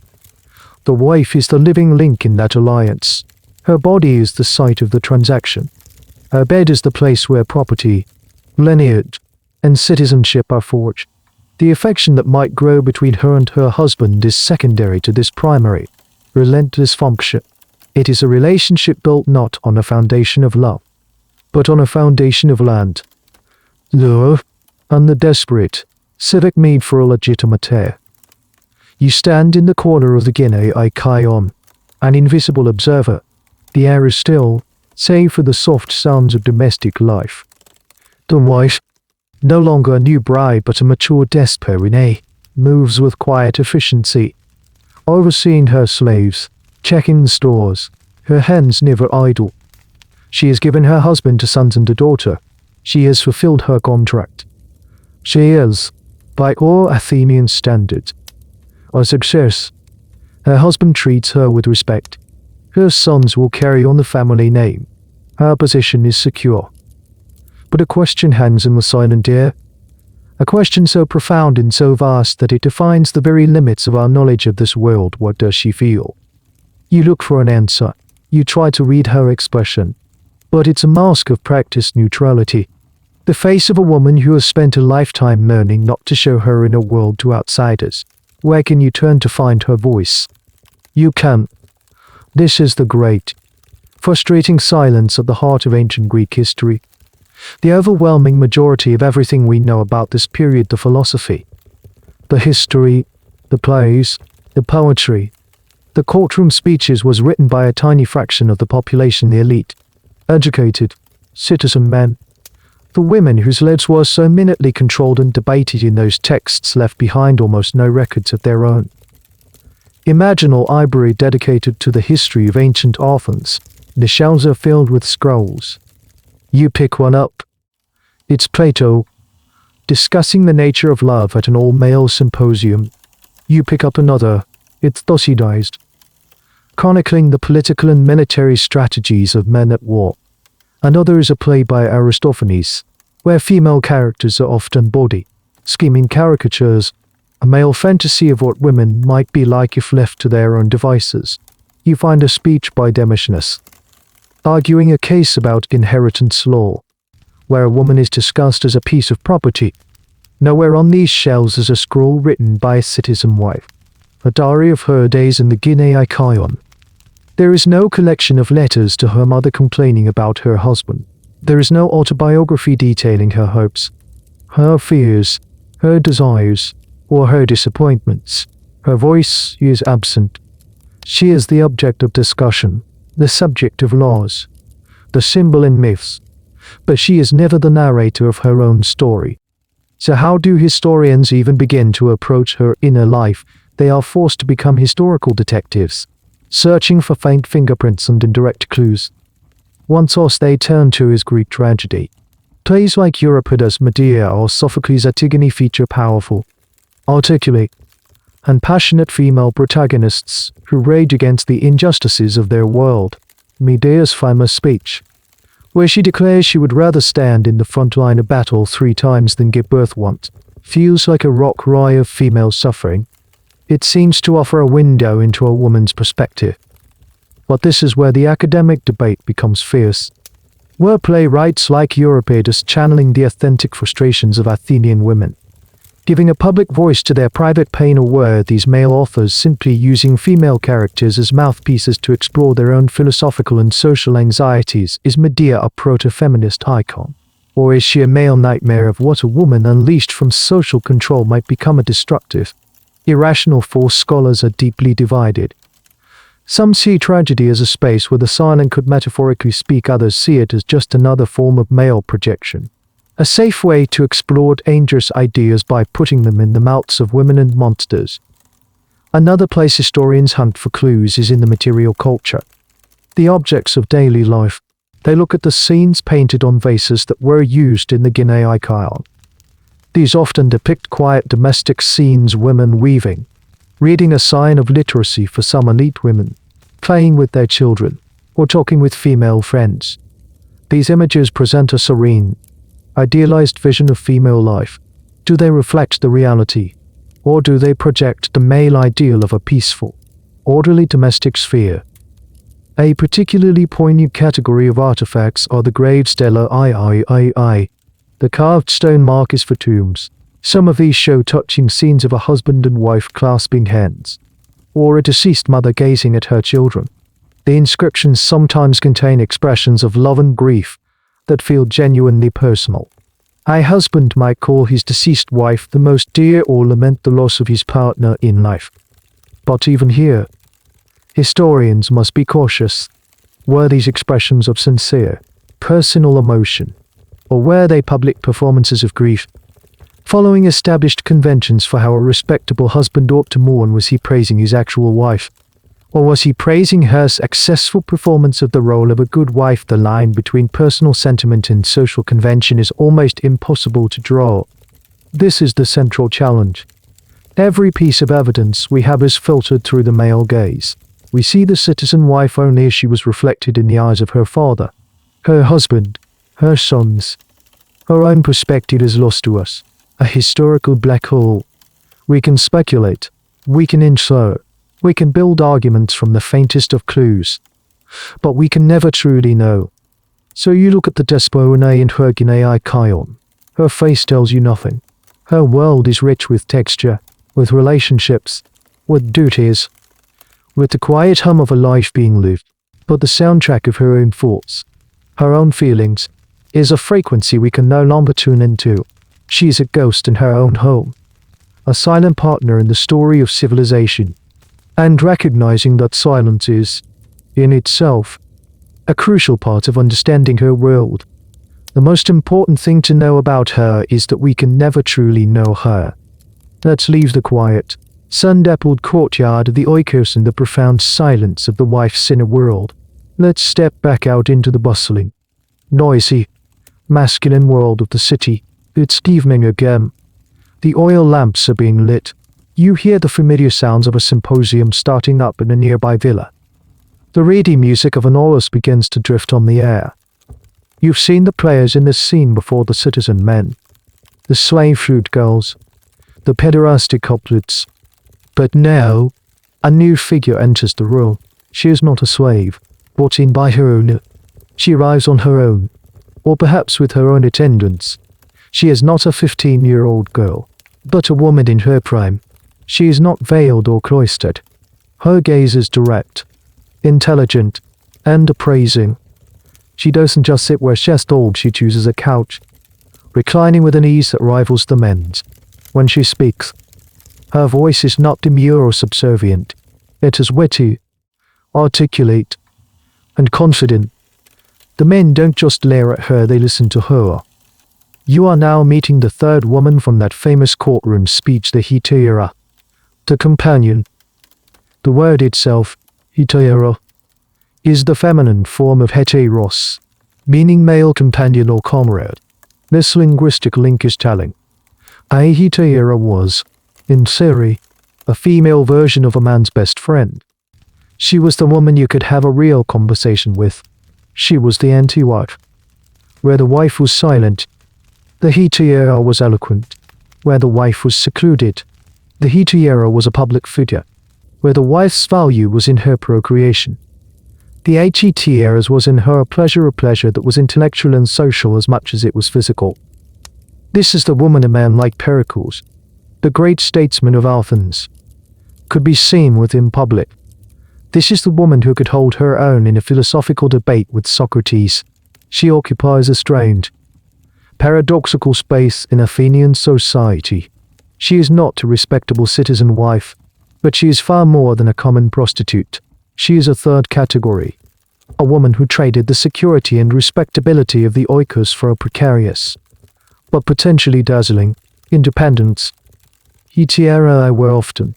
S1: The wife is the living link in that alliance. Her body is the site of the transaction. Her bed is the place where property, lineage, and citizenship are forged. The affection that might grow between her and her husband is secondary to this primary, relentless function. It is a relationship built not on a foundation of love, but on a foundation of land, lure, and the desperate, civic need for a legitimate heir. You stand in the corner of the Guinea Icon, an invisible observer. The air is still, save for the soft sounds of domestic life. The wife, no longer a new bride but a mature desperine, moves with quiet efficiency, overseeing her slaves, checking the stores, her hands never idle. She has given her husband a son and a daughter. She has fulfilled her contract. She is, by all Athenian standards, a success. Her husband treats her with respect. Her sons will carry on the family name. Her position is secure. But a question hangs in the silent air. A question so profound and so vast that it defines the very limits of our knowledge of this world. What does she feel? You look for an answer. You try to read her expression. But it's a mask of practiced neutrality. The face of a woman who has spent a lifetime learning not to show her inner world to outsiders. Where can you turn to find her voice? You can't. This is the great, frustrating silence at the heart of ancient Greek history. The overwhelming majority of everything we know about this period, the philosophy, the history, the plays, the poetry, the courtroom speeches, was written by a tiny fraction of the population, the elite, educated, citizen men. The women whose lives were so minutely controlled and debated in those texts left behind almost no records of their own. Imagine a library dedicated to the history of ancient Athens. The shelves are filled with scrolls. You pick one up. It's Plato, discussing the nature of love at an all-male symposium. You pick up another. It's Thucydides, chronicling the political and military strategies of men at war. Another is a play by Aristophanes, where female characters are often bawdy, scheming caricatures, a male fantasy of what women might be like if left to their own devices. You find a speech by Demosthenes, arguing a case about inheritance law, where a woman is discussed as a piece of property. Nowhere on these shelves is a scroll written by a citizen wife, a diary of her days in the Gyneikion. There is no collection of letters to her mother complaining about her husband. There is no autobiography detailing her hopes, her fears, her desires, or her disappointments. Her voice is absent. She is the object of discussion, the subject of laws, the symbol in myths, but she is never the narrator of her own story. So how do historians even begin to approach her inner life? They are forced to become historical detectives, searching for faint fingerprints and indirect clues. One source they turn to is Greek tragedy. Plays like Euripides' Medea or Sophocles' Antigone feature powerful, articulate, and passionate female protagonists who rage against the injustices of their world. Medea's famous speech, where she declares she would rather stand in the front line of battle 3 times than give birth once, feels like a rock cry of female suffering. It seems to offer a window into a woman's perspective. But this is where the academic debate becomes fierce. Were playwrights like Euripides channeling the authentic frustrations of Athenian women, giving a public voice to their private pain, or were these male authors simply using female characters as mouthpieces to explore their own philosophical and social anxieties? Is Medea a proto-feminist icon? Or is she a male nightmare of what a woman unleashed from social control might become? A destructive, irrational force? Scholars are deeply divided. Some see tragedy as a space where the silent could metaphorically speak, others see it as just another form of male projection, a safe way to explore dangerous ideas by putting them in the mouths of women and monsters. Another place historians hunt for clues is in the material culture, the objects of daily life. They look at the scenes painted on vases that were used in the Gyneikion. These often depict quiet domestic scenes, women weaving, reading, a sign of literacy for some elite women, playing with their children, or talking with female friends. These images present a serene, idealized vision of female life. Do they reflect the reality, or do they project the male ideal of a peaceful, orderly domestic sphere? A particularly poignant category of artifacts are the grave stela III, the carved stone markers for tombs. Some of these show touching scenes of a husband and wife clasping hands, or a deceased mother gazing at her children. The inscriptions sometimes contain expressions of love and grief that feel genuinely personal. A husband might call his deceased wife the most dear or lament the loss of his partner in life. But even here, historians must be cautious. Were these expressions of sincere, personal emotion, or were they public performances of grief, following established conventions for how a respectable husband ought to mourn? Was he praising his actual wife, or was he praising her successful performance of the role of a good wife? The line between personal sentiment and social convention is almost impossible to draw. This is the central challenge. Every piece of evidence we have is filtered through the male gaze. We see the citizen wife only as she was reflected in the eyes of her father, her husband, her sons. Her own perspective is lost to us, a historical black hole. We can speculate, we can infer, we can build arguments from the faintest of clues, but we can never truly know. So you look at the Despone and her Gyneikion. Her face tells you nothing. Her world is rich with texture, with relationships, with duties, with the quiet hum of a life being lived. but the soundtrack of her own thoughts, her own feelings, is a frequency we can no longer tune into. She is a ghost in her own home, a silent partner in the story of civilization, and recognizing that silence is, in itself, a crucial part of understanding her world. The most important thing to know about her is that we can never truly know her. Let's leave the quiet, sun-dappled courtyard of the oikos and the profound silence of the wife's inner world. Let's step back out into the bustling, noisy, masculine world of the city. It's evening again. The oil lamps are being lit. You hear the familiar sounds of a symposium starting up in a nearby villa. The reedy music of an chorus begins to drift on the air. You've seen the players in this scene before: the citizen men, the slave fruit girls, the pederastic couplets. But now, a new figure enters the room. She is not a slave, brought in by her owner. She arrives on her own, or perhaps with her own attendants. She is not a 15-year-old girl, but a woman in her prime. She is not veiled or cloistered. Her gaze is direct, intelligent, and appraising. She doesn't just sit where she's told. She chooses a couch, reclining with an ease that rivals the men's. When she speaks, her voice is not demure or subservient. It is witty, articulate, and confident. The men don't just leer at her, they listen to her. You are now meeting the third woman from that famous courtroom speech, the hetaira, the companion. The word itself, hetaira, is the feminine form of heteros, meaning male companion or comrade. This linguistic link is telling. A hetaira was, in theory, a female version of a man's best friend. She was the woman you could have a real conversation with. She was the anti-wife. Where the wife was silent, the hetaira was eloquent. Where the wife was secluded, the hetaira was a public figure. Where the wife's value was in her procreation, the hetaira was in her a pleasure that was intellectual and social as much as it was physical. This is the woman a man like Pericles, the great statesman of Athens, could be seen with in public. This is the woman who could hold her own in a philosophical debate with Socrates. She occupies a strange, paradoxical space in Athenian society. She is not a respectable citizen wife, but she is far more than a common prostitute. She is a third category, a woman who traded the security and respectability of the oikos for a precarious, but potentially dazzling, independence. Hetairae were often,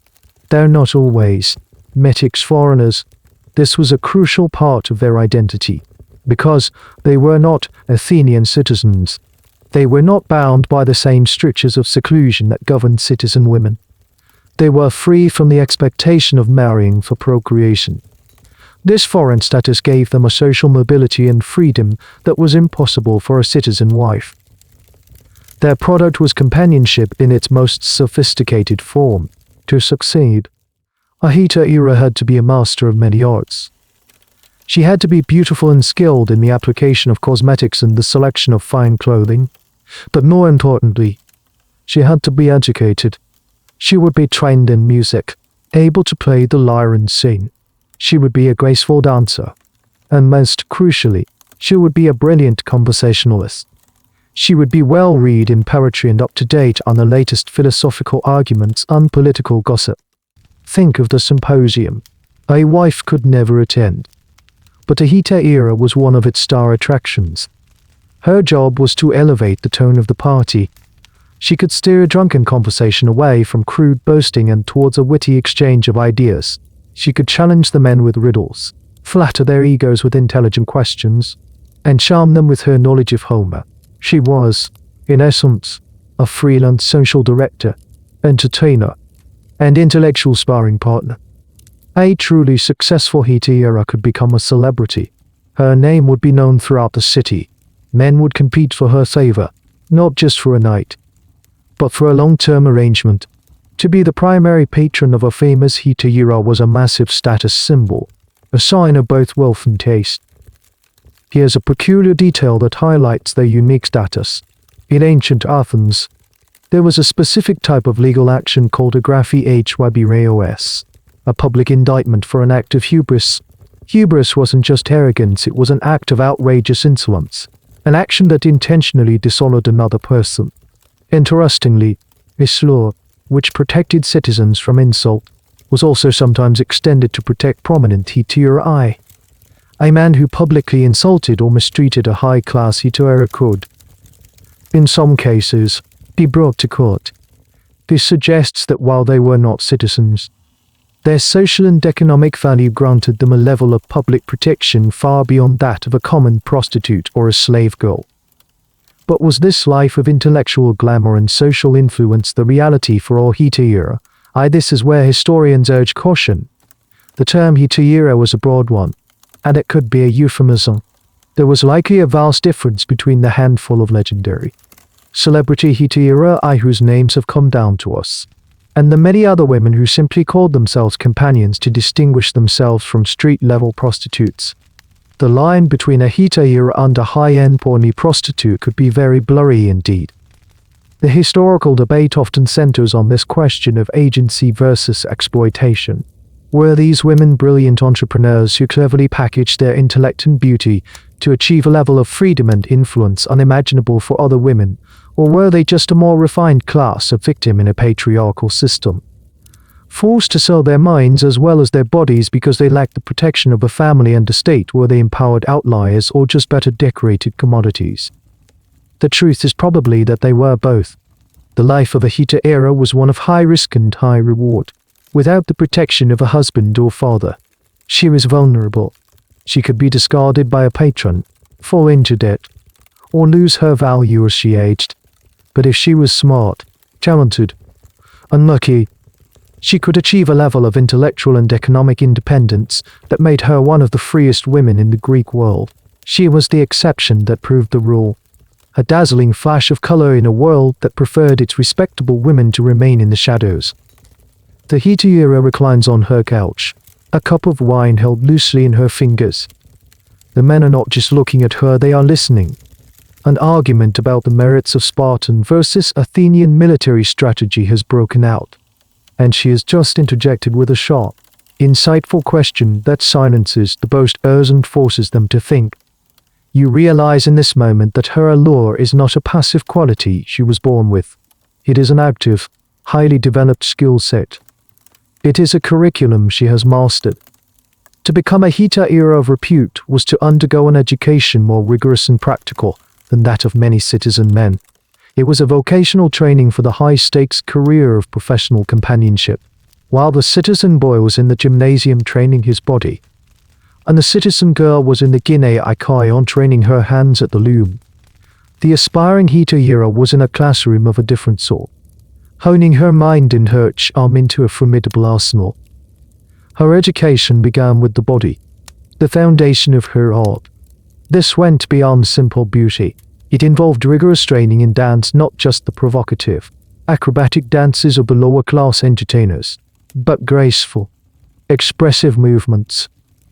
S1: though not always, metics foreigners. This was a crucial part of their identity, because they were not Athenian citizens. They were not bound by the same strictures of seclusion that governed citizen women. They were free from the expectation of marrying for procreation. This foreign status gave them a social mobility and freedom that was impossible for a citizen wife. Their product was companionship in its most sophisticated form. To succeed, a hetaira had to be a master of many arts. She had to be beautiful and skilled in the application of cosmetics and the selection of fine clothing. But more importantly, she had to be educated. She would be trained in music, able to play the lyre and sing. She would be a graceful dancer. And most crucially, she would be a brilliant conversationalist. She would be well read in poetry and up to date on the latest philosophical arguments and political gossip. Think of the symposium. A wife could never attend, but a hetaira was one of its star attractions. Her job was to elevate the tone of the party. She could steer a drunken conversation away from crude boasting and towards a witty exchange of ideas. She could challenge the men with riddles, flatter their egos with intelligent questions, and charm them with her knowledge of Homer. She was, in essence, a freelance social director, entertainer, and intellectual sparring partner. A truly successful hetaira could become a celebrity. Her name would be known throughout the city. Men would compete for her favor, not just for a night, but for a long-term arrangement. To be the primary patron of a famous hetaira was a massive status symbol, a sign of both wealth and taste. Here's a peculiar detail that highlights their unique status. In ancient Athens, there was a specific type of legal action called a graphi hybreos, a public indictment for an act of hubris. Hubris wasn't just arrogance, it was an act of outrageous insolence, an action that intentionally dishonored another person. Interestingly, this law, which protected citizens from insult, was also sometimes extended to protect prominent hetairai. A man who publicly insulted or mistreated a high-class hetairai could, in some cases, be brought to court. This suggests that while they were not citizens, their social and economic value granted them a level of public protection far beyond that of a common prostitute or a slave girl. But was this life of intellectual glamour and social influence the reality for all hetairai? This is where historians urge caution. The term hetairai was a broad one, and it could be a euphemism. There was likely a vast difference between the handful of legendary celebrity hetairai whose names have come down to us, and the many other women who simply called themselves companions to distinguish themselves from street-level prostitutes. The line between a hetairai and a high-end porny prostitute could be very blurry indeed. The historical debate often centers on this question of agency versus exploitation. Were these women brilliant entrepreneurs who cleverly packaged their intellect and beauty to achieve a level of freedom and influence unimaginable for other women, or were they just a more refined class of victim in a patriarchal system, forced to sell their minds as well as their bodies because they lacked the protection of a family and a state? Were they empowered outliers or just better decorated commodities? The truth is probably that they were both. The life of a hetairai was one of high risk and high reward. Without the protection of a husband or father, she was vulnerable. She could be discarded by a patron, fall into debt, or lose her value as she aged. But if she was smart, talented, and lucky, she could achieve a level of intellectual and economic independence that made her one of the freest women in the Greek world. She was the exception that proved the rule, a dazzling flash of color in a world that preferred its respectable women to remain in the shadows. The hetairai reclines on her couch, a cup of wine held loosely in her fingers. The men are not just looking at her, they are listening. An argument about the merits of Spartan versus Athenian military strategy has broken out, and she has just interjected with a sharp, insightful question that silences the boasters and forces them to think. You realize in this moment that her allure is not a passive quality she was born with. It is an active, highly developed skill set. It is a curriculum she has mastered. To become a hetairai of repute was to undergo an education more rigorous and practical than that of many citizen men. It was a vocational training for the high-stakes career of professional companionship, while the citizen boy was in the gymnasium training his body, and the citizen girl was in the gynaion training her hands at the loom. The aspiring hetairai was in a classroom of a different sort, honing her mind and her charm into a formidable arsenal. Her education began with the body, the foundation of her art. This went beyond simple beauty. It involved rigorous training in dance, not just the provocative, acrobatic dances of the lower-class entertainers, but graceful, expressive movements.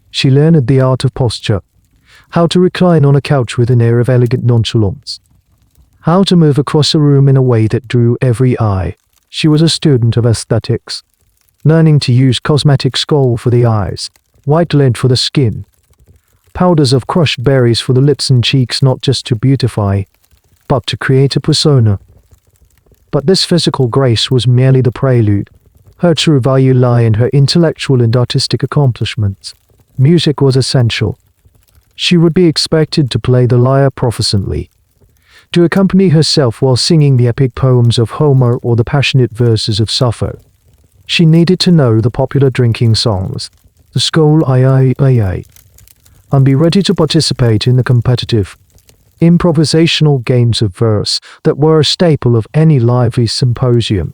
S1: She learned the art of posture, how to recline on a couch with an air of elegant nonchalance, how to move across a room in a way that drew every eye. She was a student of aesthetics, learning to use cosmetic skull for the eyes, white lint for the skin, powders of crushed berries for the lips and cheeks, not just to beautify, but to create a persona. But this physical grace was merely the prelude. Her true value lay in her intellectual and artistic accomplishments. Music was essential. She would be expected to play the lyre proficiently, to accompany herself while singing the epic poems of Homer or the passionate verses of Sappho. She needed to know the popular drinking songs, the skol I, and be ready to participate in the competitive, improvisational games of verse that were a staple of any lively symposium.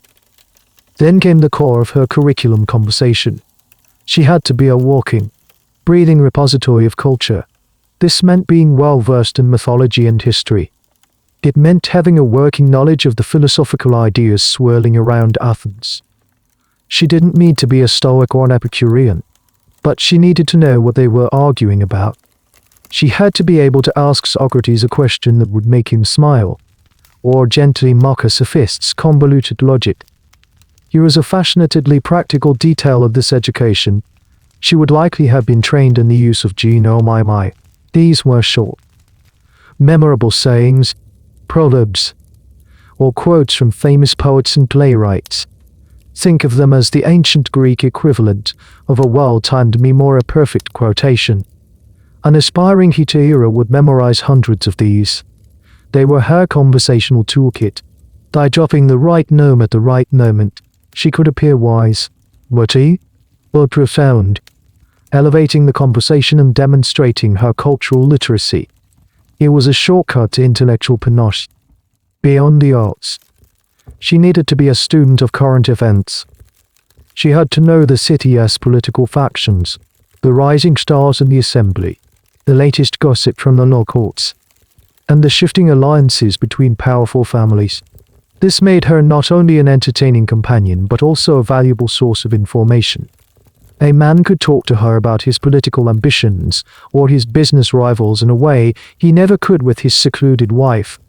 S1: Then came the core of her curriculum: conversation. She had to be a walking, breathing repository of culture. This meant being well-versed in mythology and history. It meant having a working knowledge of the philosophical ideas swirling around Athens. She didn't need to be a Stoic or an Epicurean, but she needed to know what they were arguing about. She had to be able to ask Socrates a question that would make him smile, or gently mock a sophist's convoluted logic. Here is a fascinately practical detail of this education. She would likely have been trained in the use of my. These were short, memorable sayings, proverbs, or quotes from famous poets and playwrights. Think of them as the ancient Greek equivalent of a well-timed memora perfect quotation. An aspiring hetaira would memorize hundreds of these. They were her conversational toolkit. By dropping the right noun at the right moment, she could appear wise, witty, or profound, elevating the conversation and demonstrating her cultural literacy. It was a shortcut to intellectual panache. Beyond the arts, she needed to be a student of current events. She had to know the city's political factions, the rising stars in the assembly, the latest gossip from the law courts, and the shifting alliances between powerful families. This made her not only an entertaining companion but also a valuable source of information. A man could talk to her about his political ambitions or his business rivals in a way he never could with his secluded wife.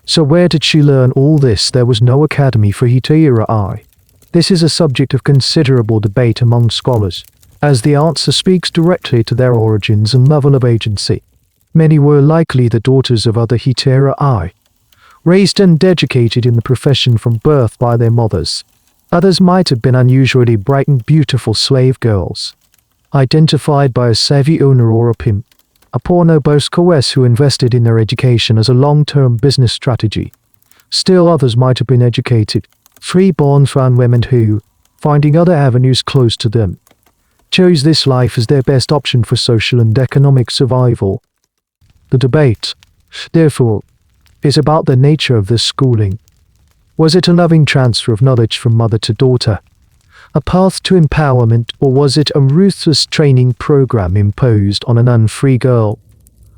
S1: So where did she learn all this? There was no academy for hetaira. This is a subject of considerable debate among scholars, as the answer speaks directly to their origins and level of agency. Many were likely the daughters of other hetaira, raised and educated in the profession from birth by their mothers. Others might have been unusually bright and beautiful slave girls, identified by a savvy owner or a pimp, a porno-boss who invested in their education as a long-term business strategy. Still others might have been educated, free-born found women who, finding other avenues close to them, chose this life as their best option for social and economic survival. The debate, therefore, is about the nature of this schooling. Was it a loving transfer of knowledge from mother to daughter, a path to empowerment, or was it a ruthless training program imposed on an unfree girl?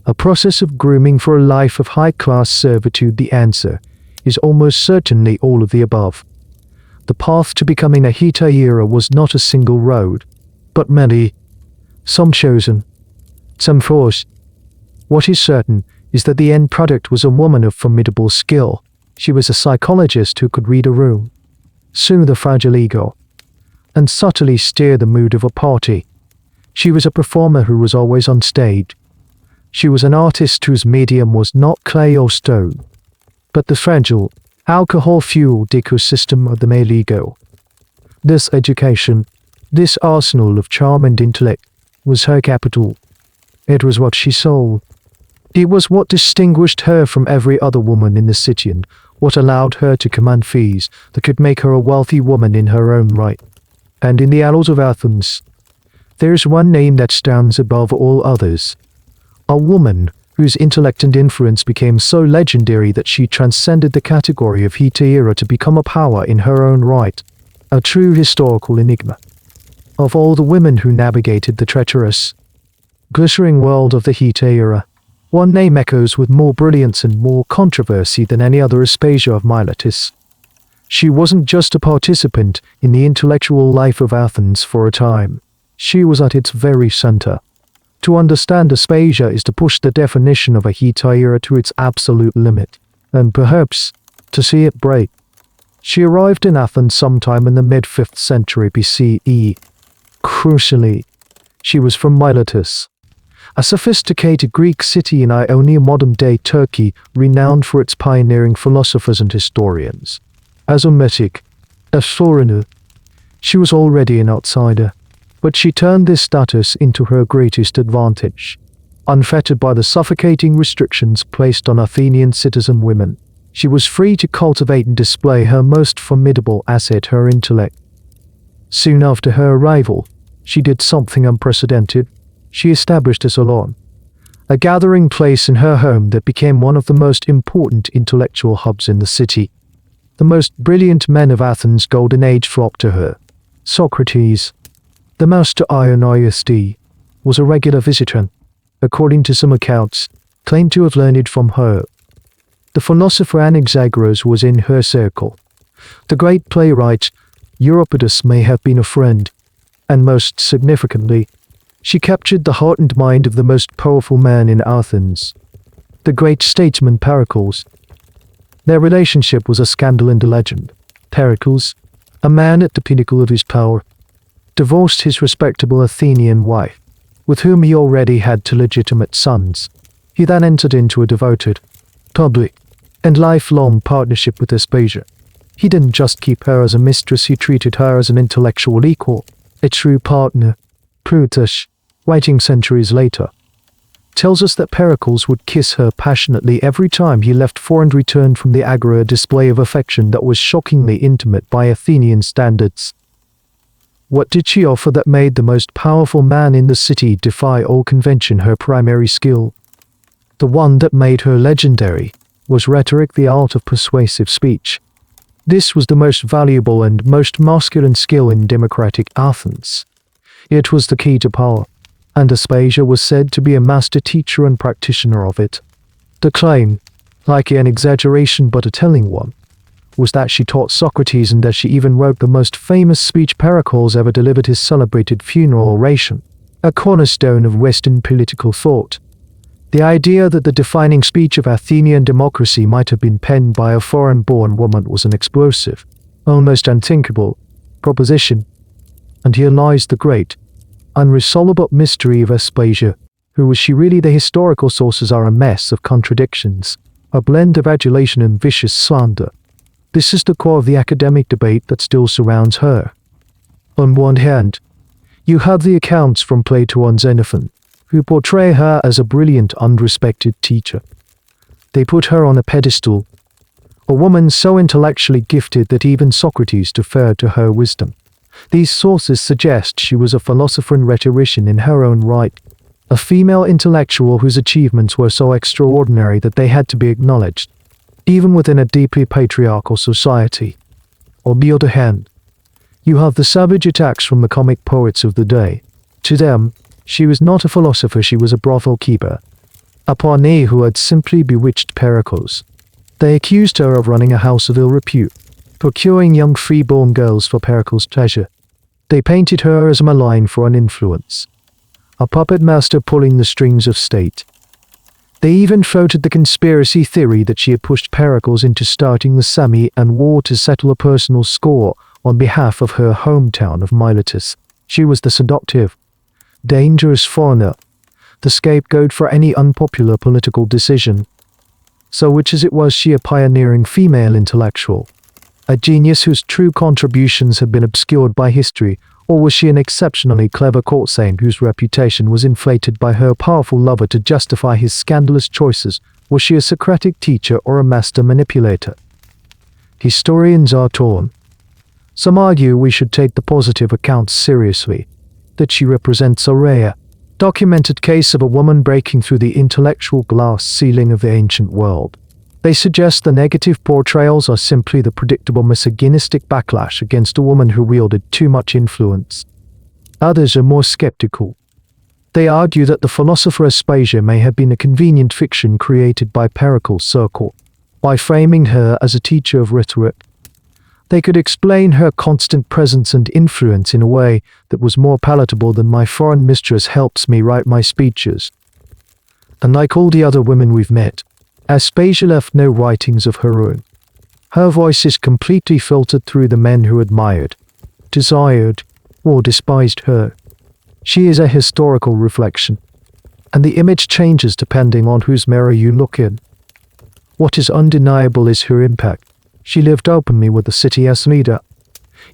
S1: A process of grooming for a life of high-class servitude? The answer is almost certainly all of the above. The path to becoming a hetaira was not a single road, but many, some chosen, some forced. What is certain is that the end product was a woman of formidable skill. She was a psychologist who could read a room, soothe a fragile ego, and subtly steer the mood of a party. She was a performer who was always on stage. She was an artist whose medium was not clay or stone, but the fragile, alcohol-fueled ecosystem of the male ego. This education, this arsenal of charm and intellect, was her capital. It was what she sold. It was what distinguished her from every other woman in the city and what allowed her to command fees that could make her a wealthy woman in her own right. And in the annals of Athens, there is one name that stands above all others. A woman whose intellect and influence became so legendary that she transcended the category of hetaira to become a power in her own right, a true historical enigma. Of all the women who navigated the treacherous, glittering world of the hetaira, one name echoes with more brilliance and more controversy than any other: Aspasia of Miletus. She wasn't just a participant in the intellectual life of Athens for a time. She was at its very center. To understand Aspasia is to push the definition of a hetaira to its absolute limit, and perhaps to see it break. She arrived in Athens sometime in the mid-5th century BCE. Crucially, she was from Miletus, a sophisticated Greek city in Ionia, modern-day Turkey, renowned for its pioneering philosophers and historians. As a metic, a foreigner, she was already an outsider, but she turned this status into her greatest advantage. Unfettered by the suffocating restrictions placed on Athenian citizen women, she was free to cultivate and display her most formidable asset, her intellect. Soon after her arrival, she did something unprecedented. She established a salon, a gathering place in her home that became one of the most important intellectual hubs in the city. The most brilliant men of Athens' golden age flocked to her. Socrates, the master Ion was a regular visitor, according to some accounts, claimed to have learned from her. The philosopher Anaxagoras was in her circle. The great playwright Euripides may have been a friend, and most significantly, she captured the heart and mind of the most powerful man in Athens, the great statesman Pericles. Their relationship was a scandal and a legend. Pericles, a man at the pinnacle of his power, divorced his respectable Athenian wife, with whom he already had two legitimate sons. He then entered into a devoted, public, and lifelong partnership with Aspasia. He didn't just keep her as a mistress, he treated her as an intellectual equal, a true partner. Plutarch, writing centuries later, tells us that Pericles would kiss her passionately every time he left for and returned from the agora, a display of affection that was shockingly intimate by Athenian standards. What did she offer that made the most powerful man in the city defy all convention? Her primary skill, the one that made her legendary, was rhetoric, the art of persuasive speech. This was the most valuable and most masculine skill in democratic Athens. It was the key to power, and Aspasia was said to be a master teacher and practitioner of it. The claim, like an exaggeration but a telling one, was that she taught Socrates and that she even wrote the most famous speech Pericles ever delivered, his celebrated funeral oration, a cornerstone of Western political thought. The idea that the defining speech of Athenian democracy might have been penned by a foreign-born woman was an explosive, almost unthinkable, proposition. And here lies the great, unresolvable mystery of Aspasia. Who was she really? The historical sources are a mess of contradictions, a blend of adulation and vicious slander. This is the core of the academic debate that still surrounds her. On one hand, you have the accounts from Plato and Xenophon, who portray her as a brilliant, unrespected teacher. They put her on a pedestal, a woman so intellectually gifted that even Socrates deferred to her wisdom. These sources suggest she was a philosopher and rhetorician in her own right, a female intellectual whose achievements were so extraordinary that they had to be acknowledged, even within a deeply patriarchal society. On the other hand, you have the savage attacks from the comic poets of the day. To them, she was not a philosopher, she was a brothel keeper, a pawnee who had simply bewitched Pericles. They accused her of running a house of ill repute, procuring young freeborn girls for Pericles' pleasure. They painted her as malign for an influence, a puppet master pulling the strings of state. They even floated the conspiracy theory that she had pushed Pericles into starting the Samian War to settle a personal score on behalf of her hometown of Miletus. She was the seductive, dangerous foreigner, the scapegoat for any unpopular political decision. So which as it was she a pioneering female intellectual, a genius whose true contributions had been obscured by history, or was she an exceptionally clever courtesan whose reputation was inflated by her powerful lover to justify his scandalous choices? Was she a Socratic teacher or a master manipulator? Historians are torn. Some argue we should take the positive accounts seriously, that she represents a rare, documented case of a woman breaking through the intellectual glass ceiling of the ancient world. They suggest the negative portrayals are simply the predictable misogynistic backlash against a woman who wielded too much influence. Others are more skeptical. They argue that the philosopher Aspasia may have been a convenient fiction created by Pericles' circle. By framing her as a teacher of rhetoric, they could explain her constant presence and influence in a way that was more palatable than my foreign mistress helps me write my speeches. And like all the other women we've met, Aspasia left no writings of her own. Her voice is completely filtered through the men who admired, desired, or despised her. She is a historical reflection, and the image changes depending on whose mirror you look in. What is undeniable is her impact. She lived openly with the city as leader,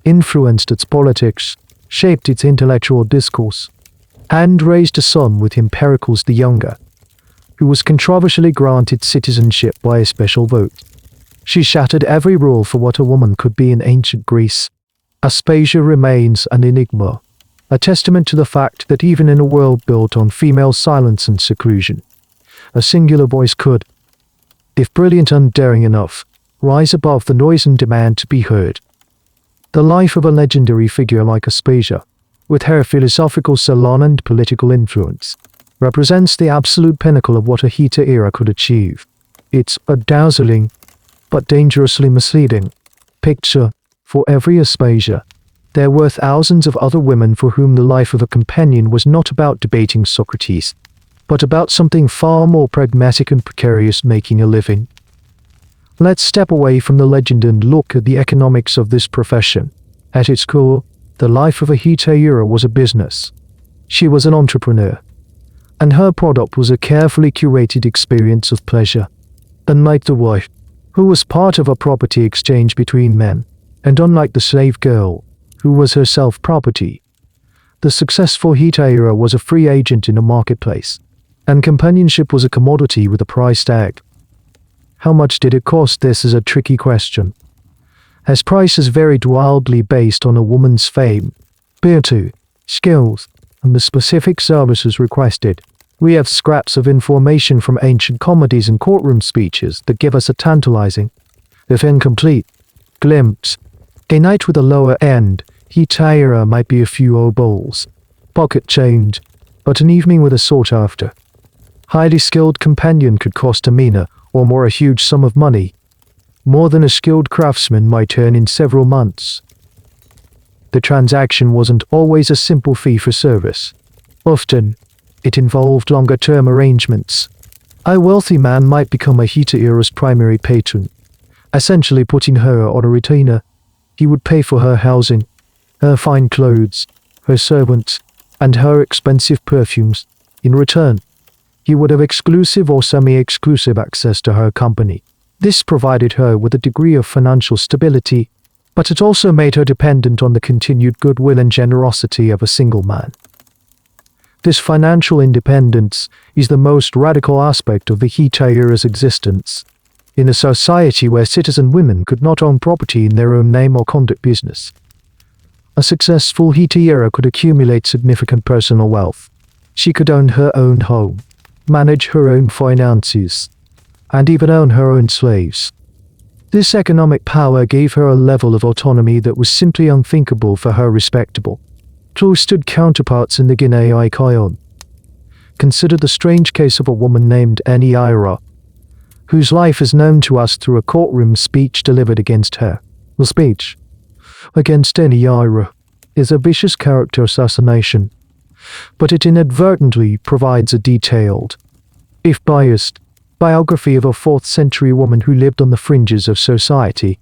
S1: influenced its politics, shaped its intellectual discourse, and raised a son with him, Pericles the Younger, who was controversially granted citizenship by a special vote. She shattered every rule for what a woman could be in ancient Greece. Aspasia remains an enigma, a testament to the fact that even in a world built on female silence and seclusion, a singular voice could, if brilliant and daring enough, rise above the noise and demand to be heard. The life of a legendary figure like Aspasia, with her philosophical salon and political influence, represents the absolute pinnacle of what a Heta era could achieve. It's a dazzling, but dangerously misleading, picture. For every Aspasia, there were thousands of other women for whom the life of a companion was not about debating Socrates, but about something far more pragmatic and precarious, making a living. Let's step away from the legend and look at the economics of this profession. At its core, The life of a Hetaira was a business. She was an entrepreneur, and her product was a carefully curated experience of pleasure. Unlike the wife, who was part of a property exchange between men, and unlike the slave girl, who was herself property, the successful Hetaira was a free agent in a marketplace, and companionship was a commodity with a price tag. How much did it cost? This is a tricky question, as prices varied wildly based on a woman's fame, beauty, skills, and the specific services requested. We have scraps of information from ancient comedies and courtroom speeches that give us a tantalizing, if incomplete, glimpse. A night with a lower end Hetaira might be a few obols, pocket change, but an evening with a sought-after, highly skilled companion could cost a mina or more a huge sum of money, more than a skilled craftsman might earn in several months. The transaction wasn't always a simple fee for service. Often, it involved longer-term arrangements. A wealthy man might become a Hetaira's primary patron, essentially putting her on a retainer. He would pay for her housing, her fine clothes, her servants, and her expensive perfumes. In return, he would have exclusive or semi-exclusive access to her company. This provided her with a degree of financial stability, but it also made her dependent on the continued goodwill and generosity of a single man. This financial independence is the most radical aspect of the Hetaira's existence. In a society where citizen women could not own property in their own name or conduct business, a successful Hetaira could accumulate significant personal wealth. She could own her own home, manage her own finances, and even own her own slaves. This economic power gave her a level of autonomy that was simply unthinkable for her respectable, cloistered counterparts in the Guinea Icon. Consider the strange case of a woman named Neaira, whose life is known to us through a courtroom speech delivered against her. The speech against Neaira is a vicious character assassination, but it inadvertently provides a detailed, if biased, biography of a 4th century woman who lived on the fringes of society.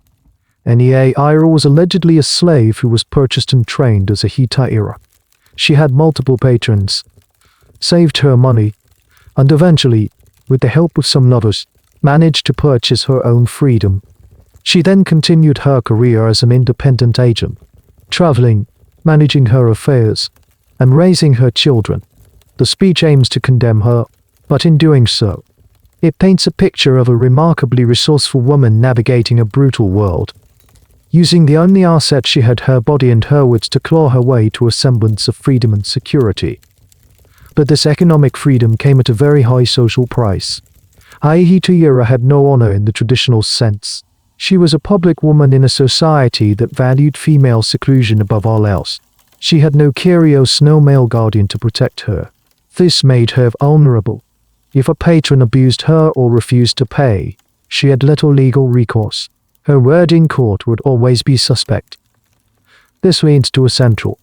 S1: Neaira was allegedly a slave who was purchased and trained as a Hetaira. She had multiple patrons, saved her money, and eventually, with the help of some lovers, managed to purchase her own freedom. She then continued her career as an independent agent, traveling, managing her affairs, and raising her children. The speech aims to condemn her, but in doing so, it paints a picture of a remarkably resourceful woman navigating a brutal world, using the only asset she had, her body and her wits, to claw her way to a semblance of freedom and security. But this economic freedom came at a very high social price. Hetaira had no honor in the traditional sense. She was a public woman in a society that valued female seclusion above all else. She had no curious, no male guardian to protect her. This made her vulnerable. If a patron abused her or refused to pay, she had little legal recourse. Her word in court would always be suspect. This leads to a central,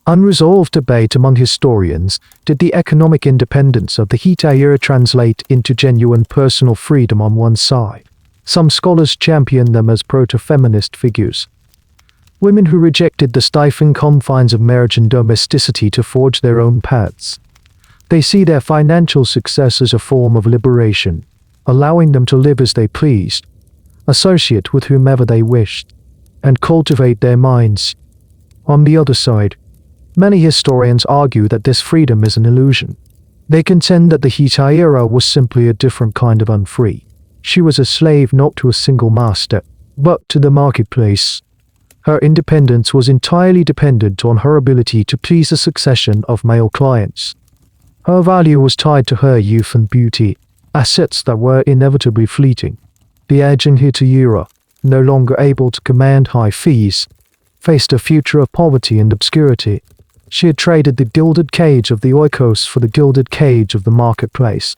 S1: unresolved debate among historians. Did the economic independence of the Hetaira translate into genuine personal freedom on one side? Some scholars champion them as proto-feminist figures, women who rejected the stifling confines of marriage and domesticity to forge their own paths. They see their financial success as a form of liberation, allowing them to live as they pleased, associate with whomever they wished, and cultivate their minds. On the other side, many historians argue that this freedom is an illusion. They contend that the Hetaira was simply a different kind of unfree. She was a slave not to a single master, but to the marketplace. Her independence was entirely dependent on her ability to please a succession of male clients. Her value was tied to her youth and beauty, assets that were inevitably fleeting. The aging Hetaira, no longer able to command high fees, faced a future of poverty and obscurity. She had traded the gilded cage of the oikos for the gilded cage of the marketplace.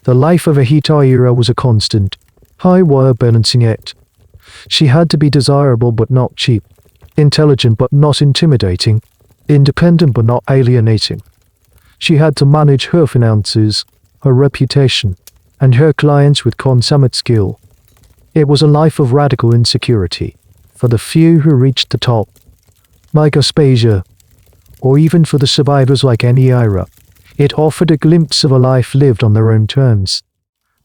S1: The life of a Hetaira was a constant, high-wire balancing act. She had to be desirable but not cheap, intelligent but not intimidating, independent but not alienating. She had to manage her finances, her reputation, and her clients with consummate skill. It was a life of radical insecurity, for the few who reached the top. like Aspasia, or even for the survivors like Eniira. It offered a glimpse of a life lived on their own terms.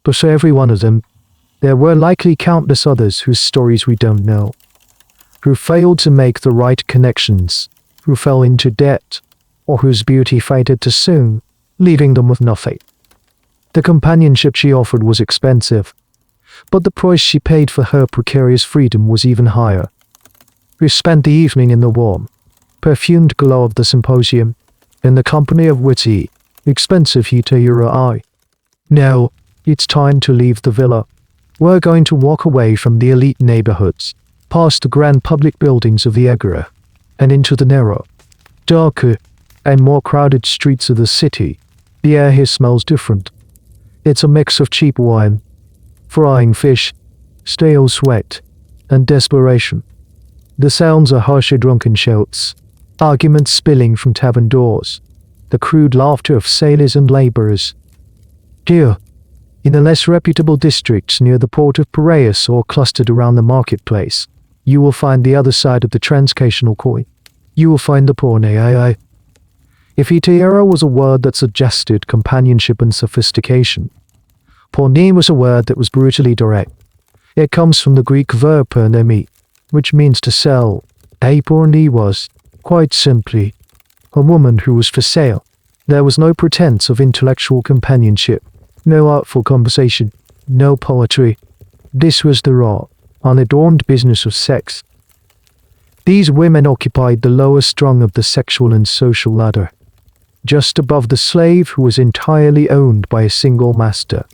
S1: But for every one of them, there were likely countless others whose stories we don't know, who failed to make the right connections, who fell into debt, or whose beauty faded too soon, leaving them with nothing. The companionship she offered was expensive, but the price she paid for her precarious freedom was even higher. We spent the evening in the warm, perfumed glow of the symposium, in the company of witty, expensive hetairai. Now, it's time to leave the villa. We're going to walk away from the elite neighborhoods, past the grand public buildings of the Agora, and into the narrow, darker, and more crowded streets of the city. The air here smells different. It's a mix of cheap wine, frying fish, stale sweat, and desperation. The sounds are harsher drunken shouts, arguments spilling from tavern doors, the crude laughter of sailors and laborers. Here, in the less reputable districts near the port of Piraeus or clustered around the marketplace, you will find the other side of the transcational coin. You will find the pornei. If hetairai was a word that suggested companionship and sophistication, porne was a word that was brutally direct. It comes from the Greek verb pornemi, which means to sell. A porne was, quite simply, a woman who was for sale. There was no pretense of intellectual companionship, no artful conversation, no poetry. This was the raw, unadorned business of sex. These women occupied the lowest rung of the sexual and social ladder, just above the slave who was entirely owned by a single master.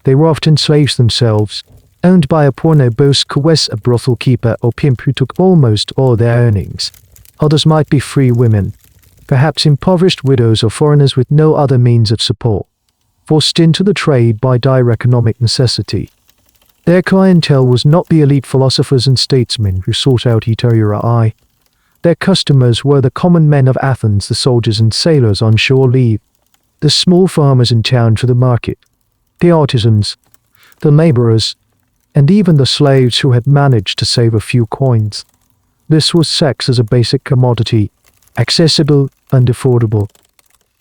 S1: They were often slaves themselves, owned by a porno boss, a brothel keeper or pimp who took almost all their earnings. Others might be free women, perhaps impoverished widows or foreigners with no other means of support, forced into the trade by dire economic necessity. Their clientele was not the elite philosophers and statesmen who sought out hetairai. Their customers were the common men of Athens, the soldiers and sailors on shore leave, the small farmers in town for the market, the artisans, the laborers, and even the slaves who had managed to save a few coins. This was sex as a basic commodity, accessible and affordable.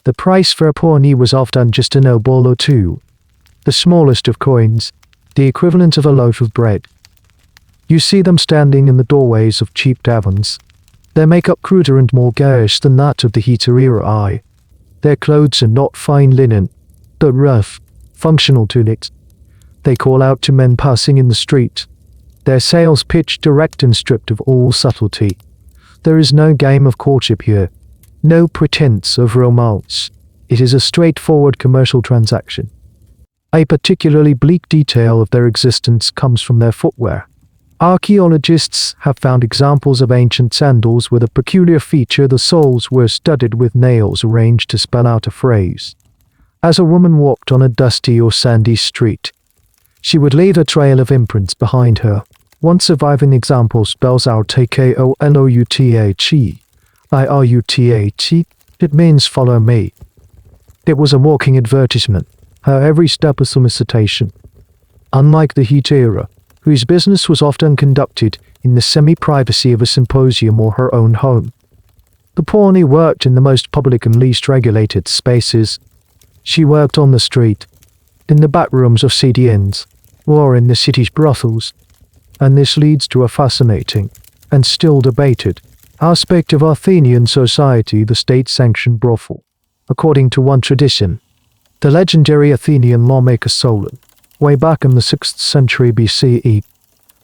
S1: The price for a porne was often just an obol or two, the smallest of coins, the equivalent of a loaf of bread. You see them standing in the doorways of cheap taverns, their makeup cruder and more garish than that of the hetairai. Their clothes are not fine linen, but rough, functional tunics. They call out to men passing in the street, their sales pitch direct and stripped of all subtlety. There is no game of courtship here, no pretense of romance. It is a straightforward commercial transaction. A particularly bleak detail of their existence comes from their footwear. Archaeologists have found examples of ancient sandals with a peculiar feature: the soles were studded with nails arranged to spell out a phrase. As a woman walked on a dusty or sandy street, she would leave a trail of imprints behind her. One surviving example spells out KOLOUTHE. It means follow me. It was a walking advertisement. Her every step a solicitation. Unlike the hetairai, whose business was often conducted in the semi-privacy of a symposium or her own home, the porne worked in the most public and least regulated spaces. She worked on the street, in the back rooms of city inns, or in the city's brothels. And this leads to a fascinating, and still debated, aspect of Athenian society: the state-sanctioned brothel. According to one tradition, the legendary Athenian lawmaker Solon, way back in the 6th century BCE,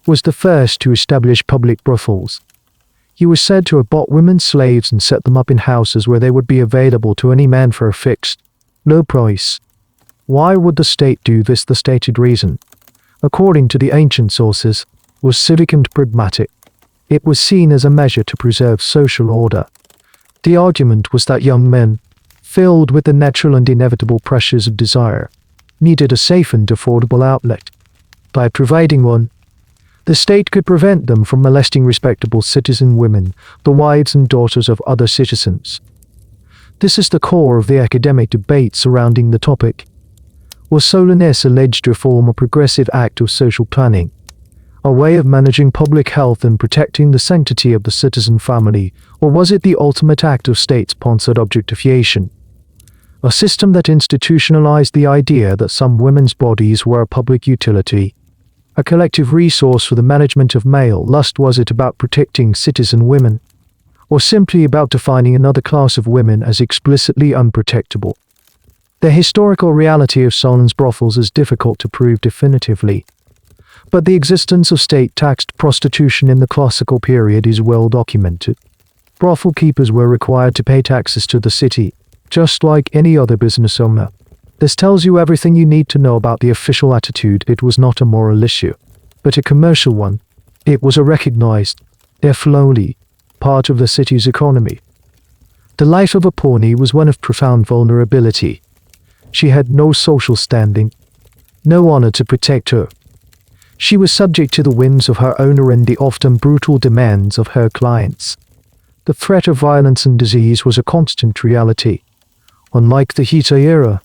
S1: was the first to establish public brothels. He was said to have bought women slaves and set them up in houses where they would be available to any man for a fixed, low price. Why would the state do this? The stated reason, according to the ancient sources, was civic and pragmatic. It was seen as a measure to preserve social order. The argument was that young men, filled with the natural and inevitable pressures of desire, needed a safe and affordable outlet. By providing one, the state could prevent them from molesting respectable citizen women, the wives and daughters of other citizens. This is the core of the academic debate surrounding the topic. Was Solon's alleged reform a progressive act of social planning, A way of managing public health and protecting the sanctity of the citizen family, or was it the ultimate act of state-sponsored objectification? A system that institutionalized the idea that some women's bodies were a public utility, a collective resource for the management of male lust. Was it about protecting citizen women, or simply about defining another class of women as explicitly unprotectable? The historical reality of Solon's brothels is difficult to prove definitively, but the existence of state-taxed prostitution in the classical period is well documented. Brothel keepers were required to pay taxes to the city, just like any other business owner. This tells you everything you need to know about the official attitude. It was not a moral issue, but a commercial one. It was a recognized, if lowly, part of the city's economy. The life of a pawnee was one of profound vulnerability. She had no social standing, no honor to protect her. She was subject to the whims of her owner and the often brutal demands of her clients. The threat of violence and disease was a constant reality. Unlike the Heta era,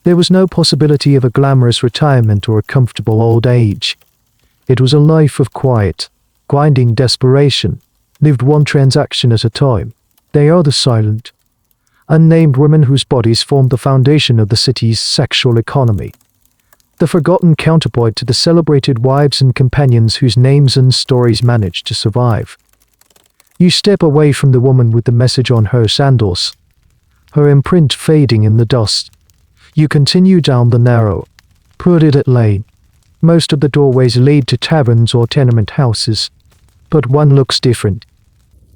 S1: there was no possibility of a glamorous retirement or a comfortable old age. It was a life of quiet, grinding desperation, lived one transaction at a time. They are the silent, unnamed women whose bodies formed the foundation of the city's sexual economy. The forgotten counterpart to the celebrated wives and companions whose names and stories managed to survive. You step away from the woman with the message on her sandals, her imprint fading in the dust. You continue down the narrow, crowded lane. Most of the doorways lead to taverns or tenement houses, but one looks different.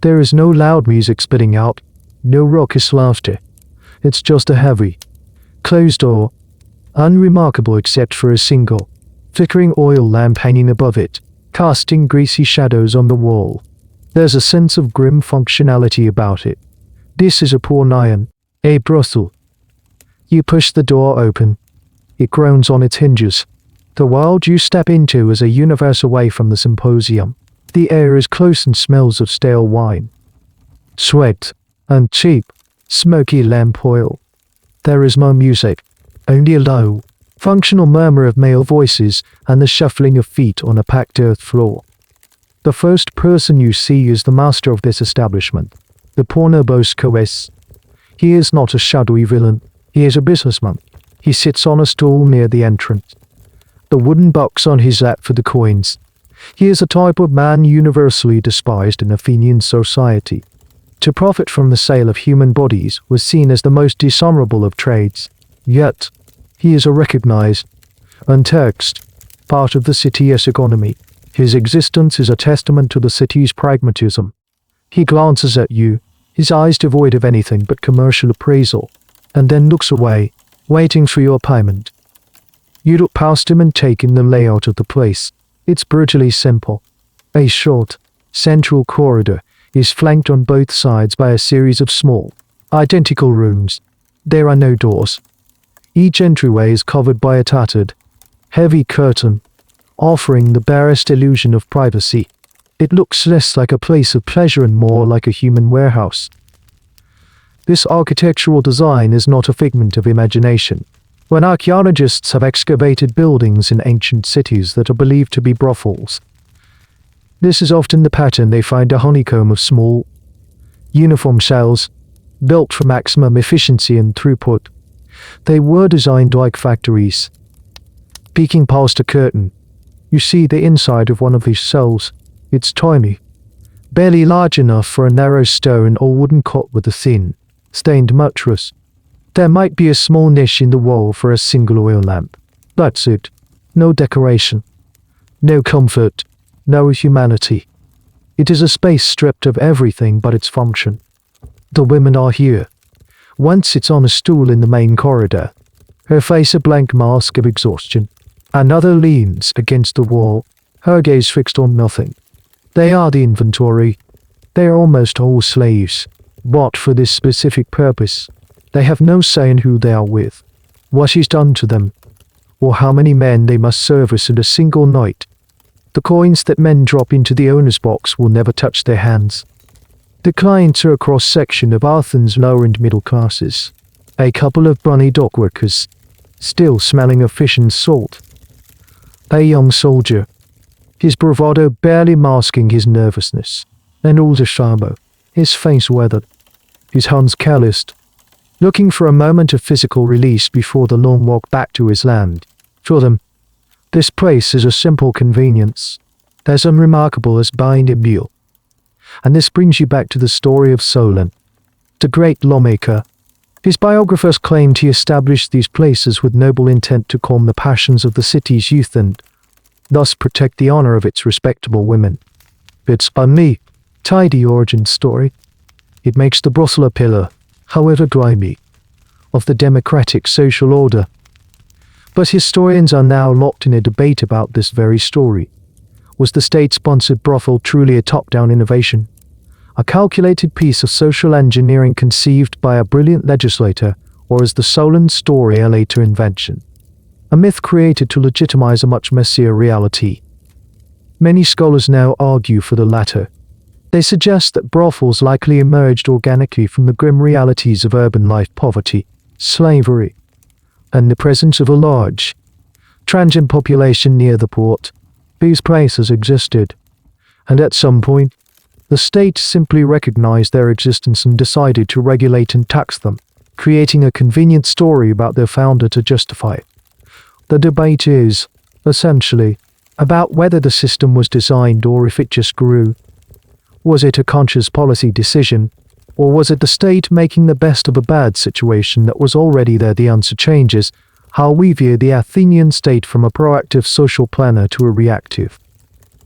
S1: There is no loud music spitting out, no raucous laughter. It's just a heavy, closed door, unremarkable except for a single, flickering oil lamp hanging above it, casting greasy shadows on the wall. There's a sense of grim functionality about it. This is a pawn, a brothel. You push the door open. It groans on its hinges. The world you step into is a universe away from the symposium. The air is close and smells of stale wine, sweat, and cheap, smoky lamp oil. There is no music, only a low, functional murmur of male voices and the shuffling of feet on a packed earth floor. The first person you see is the master of this establishment, the Porno Boscoes. He is not a shadowy villain, he is a businessman. He sits on a stool near the entrance, the wooden box on his lap for the coins. He is a type of man universally despised in Athenian society. To profit from the sale of human bodies was seen as the most dishonorable of trades. Yet, he is a recognized, untaxed, part of the city's economy. His existence is a testament to the city's pragmatism. He glances at you, his eyes devoid of anything but commercial appraisal, and then looks away, waiting for your payment. You look past him and take in the layout of the place. It's brutally simple. A short, central corridor is flanked on both sides by a series of small, identical rooms. There are no doors. Each entryway is covered by a tattered, heavy curtain, offering the barest illusion of privacy. It looks less like a place of pleasure and more like a human warehouse. This architectural design is not a figment of imagination. When archaeologists have excavated buildings in ancient cities that are believed to be brothels, this is often the pattern they find: a honeycomb of small, uniform cells, built for maximum efficiency and throughput. They were designed like factories. Peeking past a curtain, you see the inside of one of these cells. It's tiny, barely large enough for a narrow stone or wooden cot with a thin, stained mattress. There might be a small niche in the wall for a single oil lamp. That's it. No decoration. No comfort. No humanity. It is a space stripped of everything but its function. The women are here. One sits on a stool in the main corridor, her face a blank mask of exhaustion. Another leans against the wall, her gaze fixed on nothing. They are the inventory. They are almost all slaves, bought for this specific purpose. They have no say in who they are with, what is done to them, or how many men they must service in a single night. The coins that men drop into the owner's box will never touch their hands. The clients are a cross-section of Athens' lower and middle classes. A couple of brawny dockworkers, still smelling of fish and salt. A young soldier, his bravado barely masking his nervousness, and all the shadow, his face weathered, his hands calloused, looking for a moment of physical release before the long walk back to his land. For them, this place is a simple convenience, as unremarkable as buying a meal. And this brings you back to the story of Solon, the great lawmaker. His biographers claimed he established these places with noble intent to calm the passions of the city's youth and thus protect the honor of its respectable women. It's a neat, tidy origin story. It makes the brothel a pillar, however grimy, of the democratic social order. But historians are now locked in a debate about this very story. Was the state-sponsored brothel truly a top-down innovation? A calculated piece of social engineering conceived by a brilliant legislator, or is the Solon story a later invention? A myth created to legitimize a much messier reality. Many scholars now argue for the latter. They suggest that brothels likely emerged organically from the grim realities of urban life, poverty, slavery, and the presence of a large, transient population near the port. These places existed, and at some point, the state simply recognized their existence and decided to regulate and tax them, creating a convenient story about their founder to justify it. The debate is, essentially, about whether the system was designed or if it just grew. Was it a conscious policy decision, or was it the state making the best of a bad situation that was already there? The answer changes how we view the Athenian state from a proactive social planner to a reactive,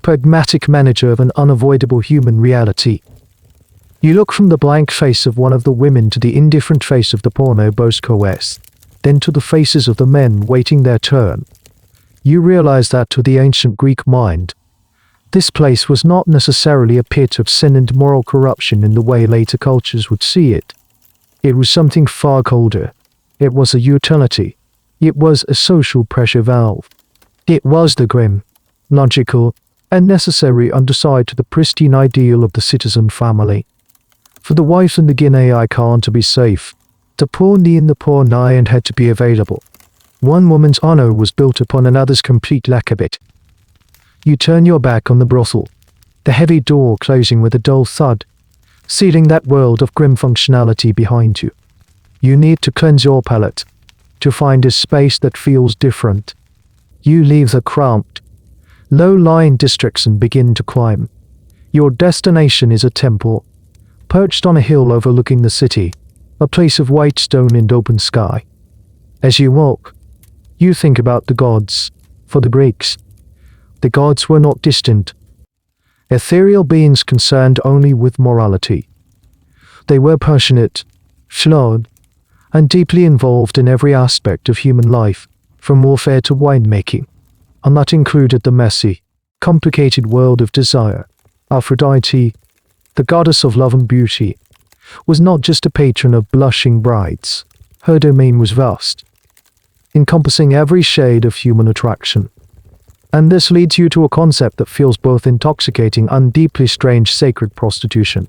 S1: pragmatic manager of an unavoidable human reality. You look from the blank face of one of the women to the indifferent face of the porno both coerced, then to the faces of the men waiting their turn. You realize that to the ancient Greek mind, this place was not necessarily a pit of sin and moral corruption in the way later cultures would see it. It was something far colder. It was a utility. It was a social pressure valve. It was the grim, logical, and necessary underside to the pristine ideal of the citizen family. For the wife and the guinea icon to be safe, the poor knee and the poor nigh and had to be available. One woman's honor was built upon another's complete lack of it. You turn your back on the brothel, the heavy door closing with a dull thud, sealing that world of grim functionality behind you. You need to cleanse your palate, to find a space that feels different. You leave the cramped, low-lying districts and begin to climb. Your destination is a temple, perched on a hill overlooking the city, a place of white stone and open sky. As you walk, you think about the gods. For the Greeks, the gods were not distant, ethereal beings concerned only with morality. They were passionate, flawed, and deeply involved in every aspect of human life, from warfare to winemaking, and that included the messy, complicated world of desire. Aphrodite, the goddess of love and beauty, was not just a patron of blushing brides. Her domain was vast, encompassing every shade of human attraction. And this leads you to a concept that feels both intoxicating and deeply strange: sacred prostitution.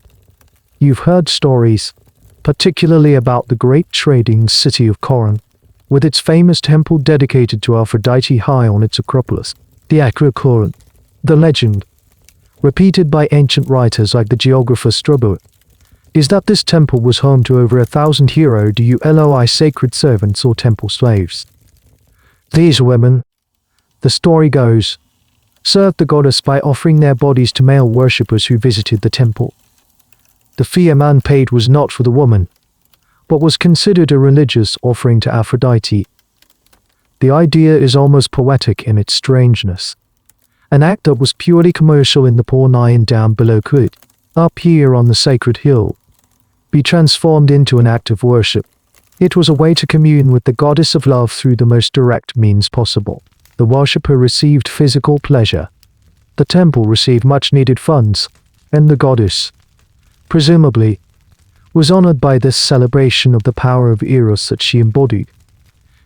S1: You've heard stories, particularly about the great trading city of Corinth, with its famous temple dedicated to Aphrodite high on its Acropolis, the Acrocorinth. The legend, repeated by ancient writers like the geographer Strabo, is that this temple was home to over 1,000 hero-doulos sacred servants or temple slaves. These women, the story goes, served the goddess by offering their bodies to male worshippers who visited the temple. The fee a man paid was not for the woman, but was considered a religious offering to Aphrodite. The idea is almost poetic in its strangeness. An act that was purely commercial in the poor nigh and down below could, up here on the sacred hill, be transformed into an act of worship. It was a way to commune with the goddess of love through the most direct means possible. The worshipper received physical pleasure. The temple received much-needed funds, and the goddess, presumably, was honored by this celebration of the power of Eros that she embodied.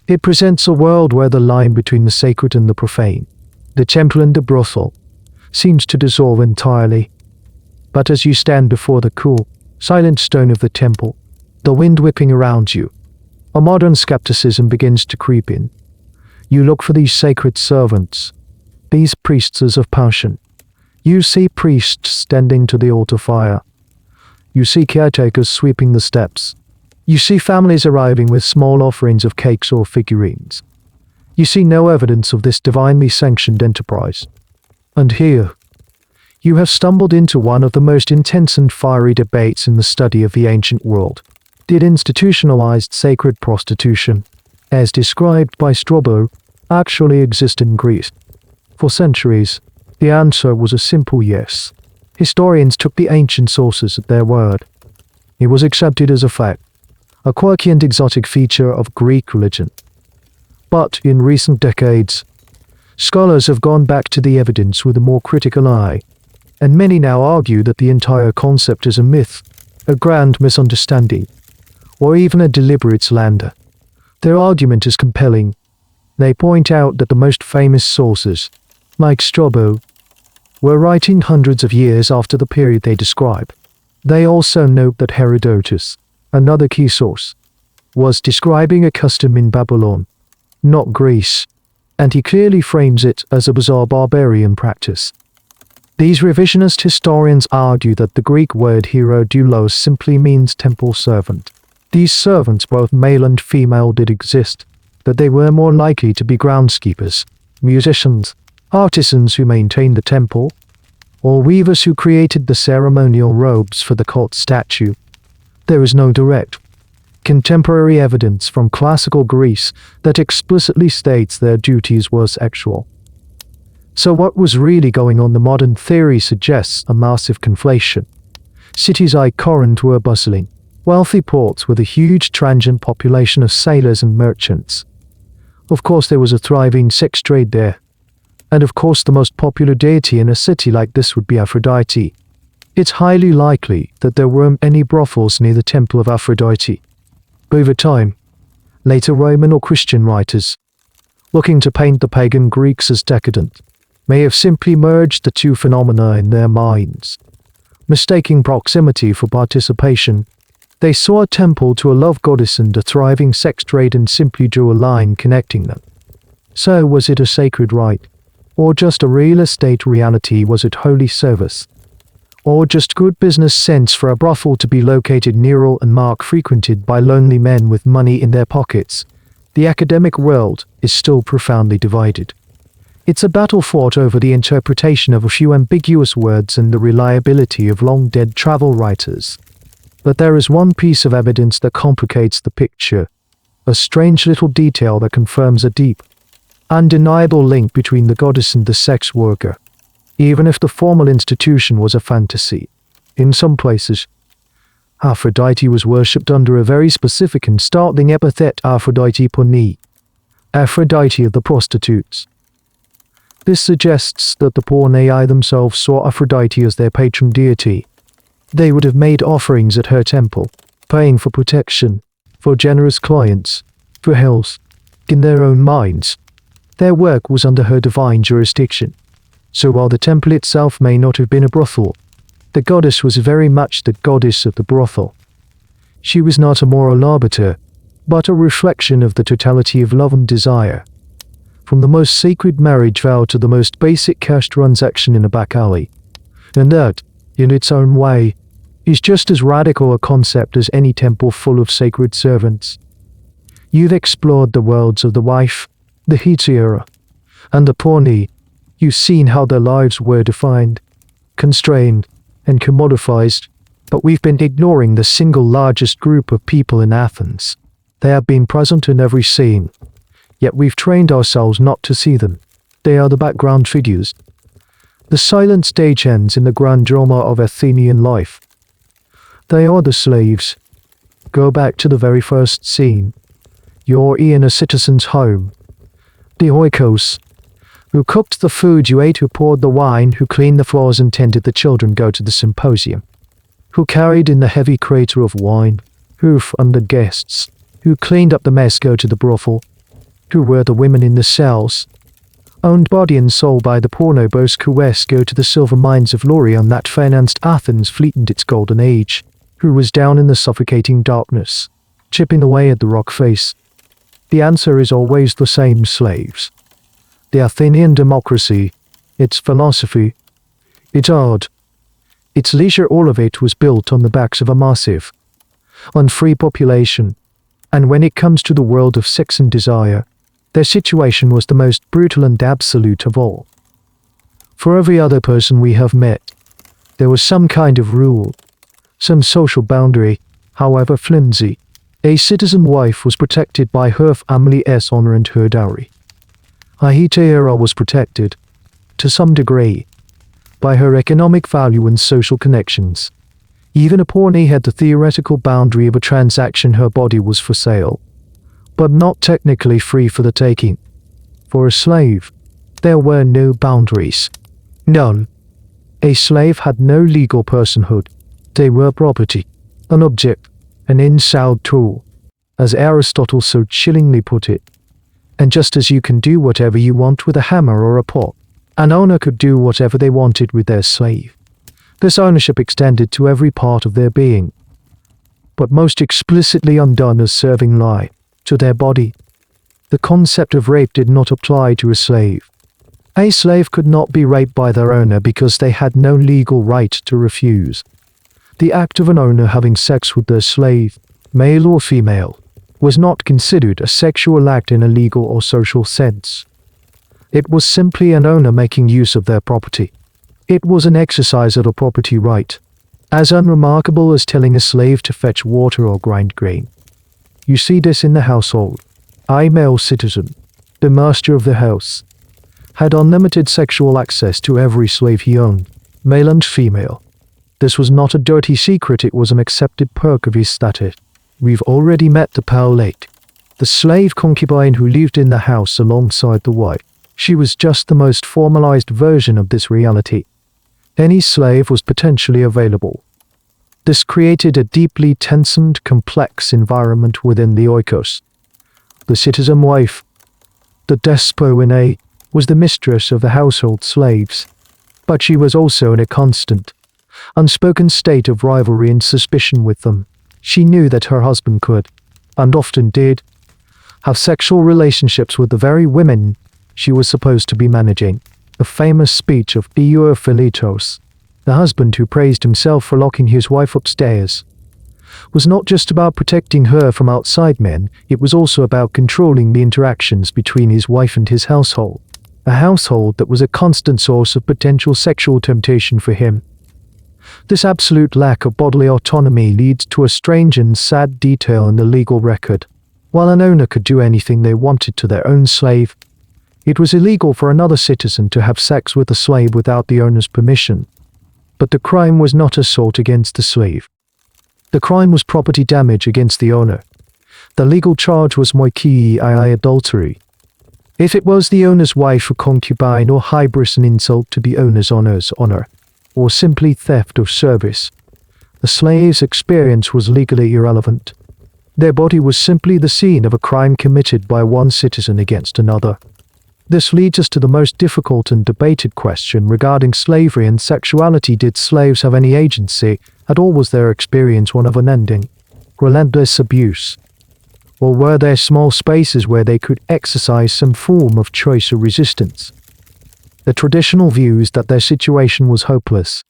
S1: It presents a world where the line between the sacred and the profane, the temple and the brothel, seems to dissolve entirely. But as you stand before the cool, silent stone of the temple, the wind whipping around you, a modern skepticism begins to creep in. You look for these sacred servants, these priestesses of passion. You see priests standing to the altar fire. You see caretakers sweeping the steps. You see families arriving with small offerings of cakes or figurines. You see no evidence of this divinely sanctioned enterprise. And here, you have stumbled into one of the most intense and fiery debates in the study of the ancient world. Did institutionalized sacred prostitution, as described by Strabo, actually exist in Greece? For centuries, the answer was a simple yes. Historians took the ancient sources at their word. It was accepted as a fact, a quirky and exotic feature of Greek religion. But in recent decades, scholars have gone back to the evidence with a more critical eye, and many now argue that the entire concept is a myth, a grand misunderstanding, or even a deliberate slander. Their argument is compelling. They point out that the most famous sources, like Strabo, were writing hundreds of years after the period they describe. They also note that Herodotus, another key source, was describing a custom in Babylon, not Greece, and he clearly frames it as a bizarre barbarian practice. These revisionist historians argue that the Greek word hierodoulos simply means temple servant. These servants, both male and female, did exist, that they were more likely to be groundskeepers, musicians, artisans who maintained the temple, or weavers who created the ceremonial robes for the cult statue. There is no direct, contemporary evidence from classical Greece that explicitly states their duties were sexual. So what was really going on? The modern theory suggests a massive conflation. Cities like Corinth were bustling, wealthy ports with a huge transient population of sailors and merchants. Of course there was a thriving sex trade there. And of course the most popular deity in a city like this would be Aphrodite. It's highly likely that there weren't any brothels near the temple of Aphrodite. Over time, later Roman or Christian writers, looking to paint the pagan Greeks as decadent, may have simply merged the two phenomena in their minds. Mistaking proximity for participation, they saw a temple to a love goddess and a thriving sex trade and simply drew a line connecting them. So was it a sacred rite? Or just a real estate reality? Was it holy service? Or just good business sense for a brothel to be located near and mark frequented by lonely men with money in their pockets? The academic world is still profoundly divided. It's a battle fought over the interpretation of a few ambiguous words and the reliability of long-dead travel writers. But there is one piece of evidence that complicates the picture, a strange little detail that confirms a deep, undeniable link between the goddess and the sex worker, even if the formal institution was a fantasy. In some places, Aphrodite was worshipped under a very specific and startling epithet, Aphrodite Poni, Aphrodite of the prostitutes. This suggests that the Pornei themselves saw Aphrodite as their patron deity. They would have made offerings at her temple, paying for protection, for generous clients, for hells. In their own minds, their work was under her divine jurisdiction. So while the temple itself may not have been a brothel, the goddess was very much the goddess of the brothel. She was not a moral arbiter, but a reflection of the totality of love and desire. From the most sacred marriage vow to the most basic cash transaction in a back alley. And that, in its own way, is just as radical a concept as any temple full of sacred servants. You've explored the worlds of the wife, the Hetaira, and the Porni. You've seen how their lives were defined, constrained, and commodified, but we've been ignoring the single largest group of people in Athens. They have been present in every scene, yet we've trained ourselves not to see them. They are the background figures, the silent stagehands in the grand drama of Athenian life. They are the slaves. Go back to the very first scene. You're in a citizen's home. The oikos, who cooked the food you ate, who poured the wine, who cleaned the floors and tended the children, go to the symposium. Who carried in the heavy crater of wine, who funded guests, who cleaned up the mess, go to the brothel. Who were the women in the cells, owned body and soul by the pornobos who go to the silver mines of Laurion that financed Athens fleetened its golden age. Who was down in the suffocating darkness, chipping away at the rock face? The answer is always the same: slaves. The Athenian democracy, its philosophy, its art, its leisure, all of it was built on the backs of a massive, unfree population. And when it comes to the world of sex and desire, their situation was the most brutal and absolute of all. For every other person we have met, there was some kind of rule, some social boundary, however flimsy. A citizen wife was protected by her family's honor and her dowry. A hetera was protected, to some degree, by her economic value and social connections. Even a pawnee had the theoretical boundary of a transaction. Her body was for sale, but not technically free for the taking. For a slave, there were no boundaries. None. A slave had no legal personhood. They were property, an object, an inside tool, as Aristotle so chillingly put it. And just as you can do whatever you want with a hammer or a pot, an owner could do whatever they wanted with their slave. This ownership extended to every part of their being, but most explicitly undone as serving lie to their body. The concept of rape did not apply to a slave. A slave could not be raped by their owner because they had no legal right to refuse. The act of an owner having sex with their slave, male or female, was not considered a sexual act in a legal or social sense. It was simply an owner making use of their property. It was an exercise of a property right, as unremarkable as telling a slave to fetch water or grind grain. You see this in the household. A male citizen, the master of the house, had unlimited sexual access to every slave he owned, male and female. This was not a dirty secret, it was an accepted perk of his status. We've already met the Paulate, the slave concubine who lived in the house alongside the wife. She was just the most formalized version of this reality. Any slave was potentially available. This created a deeply tense and complex environment within the oikos. The citizen wife, the despotine, was the mistress of the household slaves, but she was also in a constant, unspoken state of rivalry and suspicion with them. She knew that her husband could, and often did, have sexual relationships with the very women she was supposed to be managing. The famous speech of Philetos, the husband who praised himself for locking his wife upstairs, was not just about protecting her from outside men, it was also about controlling the interactions between his wife and his household, a household that was a constant source of potential sexual temptation for him. This absolute lack of bodily autonomy leads to a strange and sad detail in the legal record. While an owner could do anything they wanted to their own slave, it was illegal for another citizen to have sex with a slave without the owner's permission. But the crime was not assault against the slave. The crime was property damage against the owner. The legal charge was moikii adultery. If it was the owner's wife or concubine or hybris, an insult to the owner's honor, or simply theft of service, the slave's experience was legally irrelevant. Their body was simply the scene of a crime committed by one citizen against another. This leads us to the most difficult and debated question regarding slavery and sexuality. Did slaves have any agency at all? Was their experience one of unending, relentless abuse? Or were there small spaces where they could exercise some form of choice or resistance? The traditional view is that their situation was hopeless.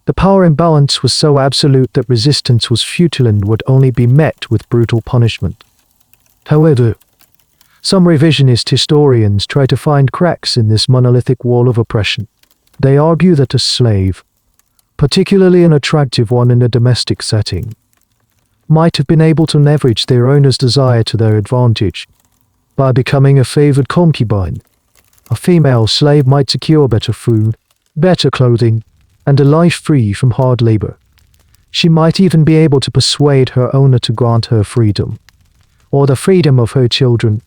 S1: The power imbalance was so absolute that resistance was futile and would only be met with brutal punishment. However, some revisionist historians try to find cracks in this monolithic wall of oppression. They argue that a slave, particularly an attractive one in a domestic setting, might have been able to leverage their owner's desire to their advantage. By becoming a favored concubine, a female slave might secure better food, better clothing, and a life free from hard labor. She might even be able to persuade her owner to grant her freedom, or the freedom of her children.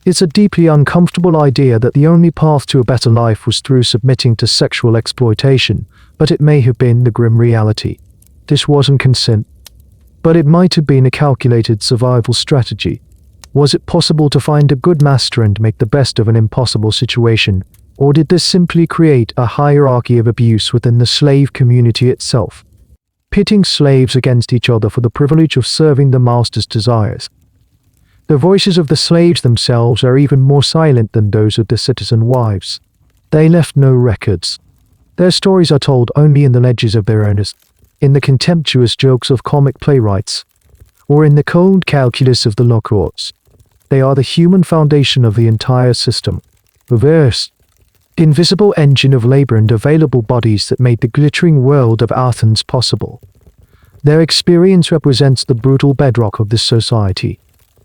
S1: It's a deeply uncomfortable idea that the only path to a better life was through submitting to sexual exploitation, but it may have been the grim reality. This wasn't consent, but it might have been a calculated survival strategy. Was it possible to find a good master and make the best of an impossible situation, or did this simply create a hierarchy of abuse within the slave community itself, pitting slaves against each other for the privilege of serving the master's desires? The voices of the slaves themselves are even more silent than those of the citizen wives. They left no records. Their stories are told only in the ledgers of their owners, in the contemptuous jokes of comic playwrights, or in the cold calculus of the law courts. They are the human foundation of the entire system. Reverse. The invisible engine of labor and available bodies that made the glittering world of Athens possible. Their experience represents the brutal bedrock of this society,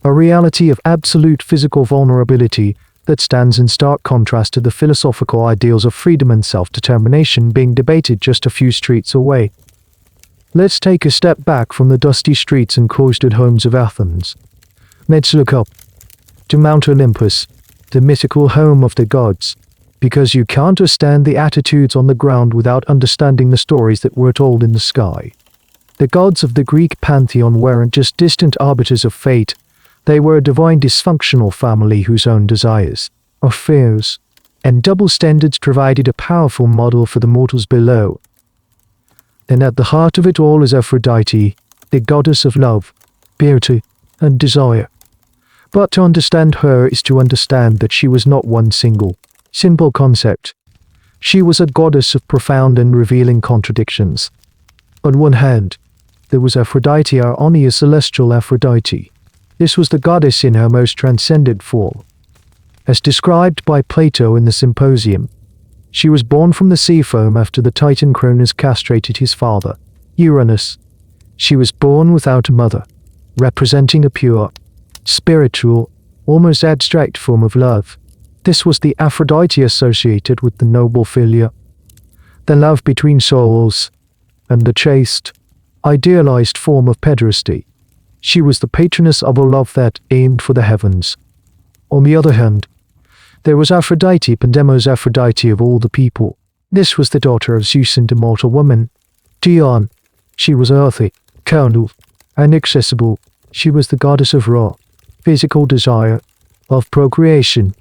S1: a reality of absolute physical vulnerability that stands in stark contrast to the philosophical ideals of freedom and self-determination being debated just a few streets away. Let's take a step back from the dusty streets and cloistered homes of Athens. Let's look up to Mount Olympus, the mythical home of the gods, because you can't understand the attitudes on the ground without understanding the stories that were told in the sky. The gods of the Greek pantheon weren't just distant arbiters of fate, they were a divine dysfunctional family whose own desires, affairs, and double standards provided a powerful model for the mortals below. And at the heart of it all is Aphrodite, the goddess of love, beauty, and desire. But to understand her is to understand that she was not one single, simple concept. She was a goddess of profound and revealing contradictions. On one hand, there was Aphrodite, our only a celestial Aphrodite. This was the goddess in her most transcendent form. As described by Plato in the Symposium, she was born from the sea foam after the Titan Cronus castrated his father, Uranus. She was born without a mother, representing a pure, spiritual, almost abstract form of love. This was the Aphrodite associated with the noble philia, the love between souls, and the chaste, idealized form of pederasty. She was the patroness of a love that aimed for the heavens. On the other hand, there was Aphrodite, Pandemo's Aphrodite of all the people. This was the daughter of Zeus and immortal woman, Dione. She was earthy, carnal, and inaccessible. She was the goddess of raw, physical desire, of procreation,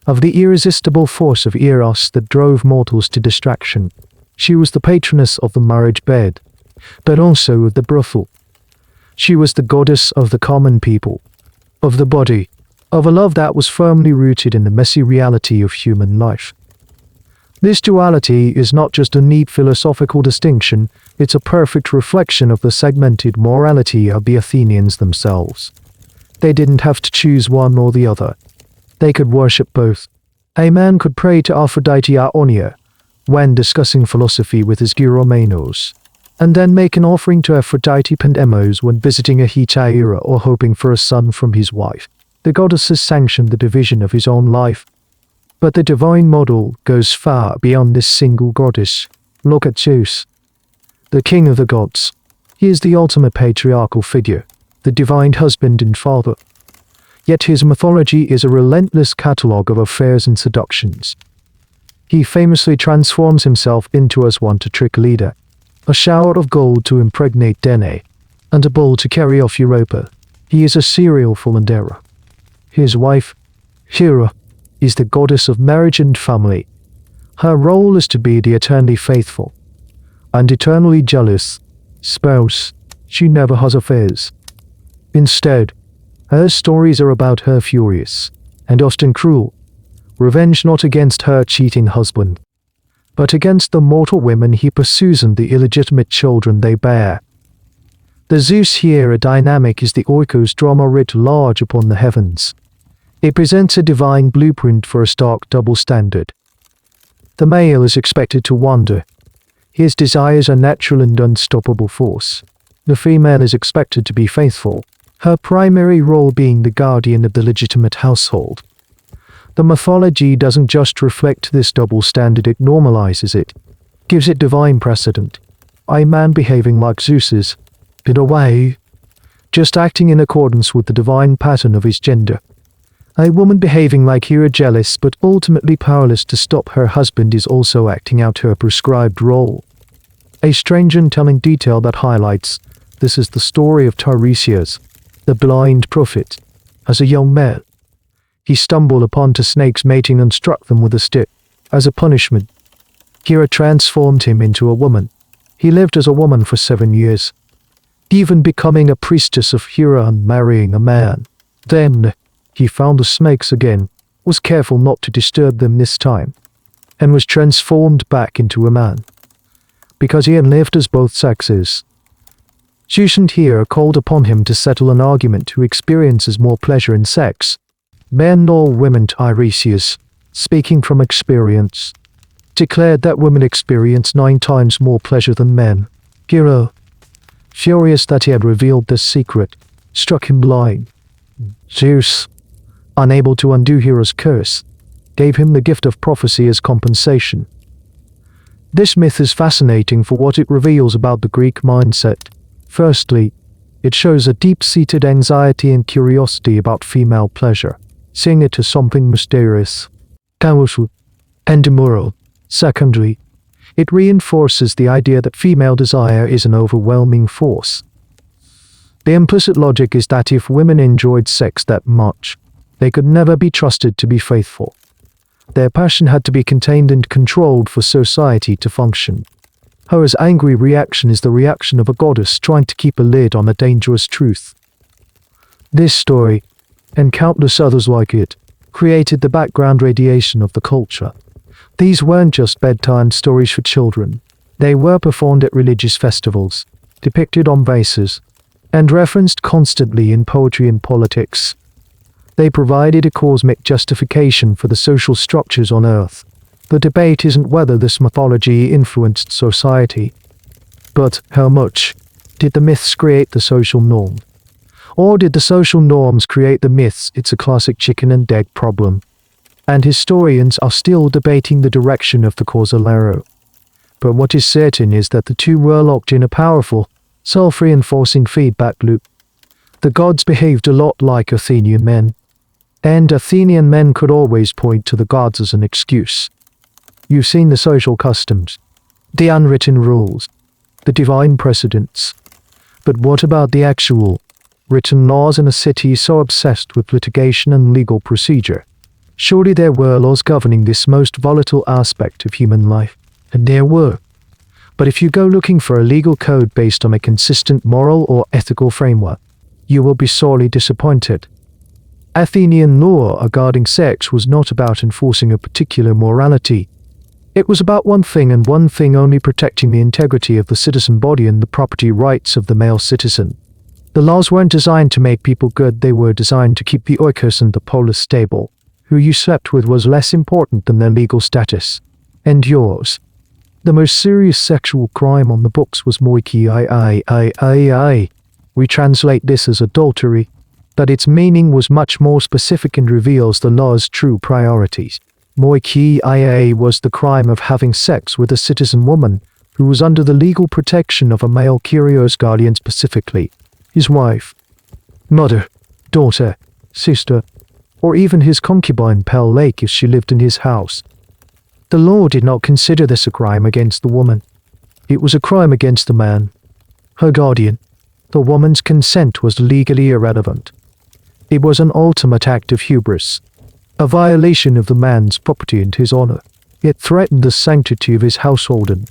S1: of the irresistible force of Eros that drove mortals to distraction. She was the patroness of the marriage bed, but also of the brothel. She was the goddess of the common people, of the body, of a love that was firmly rooted in the messy reality of human life. This duality is not just a neat philosophical distinction, it's a perfect reflection of the segmented morality of the Athenians themselves. They didn't have to choose one or the other. They could worship both. A man could pray to Aphrodite Aonia when discussing philosophy with his Gyromenos, and then make an offering to Aphrodite Pandemos when visiting a Hetaira or hoping for a son from his wife. The goddesses sanctioned the division of his own life. But the divine model goes far beyond this single goddess. Look at Zeus, the king of the gods. He is the ultimate patriarchal figure, the divine husband and father. Yet his mythology is a relentless catalogue of affairs and seductions. He famously transforms himself into as one to trick Leda, a shower of gold to impregnate Danae, and a bull to carry off Europa. He is a serial philanderer. His wife, Hera, is the goddess of marriage and family. Her role is to be the eternally faithful and eternally jealous spouse. She never has affairs. Instead, her stories are about her furious, and often cruel, revenge not against her cheating husband, but against the mortal women he pursues and the illegitimate children they bear. The Zeus-Hera dynamic is the oikos drama writ large upon the heavens. It presents a divine blueprint for a stark double standard. The male is expected to wander. His desires are natural and unstoppable force. The female is expected to be faithful, her primary role being the guardian of the legitimate household. The mythology doesn't just reflect this double standard, it normalizes it, gives it divine precedent. A man behaving like Zeus is, in a way, just acting in accordance with the divine pattern of his gender. A woman behaving like Hera, jealous but ultimately powerless to stop her husband, is also acting out her prescribed role. A strange and telling detail that highlights this is the story of Tiresias, the blind prophet. As a young man, he stumbled upon two snakes mating and struck them with a stick. As a punishment, Hera transformed him into a woman. He lived as a woman for 7 years, even becoming a priestess of Hera and marrying a man. Then, he found the snakes again, was careful not to disturb them this time. and was transformed back into a man, because he had lived as both sexes. Zeus here called upon him to settle an argument who experiences more pleasure in sex, men or women. Tiresias, speaking from experience, declared that women experience 9 times more pleasure than men. Hero, furious that he had revealed this secret, struck him blind. Zeus, unable to undo Hero's curse, gave him the gift of prophecy as compensation. This myth is fascinating for what it reveals about the Greek mindset. Firstly, it shows a deep-seated anxiety and curiosity about female pleasure, seeing it as something mysterious, powerful, and immoral. Secondly, it reinforces the idea that female desire is an overwhelming force. The implicit logic is that if women enjoyed sex that much, they could never be trusted to be faithful. Their passion had to be contained and controlled for society to function. Hera's angry reaction is the reaction of a goddess trying to keep a lid on a dangerous truth. This story, and countless others like it, created the background radiation of the culture. These weren't just bedtime stories for children. They were performed at religious festivals, depicted on vases, and referenced constantly in poetry and politics. They provided a cosmic justification for the social structures on Earth. The debate isn't whether this mythology influenced society, but how much. Did the myths create the social norm? Or did the social norms create the myths? It's a classic chicken and egg problem. And historians are still debating the direction of the causal arrow. But what is certain is that the two were locked in a powerful, self-reinforcing feedback loop. The gods behaved a lot like Athenian men, and Athenian men could always point to the gods as an excuse. You've seen the social customs, the unwritten rules, the divine precedents. But what about the actual, written laws in a city so obsessed with litigation and legal procedure? Surely there were laws governing this most volatile aspect of human life. And there were. But if you go looking for a legal code based on a consistent moral or ethical framework, you will be sorely disappointed. Athenian law regarding sex was not about enforcing a particular morality. It was about one thing and one thing only: protecting the integrity of the citizen body and the property rights of the male citizen. The laws weren't designed to make people good, they were designed to keep the oikos and the polis stable. Who you slept with was less important than their legal status. And yours. The most serious sexual crime on the books was moiki. We translate this as adultery, but its meaning was much more specific and reveals the law's true priorities. Moiki was the crime of having sex with a citizen woman who was under the legal protection of a male curious guardian, specifically his wife, mother, daughter, sister, or even his concubine Pell Lake if she lived in his house. The law did not consider this a crime against the woman. It was a crime against the man, her guardian. The woman's consent was legally irrelevant. It was an ultimate act of hubris, a violation of the man's property and his honor. It threatened the sanctity of his household and,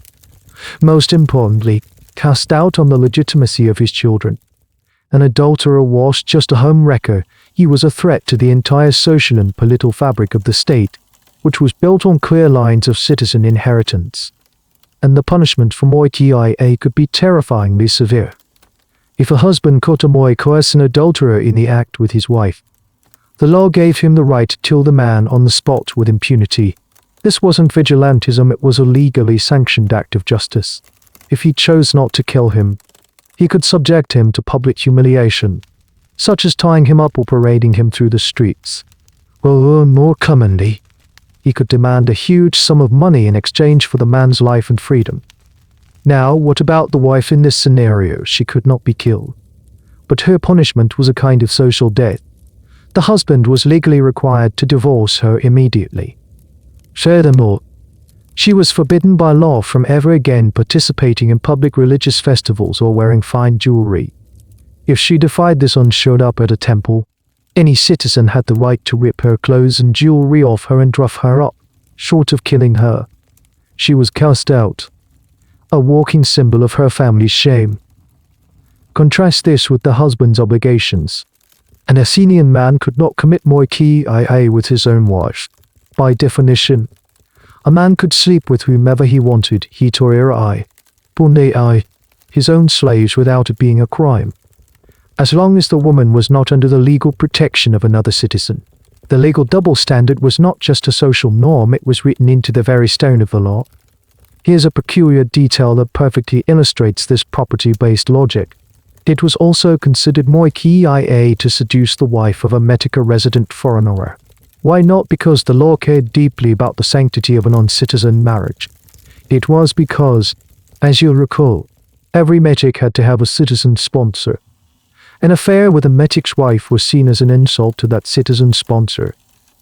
S1: most importantly, cast doubt on the legitimacy of his children. An adulterer was just a home wrecker. He was a threat to the entire social and political fabric of the state, which was built on clear lines of citizen inheritance. And the punishment for moikia could be terrifyingly severe. If a husband caught a moikos, an adulterer, in the act with his wife, the law gave him the right to kill the man on the spot with impunity. This wasn't vigilantism, it was a legally sanctioned act of justice. If he chose not to kill him, he could subject him to public humiliation, such as tying him up or parading him through the streets. Or more commonly, he could demand a huge sum of money in exchange for the man's life and freedom. Now, what about the wife in this scenario? She could not be killed, but her punishment was a kind of social death. The husband was legally required to divorce her immediately. Furthermore, she was forbidden by law from ever again participating in public religious festivals or wearing fine jewelry. If she defied this and showed up at a temple, any citizen had the right to rip her clothes and jewelry off her and rough her up. Short of killing her, she was cast out, a walking symbol of her family's shame. Contrast this with the husband's obligations. An Athenian man could not commit moikia with his own wife. By definition, A man could sleep with whomever he wanted, he or I, his own slaves without it being a crime, as long as the woman was not under the legal protection of another citizen. The legal double standard was not just a social norm, it was written into the very stone of the law. Here's a peculiar detail that perfectly illustrates this property-based logic. It was also considered moikia to seduce the wife of a Metica resident foreigner. Why not? Because the law cared deeply about the sanctity of a non-citizen marriage. It was because, as you'll recall, every Metic had to have a citizen sponsor. An affair with a Metic's wife was seen as an insult to that citizen sponsor,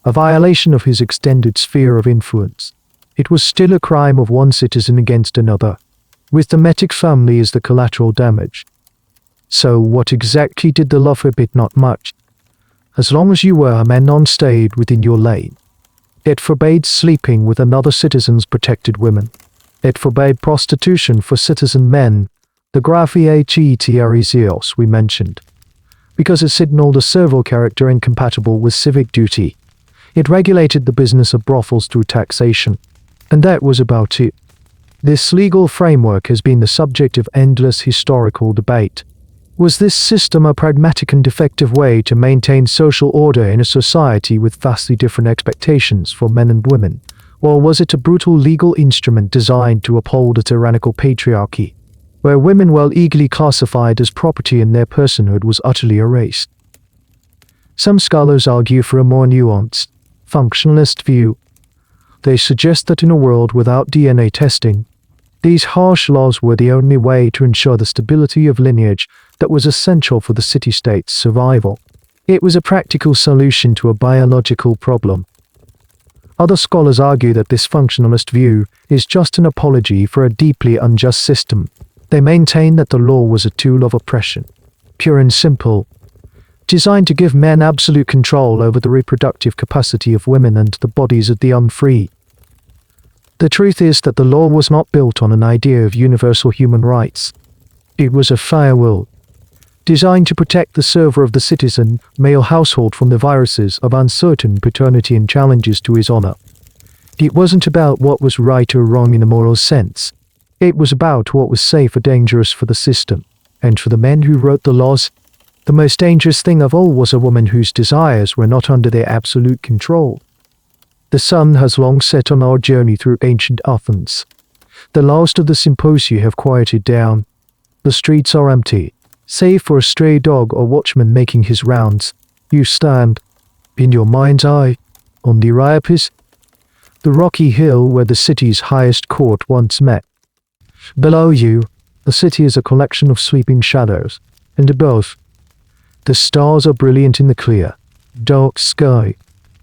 S1: a violation of his extended sphere of influence. It was still a crime of one citizen against another, with the Metic family as the collateral damage. So what exactly did the law forbid? Not much. As long as you were a man and stayed within your lane. It forbade sleeping with another citizen's protected women. It forbade prostitution for citizen men, the graphiacheterizios we mentioned, because it signaled a servile character incompatible with civic duty. It regulated the business of brothels through taxation. And that was about it. This legal framework has been the subject of endless historical debate. Was this system a pragmatic and effective way to maintain social order in a society with vastly different expectations for men and women? Or was it a brutal legal instrument designed to uphold a tyrannical patriarchy, where women were eagerly classified as property and their personhood was utterly erased? Some scholars argue for a more nuanced, functionalist view. They suggest that in a world without DNA testing, these harsh laws were the only way to ensure the stability of lineage that was essential for the city-state's survival. It was a practical solution to a biological problem. Other scholars argue that this functionalist view is just an apology for a deeply unjust system. They maintain that the law was a tool of oppression, pure and simple, designed to give men absolute control over the reproductive capacity of women and the bodies of the unfree. The truth is that the law was not built on an idea of universal human rights. It was a firewall, designed to protect the server of the citizen male household from the viruses of uncertain paternity and challenges to his honor. It wasn't about what was right or wrong in a moral sense. It was about what was safe or dangerous for the system, and for the men who wrote the laws. The most dangerous thing of all was a woman whose desires were not under their absolute control. The sun has long set on our journey through ancient Athens. The last of the symposia have quieted down. The streets are empty, save for a stray dog or watchman making his rounds. You stand, in your mind's eye, on the Iapis, the rocky hill where the city's highest court once met. Below you, the city is a collection of sweeping shadows, and above, the stars are brilliant in the clear, dark sky.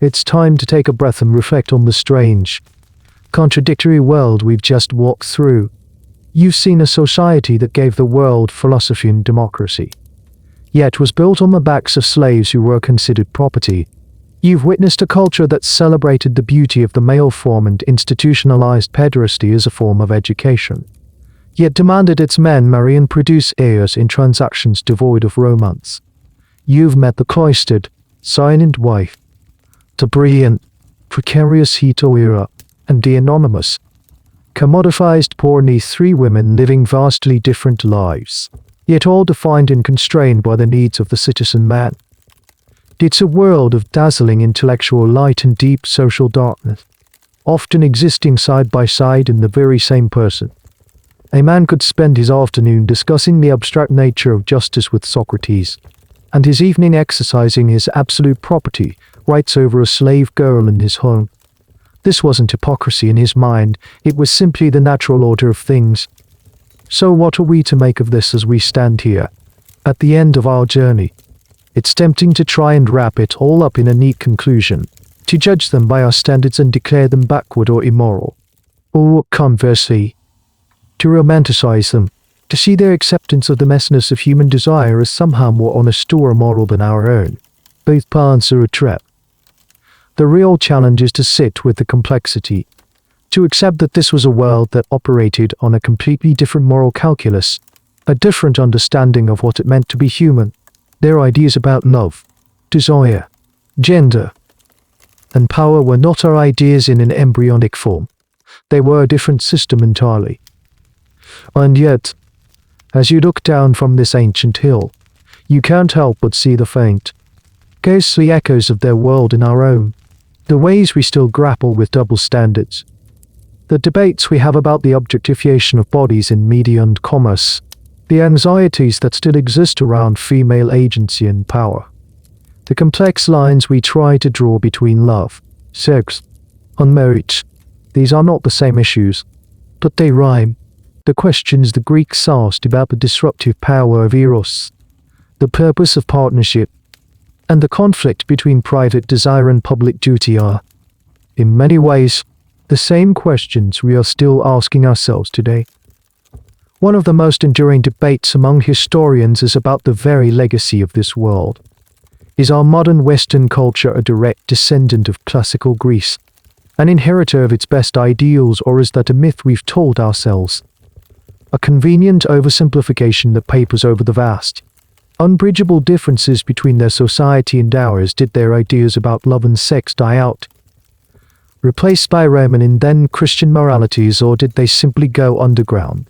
S1: It's time to take a breath and reflect on the strange, contradictory world we've just walked through. You've seen a society that gave the world philosophy and democracy, yet was built on the backs of slaves who were considered property. You've witnessed a culture that celebrated the beauty of the male form and institutionalized pederasty as a form of education, yet demanded its men marry and produce heirs in transactions devoid of romance. You've met the cloistered, silent wife, the brilliant, precarious hetero, and the anonymous, commodified porny three women living vastly different lives, yet all defined and constrained by the needs of the citizen man. It's a world of dazzling intellectual light and deep social darkness, often existing side by side in the very same person. A man could spend his afternoon discussing the abstract nature of justice with Socrates, and his evening exercising his absolute property rights over a slave girl in his home. This wasn't hypocrisy in his mind, it was simply the natural order of things. So what are we to make of this as we stand here, at the end of our journey? It's tempting to try and wrap it all up in a neat conclusion, to judge them by our standards and declare them backward or immoral. Or, conversely, to romanticize them, to see their acceptance of the messiness of human desire as somehow more honest or moral than our own. Both paths are a trap. The real challenge is to sit with the complexity, to accept that this was a world that operated on a completely different moral calculus, a different understanding of what it meant to be human. Their ideas about love, desire, gender, and power were not our ideas in an embryonic form. They were a different system entirely. And yet, as you look down from this ancient hill, you can't help but see the faint, ghostly echoes of their world in our own, the ways we still grapple with double standards, the debates we have about the objectification of bodies in media and commerce, the anxieties that still exist around female agency and power, the complex lines we try to draw between love, sex, and marriage. These are not the same issues, but they rhyme. The questions the Greeks asked about the disruptive power of eros, the purpose of partnership, and the conflict between private desire and public duty are, in many ways, the same questions we are still asking ourselves today. One of the most enduring debates among historians is about the very legacy of this world. Is our modern Western culture a direct descendant of classical Greece, an inheritor of its best ideals, or is that a myth we've told ourselves? A convenient oversimplification that papers over the vast, unbridgeable differences between their society and ours. Did their ideas about love and sex die out, replaced by Roman and then Christian moralities, or did they simply go underground,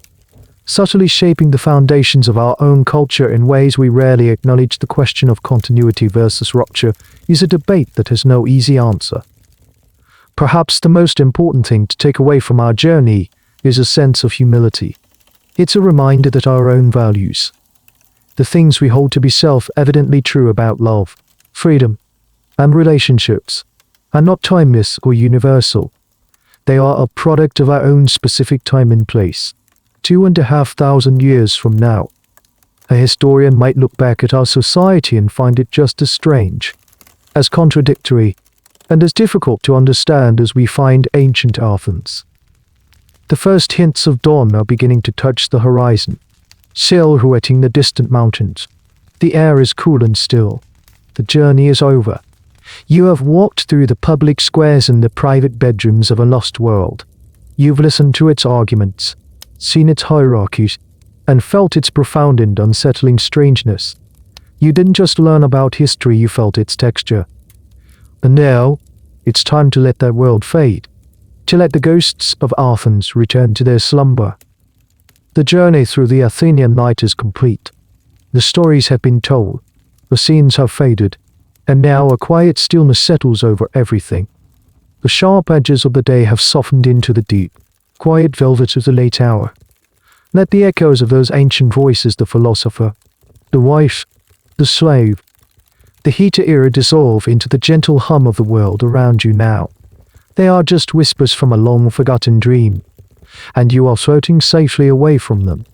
S1: subtly shaping the foundations of our own culture in ways we rarely acknowledge? The question of continuity versus rupture is a debate that has no easy answer. Perhaps the most important thing to take away from our journey is a sense of humility. It's a reminder that our own values, the things we hold to be self-evidently true about love, freedom, and relationships, are not timeless or universal. They are a product of our own specific time and place. 2,500 years from now, a historian might look back at our society and find it just as strange, as contradictory, and as difficult to understand as we find ancient Athens. The first hints of dawn are beginning to touch the horizon, silhouetting the distant mountains. The air is cool and still. The journey is over. You have walked through the public squares and the private bedrooms of a lost world. You've listened to its arguments, seen its hierarchies, and felt its profound and unsettling strangeness. You didn't just learn about history, you felt its texture. And now, it's time to let that world fade, to let the ghosts of Athens return to their slumber. The journey through the Athenian night is complete. The stories have been told, the scenes have faded, and now a quiet stillness settles over everything. The sharp edges of the day have softened into the deep, quiet velvet of the late hour. Let the echoes of those ancient voices, the philosopher, the wife, the slave, the heater era, dissolve into the gentle hum of the world around you now. They are just whispers from a long-forgotten dream, and you are floating safely away from them,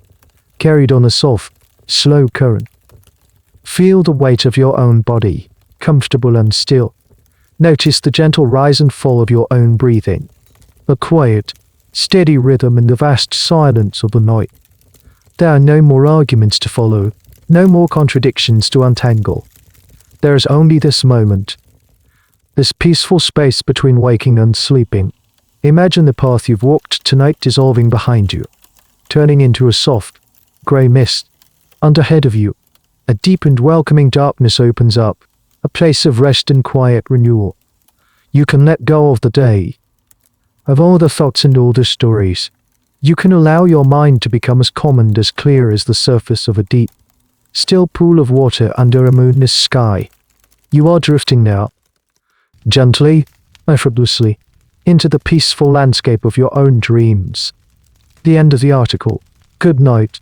S1: carried on a soft, slow current. Feel the weight of your own body, comfortable and still. Notice the gentle rise and fall of your own breathing, a quiet, steady rhythm in the vast silence of the night. There are no more arguments to follow, no more contradictions to untangle. There is only this moment, this peaceful space between waking and sleeping. Imagine the path you've walked tonight dissolving behind you, turning into a soft, grey mist. And ahead of you, a deep and welcoming darkness opens up, a place of rest and quiet renewal. You can let go of the day, of all the thoughts and all the stories. You can allow your mind to become as calm and as clear as the surface of a deep, still pool of water under a moonless sky. You are drifting now, gently, effortlessly, into the peaceful landscape of your own dreams. The end of the article. Good night.